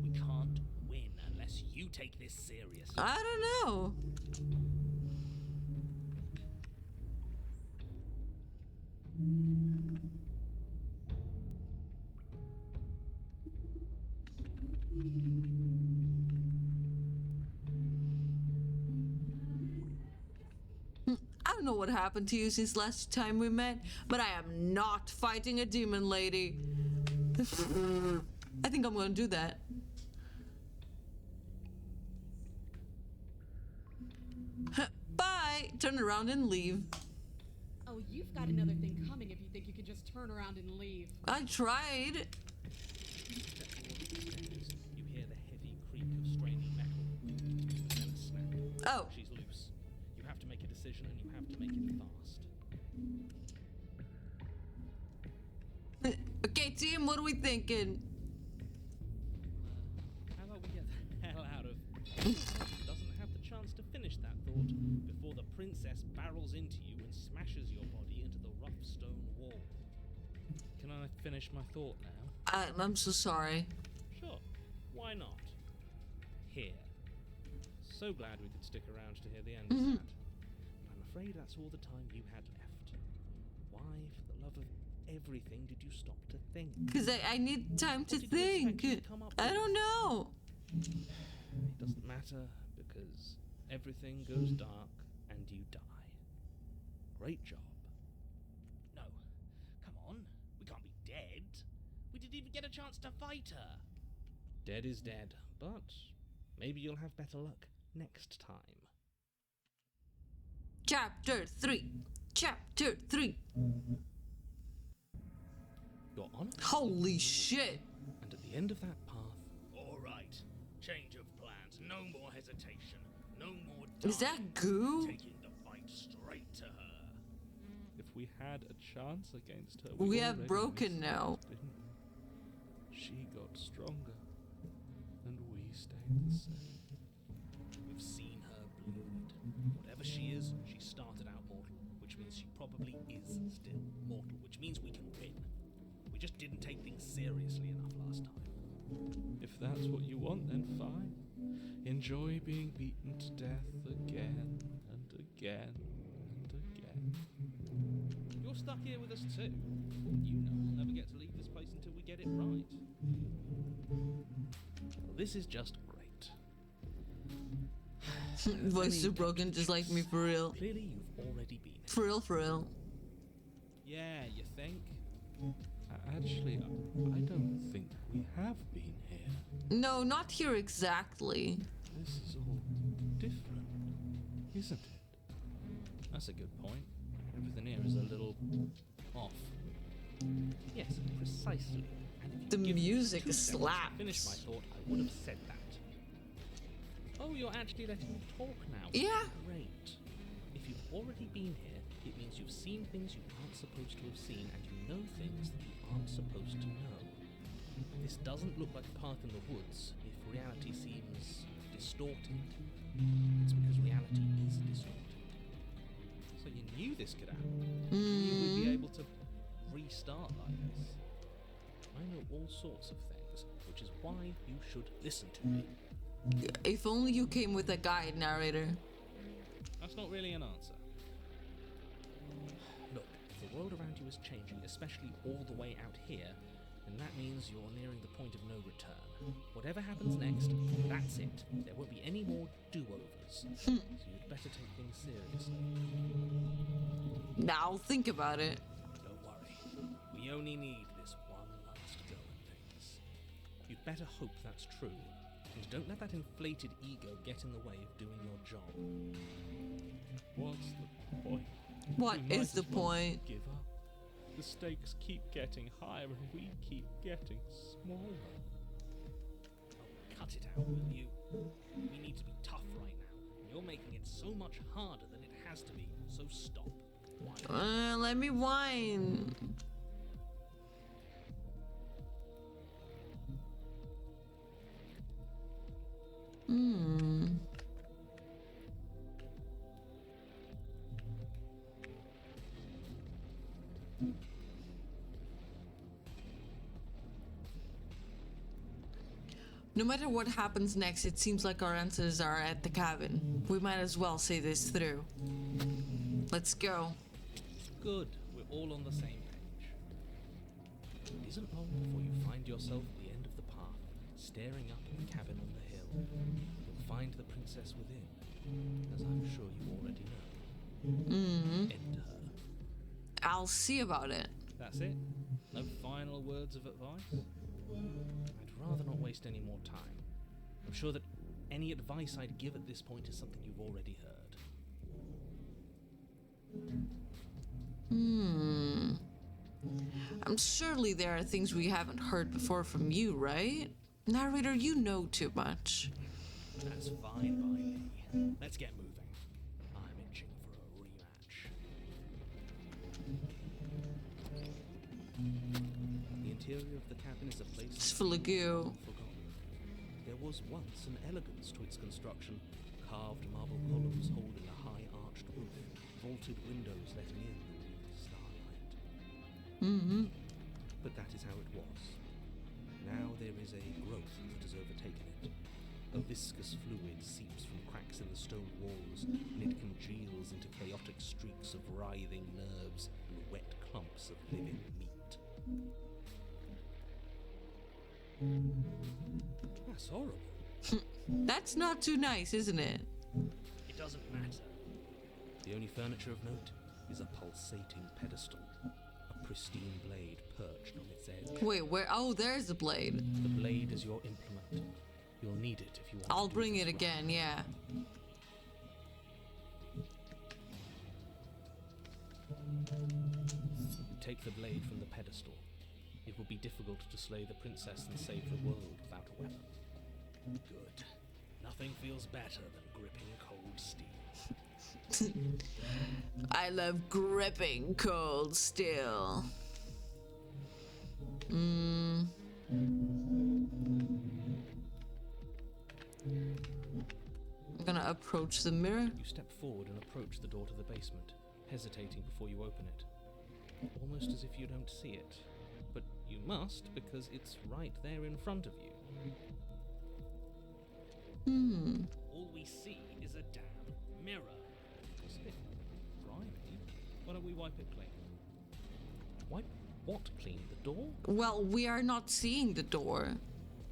We can't win unless you take this seriously. I don't know. I don't know what happened to you since last time we met, but I am not fighting a demon lady. I think I'm gonna do that. Bye! Turn around and leave. Oh, you've got another thing coming if you think you can just turn around and leave. I tried. You hear the heavy creak of straining metal, then a snap. Oh. She's loose. You have to make a decision, and you have to make it fast. Okay, team, what are we thinking? How about we get the hell out of doesn't have the chance to finish that thought before the princess barrels into you and smashes your body into the rough stone wall. Can I finish my thought now? I'm so sorry. Sure. Why not? Here. So glad we could stick around to hear the end of that. I'm afraid that's all the time you had left. Why, for the love of everything, did you stop to think? Because I need time to What did you expect think. me to come up I with? don't know. It doesn't matter because everything goes dark and you die. Great job. No, come on. We can't be dead. We didn't even get a chance to fight her. Dead is dead, but maybe you'll have better luck next time. Chapter 3. Chapter 3. You're on it? Holy shit. And at the end of that path... All right. Change of plans. No more hesitation. No more dying. Is that goo? Taking the fight straight to her. If we had a chance against her... We have already broken missed it, now. didn't we? She got stronger. And we stayed the same. We've seen her bleed. Whatever she is, she started out mortal. Which means she probably is still mortal. Which means we can win. We just didn't take things seriously enough last time. If that's what you want, then fine. Enjoy being beaten to death again and again and again. You're stuck here with us too. You know we'll never get to leave this place until we get it right. Well, this is just great. Voice so broken, just like me, for real. Clearly you've already been here. For real, for real. Yeah, you think? Actually, I don't think we have been here. No, not here exactly. This is all different, isn't it? That's a good point. Everything here is a little off. Yes, precisely. And if The you'd given me music 2 seconds to slaps. finish my thought, I would have said that. Oh, you're actually letting me talk now. Yeah. Great. If you've already been here, it means you've seen things you aren't supposed to have seen, and you know things that you aren't supposed to know. This doesn't look like a park in the woods if reality seems distorted. It's because reality is distorted. So you knew this could happen. You would be able to restart like this. I know all sorts of things, which is why you should listen to me. If only you came with a guide, narrator. That's not really an answer. Look, if the world around you is changing, especially all the way out here, then that means you're nearing the point of no return. Whatever happens next, that's it. There won't be any more do-overs. So you'd better take things seriously. Now think about it. Don't worry. We only need this one last go at things. You'd better hope that's true. And don't let that inflated ego get in the way of doing your job. What's the point? What We might is the as well point? Give up. The stakes keep getting higher and we keep getting smaller. Oh, cut it out, will you? We need to be tough You're making it so much harder than it has to be, so stop. Let me whine. No matter what happens next, it seems like our answers are at the cabin. We might as well see this through. Let's go. Good, we're all on the same page. It isn't long before you find yourself at the end of the path, staring up at the cabin on the hill. You'll find the princess within, as I'm sure you already know. Enter. I'll see about it. That's it? No final words of advice? I'd rather not waste any more time. I'm sure that any advice I'd give at this point is something you've already heard. Surely there are things we haven't heard before from you, right? Narrator, you know too much. That's fine by me. Let's get moving. I'm itching for a rematch. The interior of the cabin is a place It's full of goo. forgotten. There was once an elegance to its construction, carved marble columns holding a high arched roof, vaulted windows letting in the starlight. But that is how it was. Now there is a growth that has overtaken it. A viscous fluid seeps from cracks in the stone walls, and it congeals into chaotic streaks of writhing nerves and wet clumps of living meat. That's horrible. That's not too nice, isn't it? It doesn't matter. The only furniture of note is a pulsating pedestal, a pristine blade perched on its edge. Wait, where? Oh, there's the blade. The blade is your implement. You'll need it if you want I'll to do bring this it right. again, yeah. You take the blade from the pedestal. It will be difficult to slay the princess and save the world without a weapon. Good. Nothing feels better than gripping cold steel. I love gripping cold steel. I'm gonna approach the mirror. You step forward and approach the door to the basement, hesitating before you open it. Almost as if you don't see it. But you must, because it's right there in front of you. All we see is a damn mirror. What's it? Grimy. Why don't we wipe it clean? Wipe what clean? The door? Well, we are not seeing the door.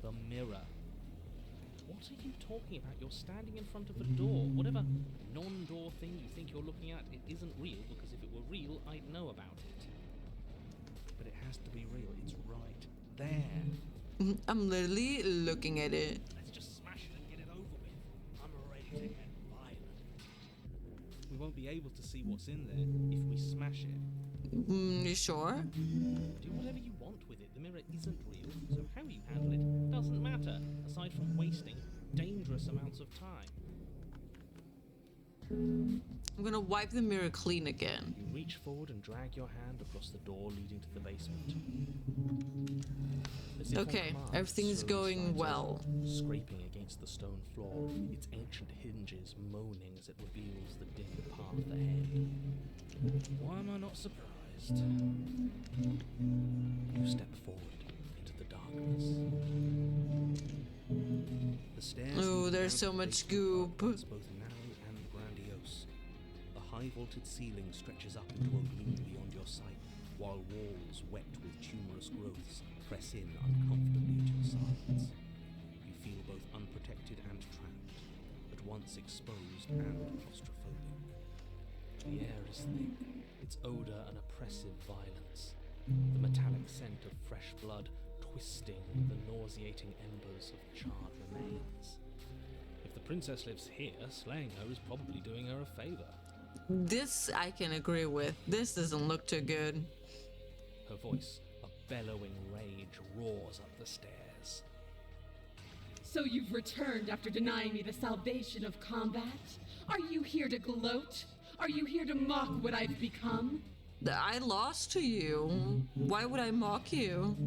The mirror. What are you talking about? You're standing in front of a door. Whatever non-door thing you think you're looking at, it isn't real, because if it were real, I'd know about it. But it has to be real. It's right there. I'm literally looking at it. Let's just smash it and get it over with. I'm ready to get violent. We won't be able to see what's in there if we smash it. You sure? Do whatever you want with it. The mirror isn't real, so how you handle it doesn't matter, aside from wasting dangerous amounts of time. I'm gonna wipe the mirror clean again. You reach forward and drag your hand across the door leading to the basement. As if on Okay, command, everything's slowly going slides well. over, scraping against the stone floor, its ancient hinges moaning as it reveals the dim path ahead. Why am I not surprised? You step forward into the darkness. The stairs Ooh, lead there's down so to the much basement goop. is both narrow and grandiose. The high vaulted ceiling stretches up into a gloom beyond your sight, while walls wet with tumorous growths press in uncomfortably at your sides. You feel both unprotected and trapped, at once exposed and claustrophobic. The air is thick, its odor an oppressive violence, the metallic scent of fresh blood twisting the nauseating embers of charred remains. If the princess lives here, slaying her is probably doing her a favor. This I can agree with. This doesn't look too good. Her voice, a bellowing rage, roars up the stairs. So you've returned after denying me the salvation of combat? Are you here to gloat? Are you here to mock what I've become? I lost to you. Why would I mock you?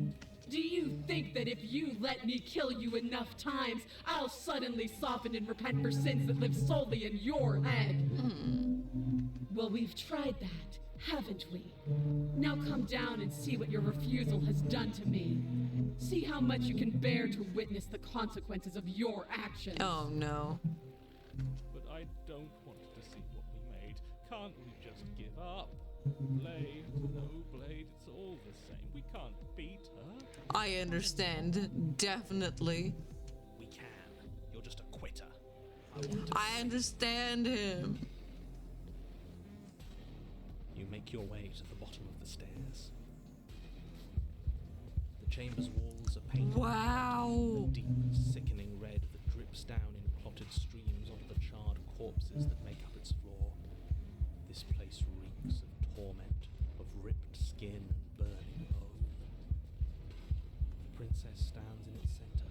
Do you think that if you let me kill you enough times, I'll suddenly soften and repent for sins that live solely in your head? Well, we've tried that, haven't we? Now come down and see what your refusal has done to me. See how much you can bear to witness the consequences of your actions. Oh no. But I don't want to see what we made. Can't we just give up? Blade, no blade, it's all the same. We can't beat her. I understand. Definitely. We can. You're just a quitter. I understand him. You make your way to the bottom of the stairs. The chamber's walls are painted Wow. a deep, sickening red that drips down in clotted streams onto the charred corpses that make up its floor. This place reeks of torment, of ripped skin and burning bone. The princess stands in its center,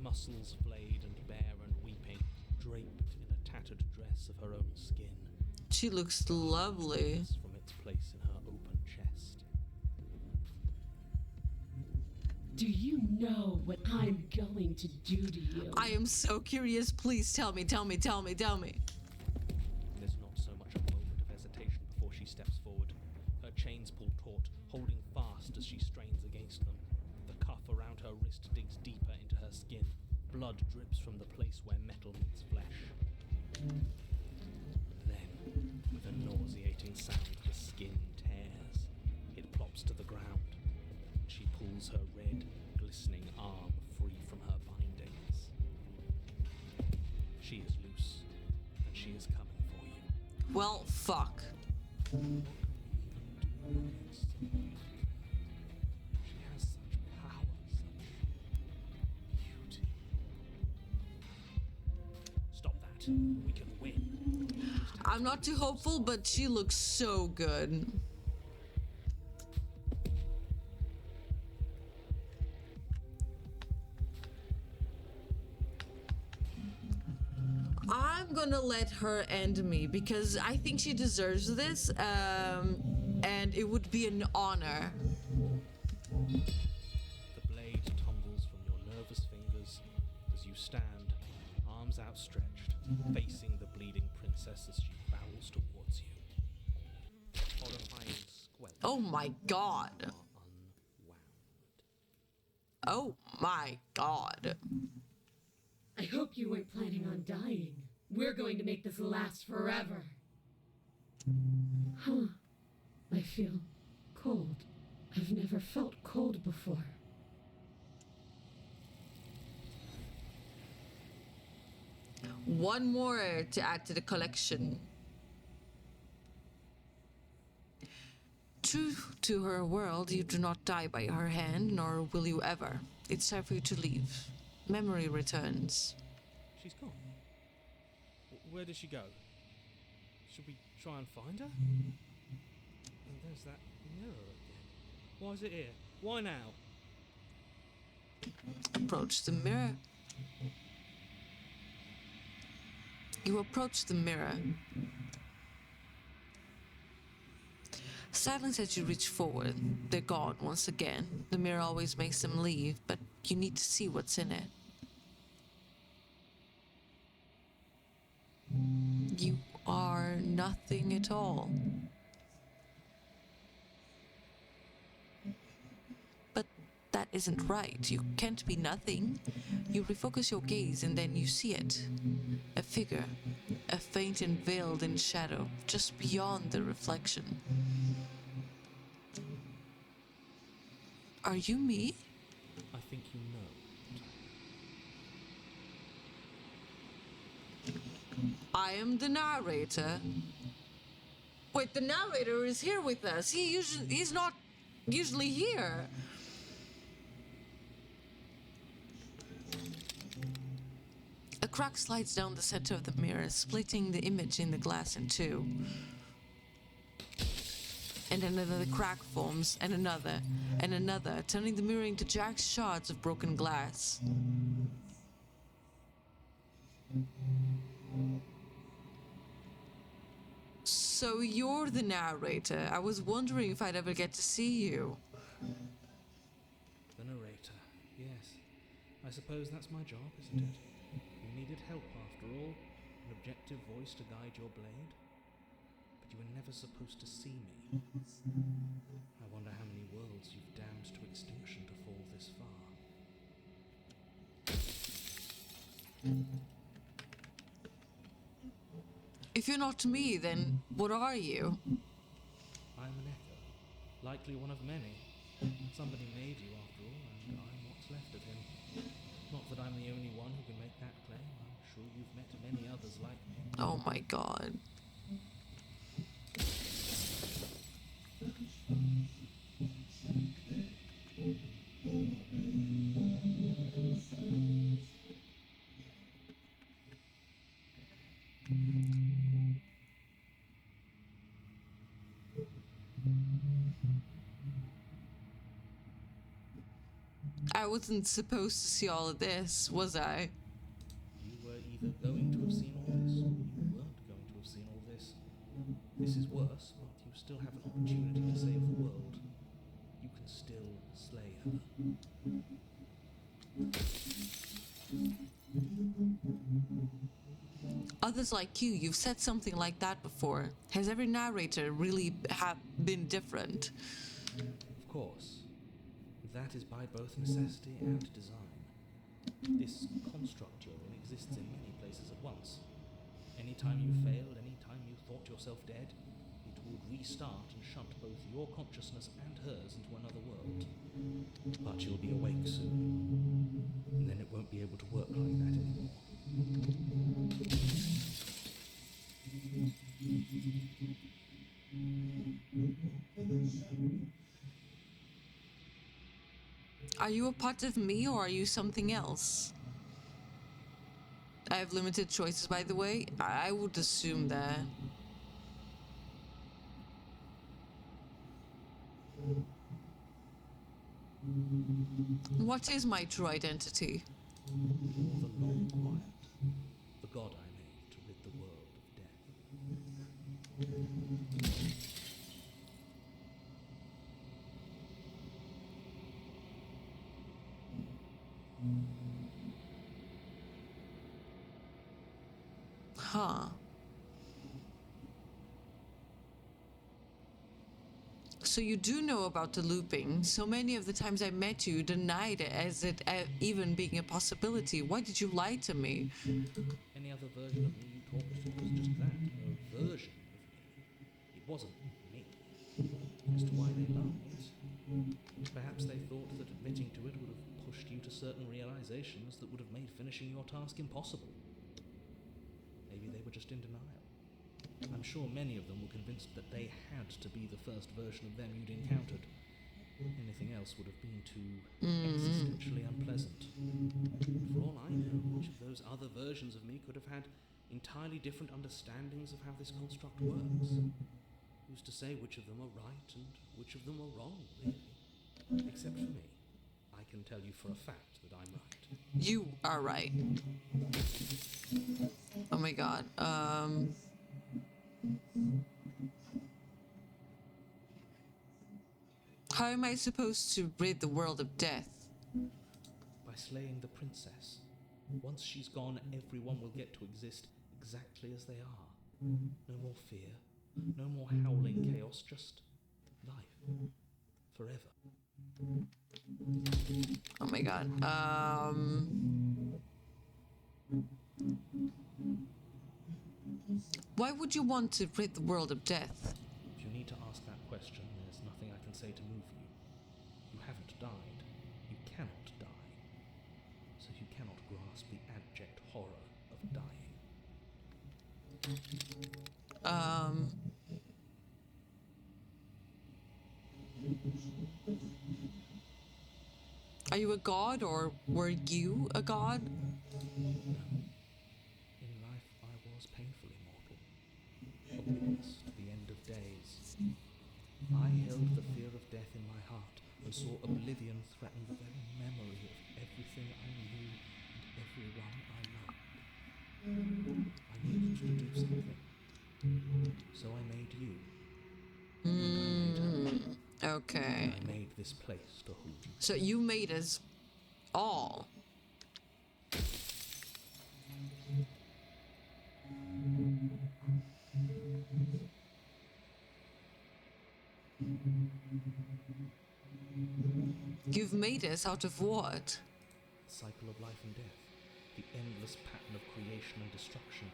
muscles flayed and bare and weeping, draped in a tattered dress of her own skin. She looks lovely. From its place in her open chest. Do you know what I'm going to do to you? I am so curious. Please tell me, tell me, tell me, tell me. There's not so much a moment of hesitation before she steps forward. Her chains pull taut, holding fast as she strains against them. The cuff around her wrist digs deeper into her skin. Blood drips from the place where metal meets flesh. Then, with a nauseating sound, the skin tears. It plops to the ground. She pulls her red, glistening arm free from her bindings. She is loose, and she is coming for you. Well, fuck. She has such power, such beauty. Stop that. We can win. I'm not too hopeful, but she looks so good. I'm gonna let her end me because I think she deserves this, and it would be an honor. The blade tumbles from your nervous fingers as you stand, arms outstretched, facing the bleeding princess as she bows towards you. Horrifying squelch. Oh my god. Unwound. Oh my god. I hope you weren't planning on dying. We're going to make this last forever. Huh. I feel cold. I've never felt cold before. One more to add to the collection. True to her world, you do not die by her hand, nor will you ever. It's time for you to leave. Memory returns. She's gone. Where did she go? Should we try and find her? And there's that mirror again. Why is it here? Why now? Approach the mirror. You approach the mirror. Silence as you reach forward. They're gone once again. The mirror always makes them leave, but you need to see what's in it. You are nothing at all. But that isn't right. You can't be nothing. You refocus your gaze and then you see it. A figure, a faint and veiled in shadow, just beyond the reflection. Are you me? I think you know. I am the narrator. Wait, the narrator is here with us. He's not usually here. A crack slides down the center of the mirror, splitting the image in the glass in two. And then another crack forms, and another, turning the mirror into jagged shards of broken glass. So you're the narrator. I was wondering if I'd ever get to see you. The narrator, yes. I suppose that's my job, isn't it? You needed help after all, an objective voice to guide your blade. But you were never supposed to see me. I wonder how many worlds you've damned to extinction to fall this far. If you're not me, then what are you? I'm an echo, likely one of many. Somebody made you after all, and I'm what's left of him. Not that I'm the only one who can make that claim. I'm sure you've met many others like me. Oh my god. I wasn't supposed to see all of this, was I? You were either going to have seen all this, or you weren't going to have seen all this. This is worse, but you still have an opportunity to save the world. You can still slay her. Others like you've said something like that before. Has every narrator really been different? Of course. That is by both necessity and design. This construct you're in exists in many places at once. Anytime you failed, anytime you thought yourself dead, it would restart and shunt both your consciousness and hers into another world. But you'll be awake soon, and then it won't be able to work like that anymore. Are you a part of me or are you something else? I have limited choices, by the way. I would assume that. What is my true identity? You're the long quiet, the god I made to rid the world of death. Huh. So you do know about the looping. So many of the times I met you, denied it as it even being a possibility. Why did you lie to me? Any other version of me you talked to was just that, a version of me. It wasn't me. As to why they lied, perhaps they thought that admitting to it would have pushed you to certain realizations that would have made finishing your task impossible. Maybe they were just in denial. I'm sure many of them were convinced that they had to be the first version of them you'd encountered. Anything else would have been too existentially unpleasant. For all I know, each of those other versions of me could have had entirely different understandings of how this construct works. Who's to say which of them are right and which of them are wrong, really? Except for me. I can tell you for a fact that I'm right. You are right. Oh my god. How am I supposed to rid the world of death? By slaying the princess. Once she's gone, everyone will get to exist exactly as they are. No more fear, no more howling chaos, just life. Forever. Oh my god. Why would you want to rid the world of death? If you need to ask that question, there's nothing I can say to move you. You haven't died. You cannot die. So you cannot grasp the abject horror of dying. Are you a god or were you a god? No. In life, I was painfully mortal. A witness to the end of days. I held the fear of death in my heart and saw oblivion threaten the very memory of everything I knew and everyone I loved. I needed to do something. So I made you. And I made her. Okay. I made this place to hold you. So you made us all. You've made us out of what? The cycle of life and death. The endless pattern of creation and destruction.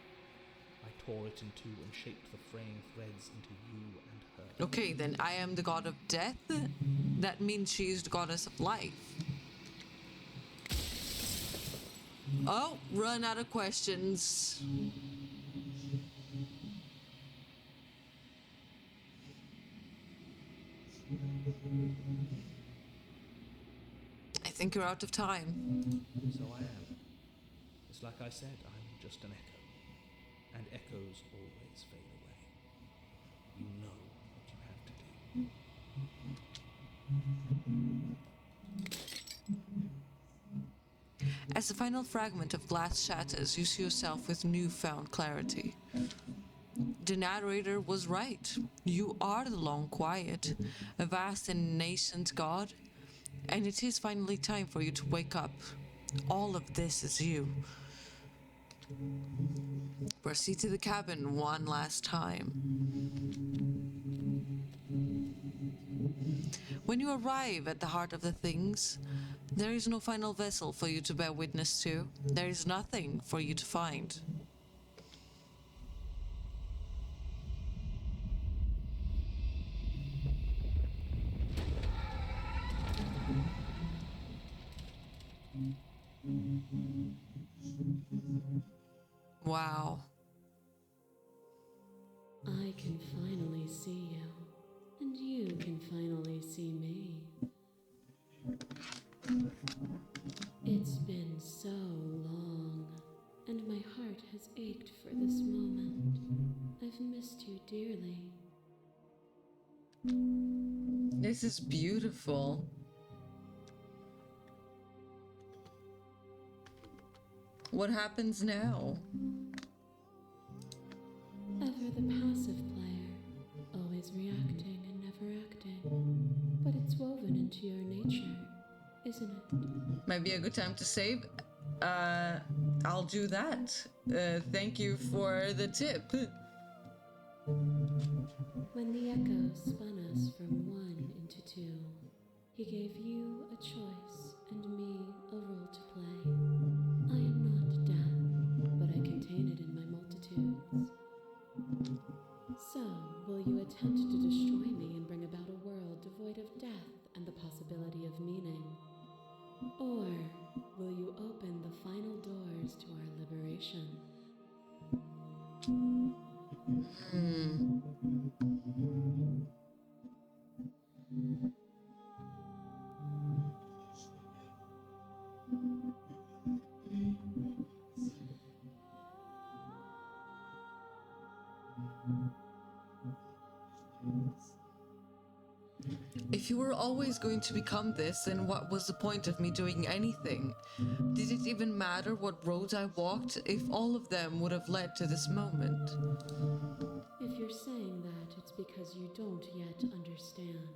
I tore it in two and shaped the fraying threads into you and her. Okay, then I am the god of death? That means she is the goddess of life. Oh, run out of questions. I think you're out of time. So I am. It's like I said, I'm just an echo. And echoes always fade away. You know what you have to do. As the final fragment of glass shatters, you see yourself with newfound clarity. The narrator was right. You are the Long Quiet, a vast and nascent god, and it is finally time for you to wake up. All of this is you. Proceed to the cabin one last time. When you arrive at the heart of the things, there is no final vessel for you to bear witness to. There is nothing for you to find. Wow. I can finally see you, and you can finally see me. It's been so long, and my heart has ached for this moment. I've missed you dearly. This is beautiful. What happens now? Ever the passive player, always reacting and never acting. But it's woven into your nature, isn't it? Might be a good time to save. I'll do that. Thank you for the tip. When the echo spun us from one into two, he gave you a choice and me a role to play. I am not death, but I contain it in my multitudes. So, will you attempt to destroy me and bring about a world devoid of death and the possibility of meaning? Or will you open the final doors to our liberation? If you were always going to become this, then what was the point of me doing anything? Did it even matter what roads I walked if all of them would have led to this moment? If you're saying that, it's because you don't yet understand.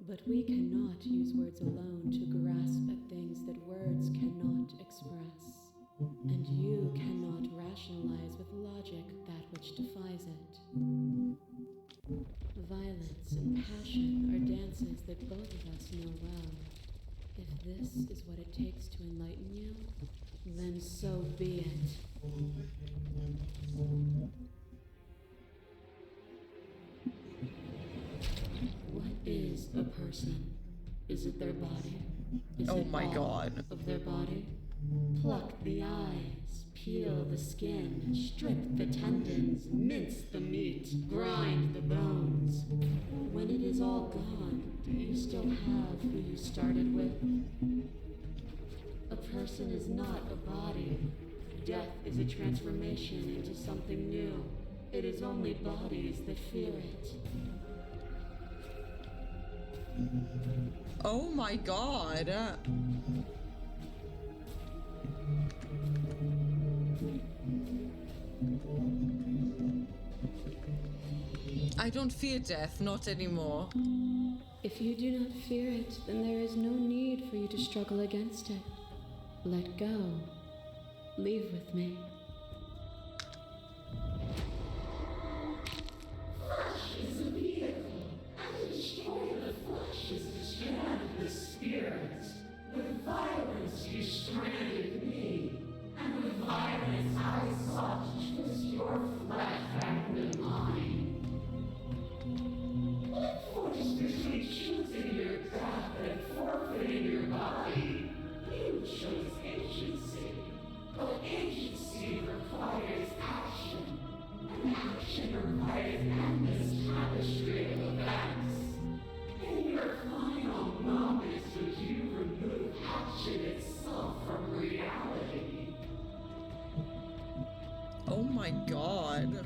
But we cannot use words alone to grasp at things that words cannot express. And you cannot rationalize with logic that which defies it. Violence and passion are dances that both of us know well. If this is what it takes to enlighten you, then so be it. What is a person? Is it their body? Is Oh it my all God. of their body? Pluck the eyes, peel the skin, strip the tendons, mince the meat, grind the bones. When it is all gone, do you still have who you started with? A person is not a body. Death is a transformation into something new. It is only bodies that fear it. Oh my god. I don't fear death, not anymore. If you do not fear it, then there is no need for you to struggle against it. Let go. Leave with me. Oh my god.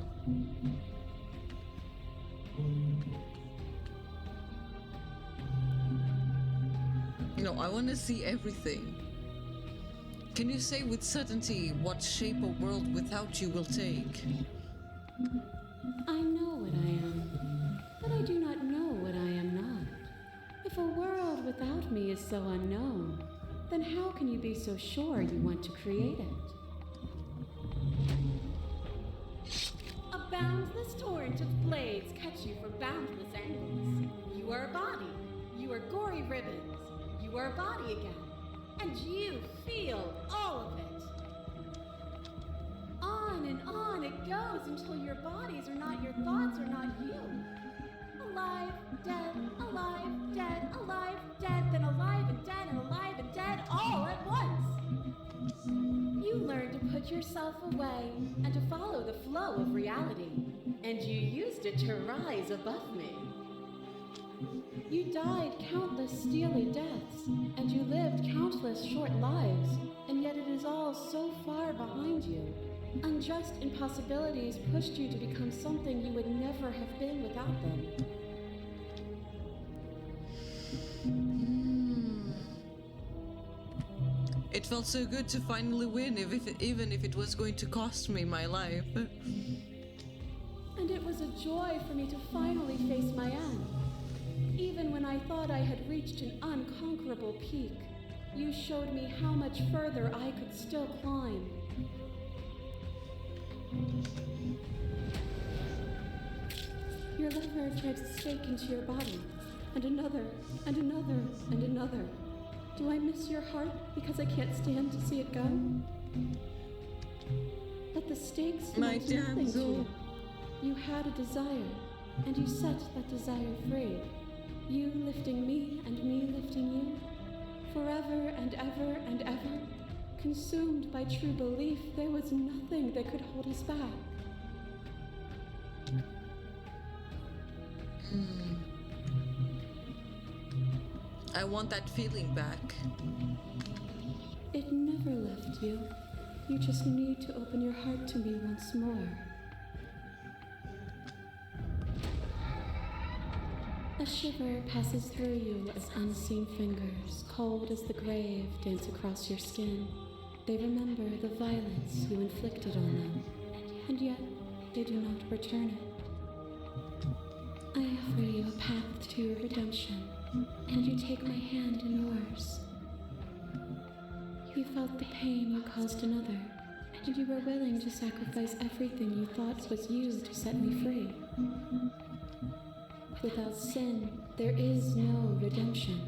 No, I want to see everything. Can you say with certainty what shape a world without you will take? I know what I am, but I do not know what I am not. If a world without me is so unknown, then how can you be so sure you want to create it? A boundless torrent of blades cut you from boundless angles. You are a body. You are gory ribbons. You are a body again. And you feel all of it. On it goes until your bodies are not your thoughts, are not you. Alive, dead, alive, dead, then alive and dead, all at once. You learn to put yourself away and to follow the flow of reality, and you used it to rise above me. You died countless steely deaths, and you lived countless short lives, and yet it is all so far behind you. Unjust impossibilities pushed you to become something you would never have been without them. It felt so good to finally win, even if it was going to cost me my life. And it was a joy for me to finally face my end. Even when I thought I had reached an unconquerable peak, you showed me how much further I could still climb. Your lover drives a stake into your body, and another, and another, and another. Do I miss your heart because I can't stand to see it go? But the stakes My meant nothing to damsel. you. You had a desire, and you set that desire free. You lifting me and me lifting you. Forever and ever and ever. Consumed by true belief, there was nothing that could hold us back. I want that feeling back. It never left you. You just need to open your heart to me once more. A shiver passes through you as unseen fingers, cold as the grave, dance across your skin. They remember the violence you inflicted on them, and yet they do not return it. I offer you a path to redemption, and you take my hand in yours. You felt the pain you caused another, and you were willing to sacrifice everything you thought was you to set me free. Without sin, there is no redemption.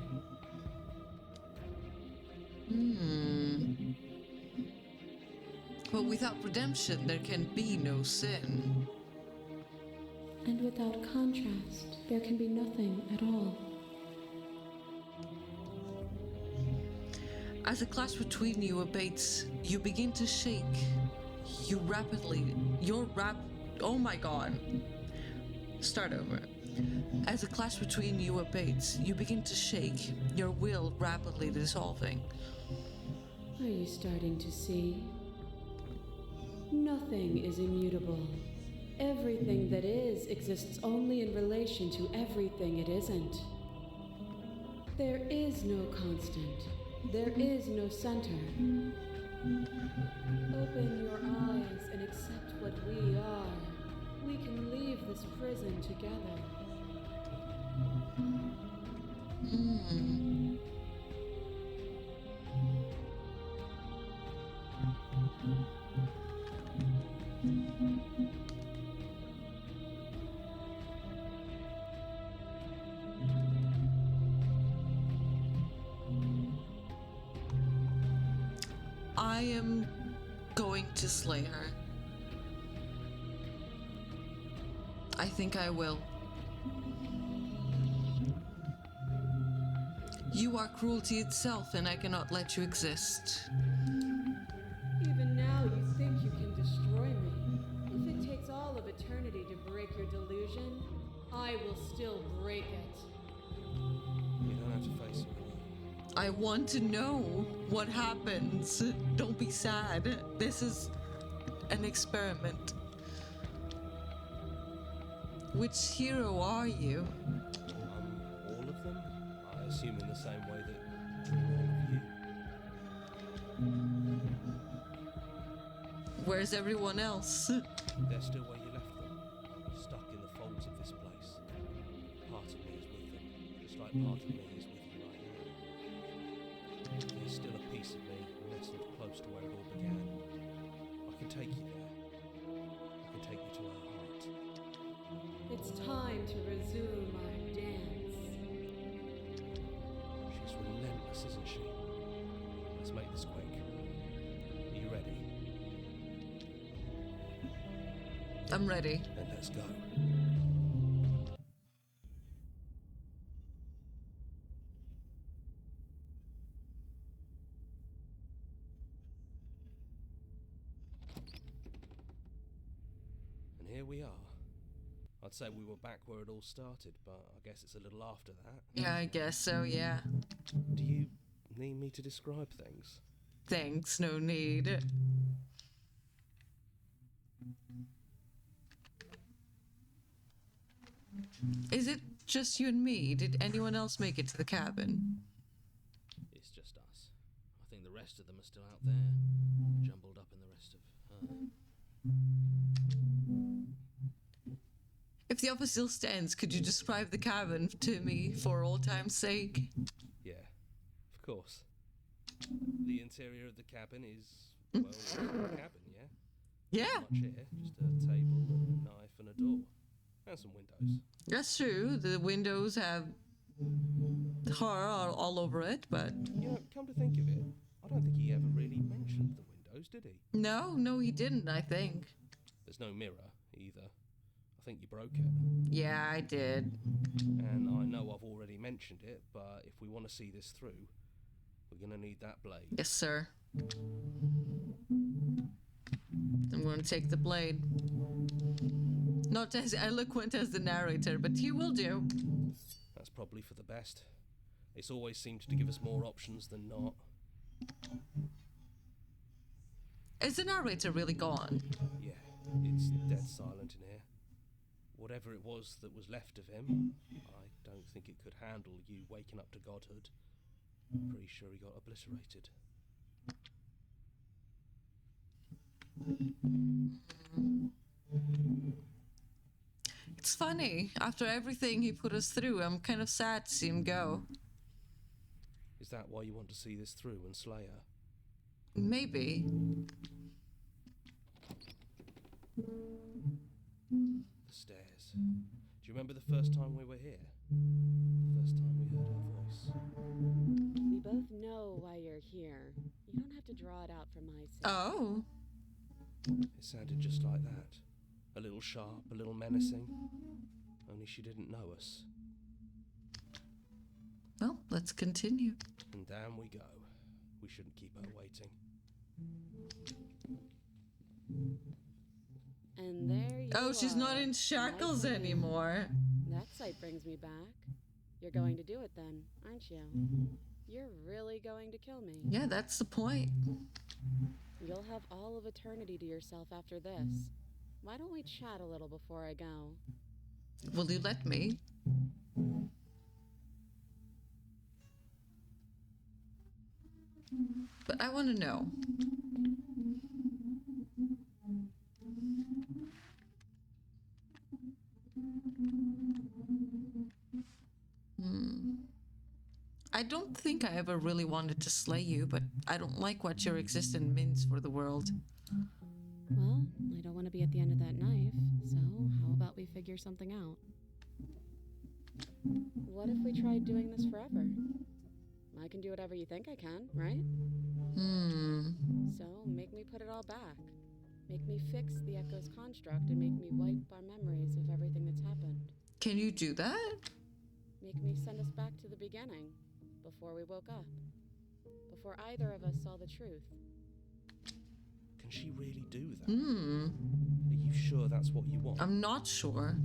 But without redemption, there can be no sin. And without contrast, there can be nothing at all. As the clash between you abates, you begin to shake. Oh my god. Start over. As the clash between you abates, you begin to shake, your will rapidly dissolving. Are you starting to see? Nothing is immutable. Everything that is exists only in relation to everything it isn't. There is no constant. There is no center. Open your eyes and accept what we are. We can leave this prison together. Hmm. I am going to slay her. I think I will. You are cruelty itself, and I cannot let you exist. Even now, you think you can destroy me. If it takes all of eternity to break your delusion, I will still break it. You don't have to face it. I want to know what happens. Don't be sad. This is an experiment. Which hero are you? All of them? I assume in the same way that all of you. Where's everyone else? They're still where you left them, stuck in the folds of this place. Part of me is with them, just like part of me is with you right now. There's still a piece of me nestled close to where it all began. I can take you there. I can take you to her heart. It's time to resume our dance. She's relentless, isn't she? Let's make this quick. Are you ready? I'm ready. Then let's go. And here we are. I'd say we were back where it all started, but I guess it's a little after that. Yeah, I guess so, yeah. Do you need me to describe things? Thanks, no need. Is it just you and me? Did anyone else make it to the cabin? It's just us. I think the rest of them are still out there, jumbled up in the rest of her. If the offer still stands, could you describe the cabin to me for all time's sake? Yeah, of course. The interior of the cabin is, well, a cabin, yeah? Yeah, Not much here, just a table, and a knife, and a door. And some windows. that's true. The windows have horror all over it, but You know, come to think of it, I don't think he ever really mentioned the windows, did he? no, he didn't, I think. There's no mirror, either. I think you broke it. Yeah, I did. And I know I've already mentioned it, but if we want to see this through, we're going to need that blade. Yes, sir. I'm going to take the blade. Not as eloquent as the narrator, but he will do. That's probably for the best. It's always seemed to give us more options than not. Is the narrator really gone? Yeah, it's dead silent in here. Whatever it was that was left of him, I don't think it could handle you waking up to godhood. Pretty sure he got obliterated. It's funny. After everything he put us through, I'm kind of sad to see him go. Is that why you want to see this through and slay her? Maybe. The stairs. Do you remember the first time we were here? The first time we heard her voice? We both know why you're here. You don't have to draw it out for my sake. Oh. It sounded just like that. A little sharp, a little menacing. Only she didn't know us. Well, let's continue. And down we go. We shouldn't keep her waiting. And there you Oh, she's not are, in shackles nice and neat. anymore. That sight brings me back. You're going to do it then, aren't you? You're really going to kill me. Yeah, that's the point. You'll have all of eternity to yourself after this. Why don't we chat a little before I go? Will you let me? But I want to know. I don't think I ever really wanted to slay you, but I don't like what your existence means for the world. Well, I don't want to be at the end of that knife, so how about we figure something out? What if we tried doing this forever? I can do whatever you think I can, right? So make me put it all back. Make me fix the Echo's construct and make me wipe our memories of everything that's happened. Can you do that? Make me send us back to the beginning, before we woke up. Before either of us saw the truth. Can she really do that? Hmm. Are you sure that's what you want? I'm not sure.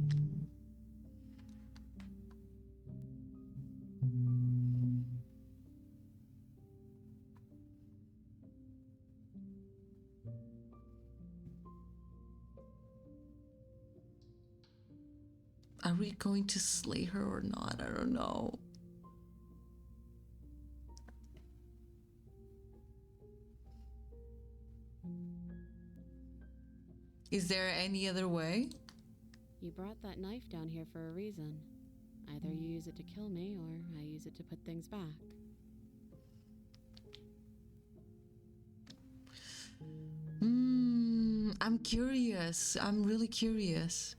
Are we going to slay her or not? I don't know. Is there any other way? You brought that knife down here for a reason. Either you use it to kill me, or I use it to put things back. I'm curious. I'm really curious.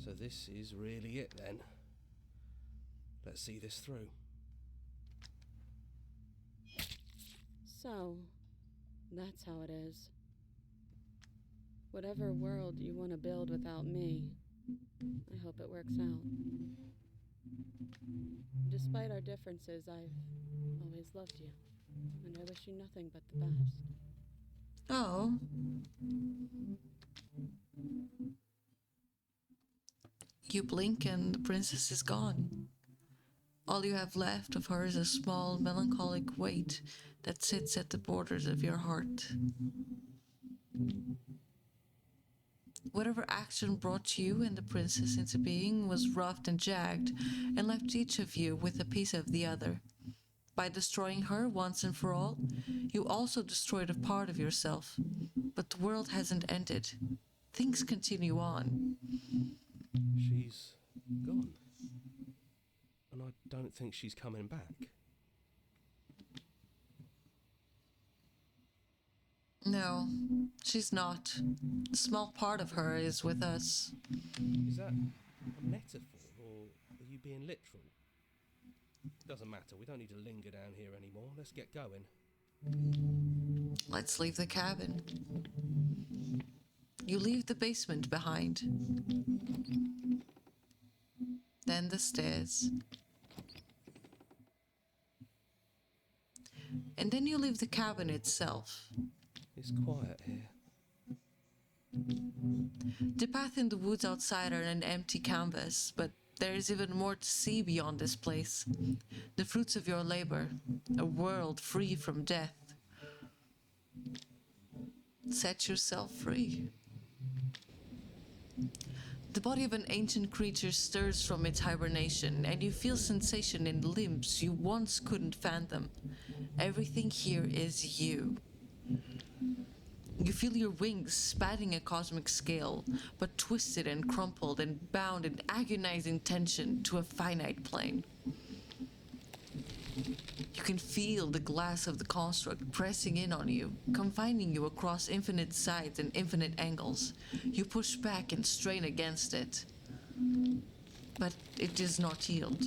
So this is really it then. Let's see this through. So, that's how it is. Whatever world you want to build without me, I hope it works out. Despite our differences, I've always loved you, and I wish you nothing but the best. Oh. You blink and the princess is gone. All you have left of her is a small, melancholic weight that sits at the borders of your heart. Whatever action brought you and the princess into being was rough and jagged, and left each of you with a piece of the other. By destroying her once and for all, you also destroyed a part of yourself. But the world hasn't ended. Things continue on. She's gone. And I don't think she's coming back. No, she's not. A small part of her is with us. Is that a metaphor, or are you being literal? Doesn't matter, we don't need to linger down here anymore. Let's get going. Let's leave the cabin. You leave the basement behind. Then the stairs. And then you leave the cabin itself. It's quiet here. The path in the woods outside are an empty canvas, but there is even more to see beyond this place. The fruits of your labor, a world free from death. Set yourself free. The body of an ancient creature stirs from its hibernation, and you feel sensation in limbs you once couldn't fathom. Everything here is you. You feel your wings spanning a cosmic scale, but twisted and crumpled and bound in agonizing tension to a finite plane. You can feel the glass of the construct pressing in on you, confining you across infinite sides and infinite angles. You push back and strain against it, but it does not yield.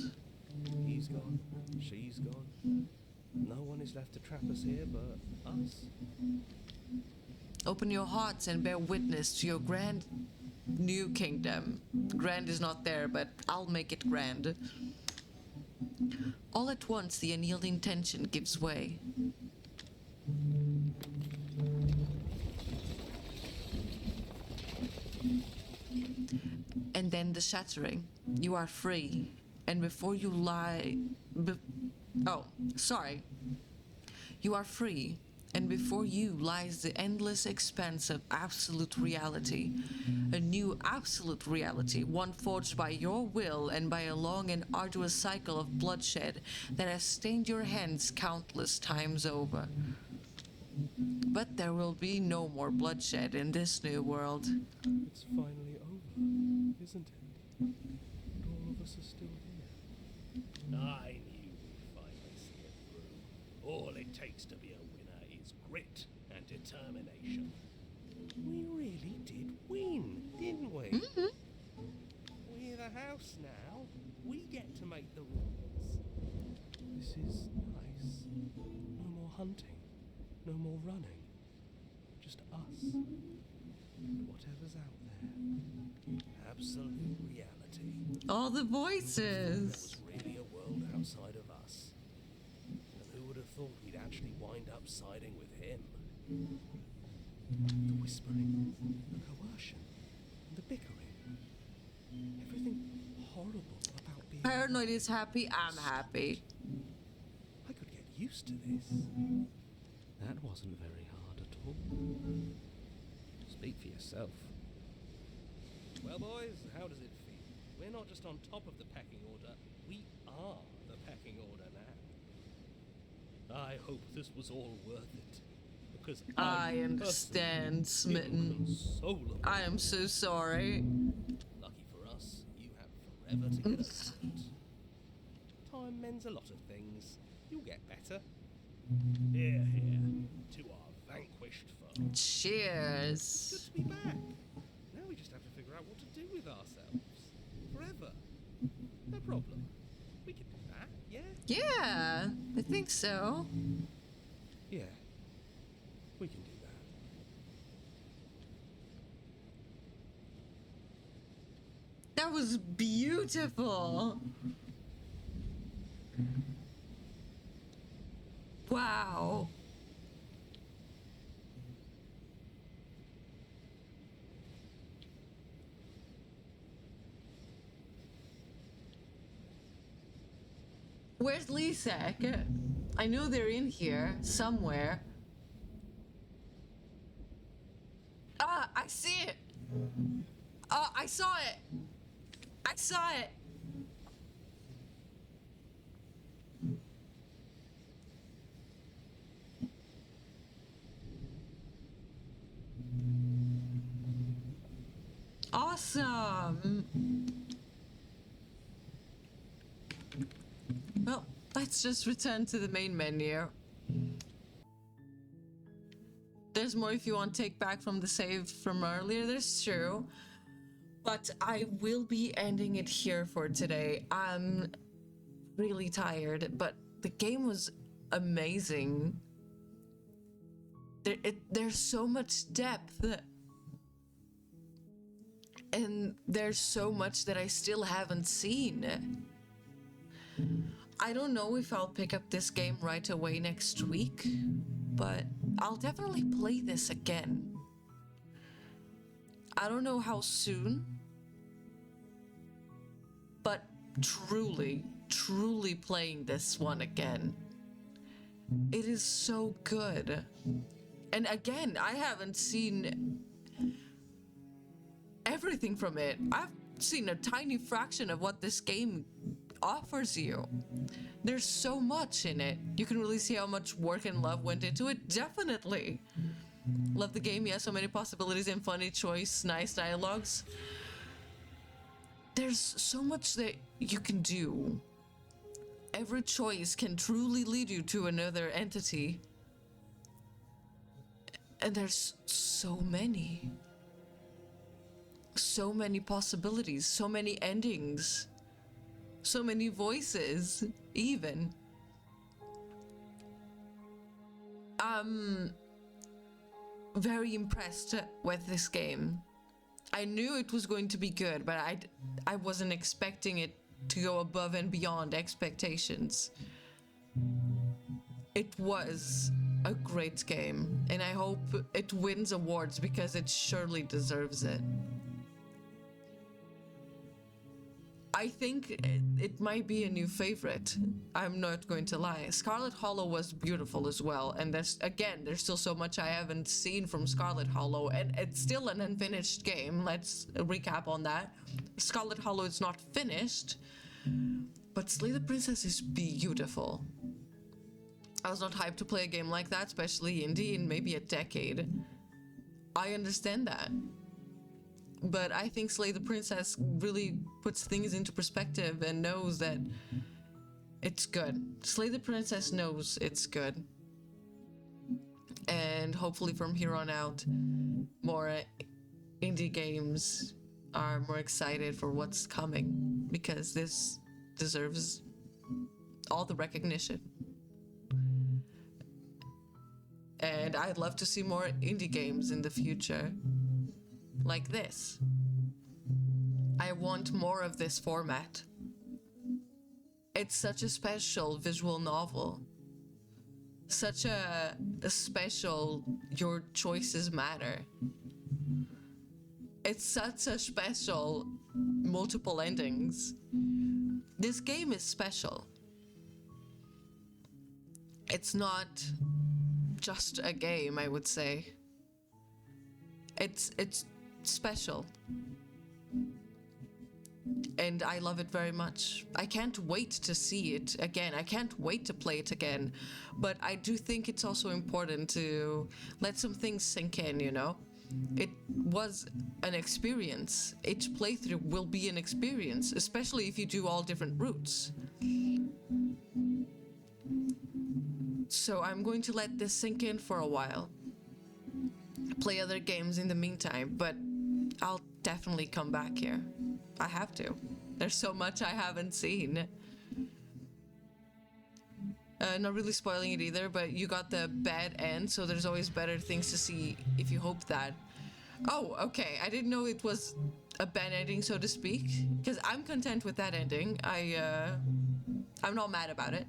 He's gone. She's gone. No one is left to trap us here but us. Open your hearts and bear witness to your grand new kingdom. Grand is not there, but I'll make it grand. All at once, the unyielding tension gives way. And then the shattering. You are free. And before you lie... You are free. And before you lies the endless expanse of absolute reality. A new absolute reality, one forged by your will and by a long and arduous cycle of bloodshed that has stained your hands countless times over. But there will be no more bloodshed in this new world. It's finally over, isn't it? And all of us are still here. I knew we'd finally see it through. All it takes to be a winner is grit and determination. We really did win, didn't we? Mm-hmm. We're the house now. We get to make the rules. This is nice. No more hunting. No more running. Just us. And whatever's out there. Absolute reality. All the There voices. was really a world outside of us. And who would have thought we'd actually wind up siding with him? The whispering, the coercion, the bickering. Everything horrible about being... Paranoid is happy, I'm happy. I could get used to this. That wasn't very hard at all. Speak for yourself. Well, boys, how does it feel? We're not just on top of the pecking order, we are the pecking order now. I hope this was all worth it. Because I understand, Smitten. I am so sorry. Lucky for us, you have forever to get us out. Time mends a lot of things. You'll get better. Here, here, to our vanquished foe. Good Cheers. to be back. Now we just have to figure out what to do with ourselves. Forever. No problem. We can do that, yeah? Yeah, I think so. Yeah. We can do that. That was beautiful. Wow. Where's Lisak? I know they're in here somewhere. Ah, I see it. Oh, I saw it. I saw it. Awesome. Well, let's just return to the main menu. There's more if you want to take back from the save from earlier, that's true. But I will be ending it here for today. I'm really tired, but the game was amazing. There's so much depth. And there's so much that I still haven't seen. I don't know if I'll pick up this game right away next week, but I'll definitely play this again. I don't know how soon, but truly playing this one again. It is so good. And again, I haven't seen everything from it. I've seen a tiny fraction of what this game offers you. There's so much in it. You can really see how much work and love went into it. Definitely. Love the game, yeah, so many possibilities and funny choice, nice dialogues. There's so much that you can do. Every choice can truly lead you to another entity. And there's so many. So many possibilities, so many endings. So many voices, even. I'm very impressed with this game. I knew it was going to be good, but I wasn't expecting it to go above and beyond expectations. It was a great game, and I hope it wins awards because it surely deserves it. I think it might be a new favorite. I'm not going to lie. Scarlet Hollow was beautiful as well. And there's still so much I haven't seen from Scarlet Hollow. And it's still an unfinished game. Let's recap on that. Scarlet Hollow is not finished. But Slay the Princess is beautiful. I was not hyped to play a game like that, especially indie, in maybe a decade. I understand that. But I think Slay the Princess really puts things into perspective and knows that it's good. Slay the Princess knows it's good. And hopefully from here on out, more indie games are more excited for what's coming, because this deserves all the recognition. And I'd love to see more indie games in the future, like this. I want more of this format. It's such a special visual novel. Such a special your choices matter. It's such a special multiple endings. This game is special. It's not just a game, I would say. It's special. And I love it very much. I can't wait to see it again. I can't wait to play it again. But I do think it's also important to let some things sink in, you know? It was an experience. Each playthrough will be an experience, especially if you do all different routes. So I'm going to let this sink in for a while. Play other games in the meantime, but I'll definitely come back here. I have to. There's so much I haven't seen. Not really spoiling it either, but you got the bad end, so there's always better things to see if you hope that. Oh, okay. I didn't know it was a bad ending, so to speak, because I'm content with that ending. I'm not mad about it.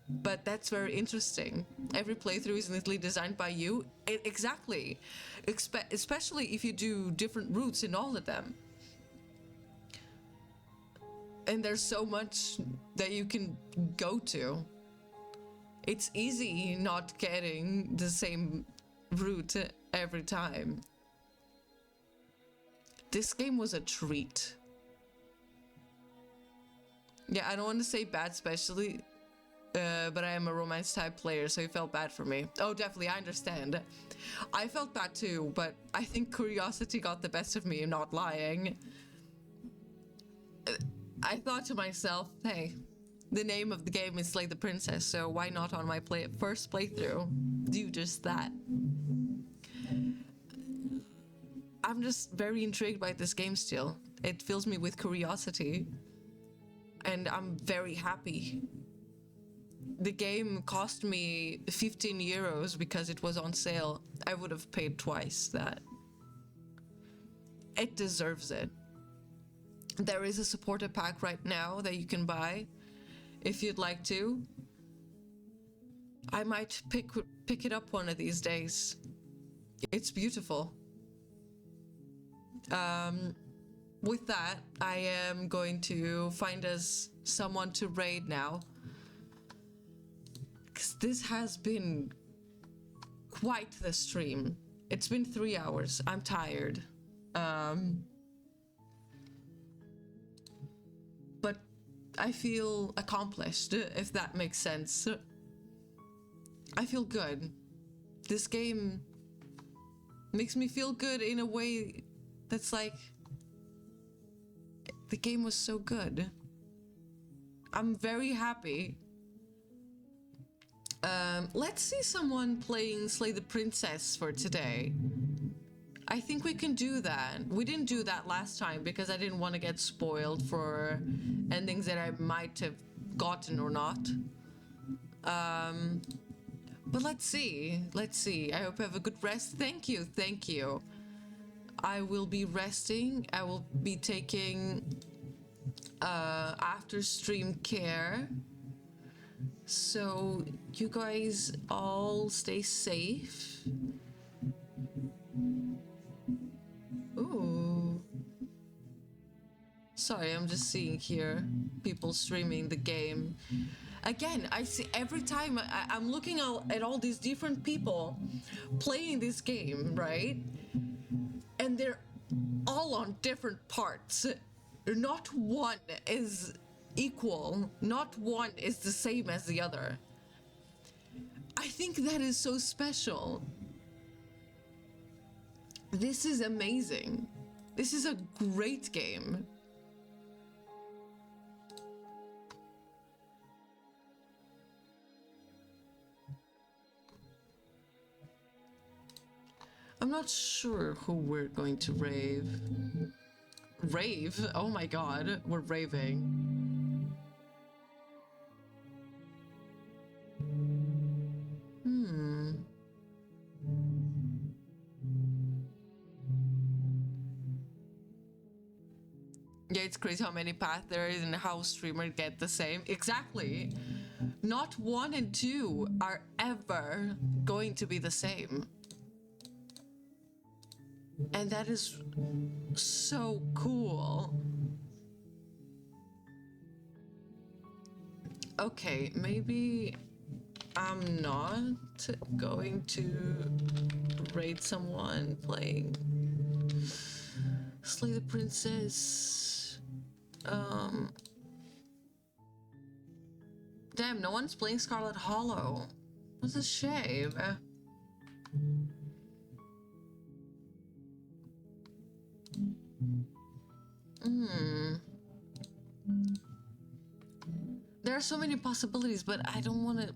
But that's very interesting. Every playthrough is neatly designed by you. Exactly. Especially if you do different routes in all of them. And there's so much that you can go to. It's easy not getting the same route every time. This game was a treat. Yeah, I don't want to say bad, especially, but I am a romance type player, so it felt bad for me. Oh, definitely, I understand. I felt bad too, but I think curiosity got the best of me, not lying. I thought to myself, hey, the name of the game is Slay the Princess, so why not on my first playthrough do just that? I'm just very intrigued by this game still. It fills me with curiosity, and I'm very happy. The game cost me 15 euros because it was on sale. I would have paid twice that. It deserves it. There is a supporter pack right now that you can buy if you'd like to. I might pick it up one of these days. It's beautiful. With that, I am going to find us someone to raid now. Because this has been quite the stream. It's been 3 hours. I'm tired. But I feel accomplished, if that makes sense. I feel good. This game makes me feel good in a way that's like, the game was so good. I'm very happy. Let's see someone playing Slay the Princess for today. I think we can do that. We didn't do that last time because I didn't want to get spoiled for endings that I might have gotten or not. But let's see. Let's see. I hope you have a good rest. Thank you. Thank you. I will be resting. I will be taking after stream care. So you guys all stay safe. Ooh. Sorry, I'm just seeing here people streaming the game. Again, I see every time I'm looking at all these different people playing this game, right? And they're all on different parts. Not one is equal. Not one is the same as the other. think that is so special. This is amazing. This is a great game. I'm not sure who we're going to rave. Rave? Oh my god, we're raving. Yeah, it's crazy how many paths there is and how streamers get the same. Exactly. Not 1 and 2 are ever going to be the same. And that is so cool. Okay, maybe I'm not going to raid someone playing Slay the Princess. Damn, no one's playing Scarlet Hollow. What's a shame. There are so many possibilities, but I don't want to.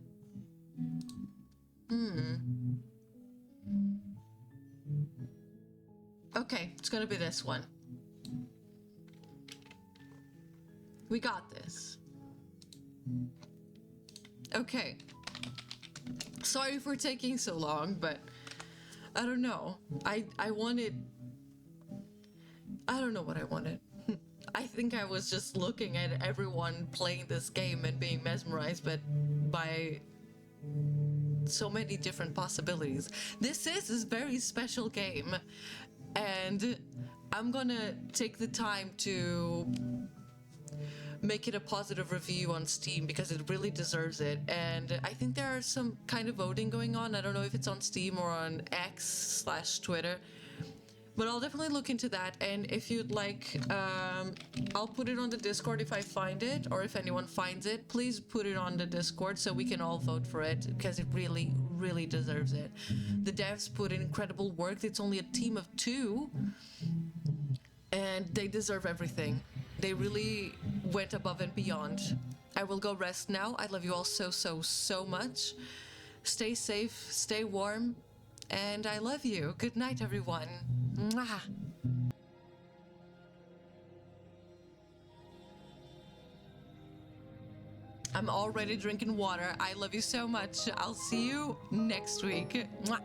Okay, it's gonna be this one. We got this. Okay. Sorry for taking so long, but I don't know. I wanted... I don't know what I wanted. I think I was just looking at everyone playing this game and being mesmerized by so many different possibilities. This is a very special game, and I'm gonna take the time to make it a positive review on Steam because it really deserves it. And I think there are some kind of voting going on. I don't know if it's on Steam or on X/Twitter, but I'll definitely look into that. And if you'd like, I'll put it on the Discord if I find it, or if anyone finds it, please put it on the Discord so we can all vote for it, because it really, really deserves it. The devs put in incredible work. It's only a team of 2, and they deserve everything. They really went above and beyond. I will go rest now. I love you all so, so, so much. Stay safe, stay warm, and I love you. Good night, everyone. Mwah. I'm already drinking water. I love you so much. I'll see you next week. Mwah.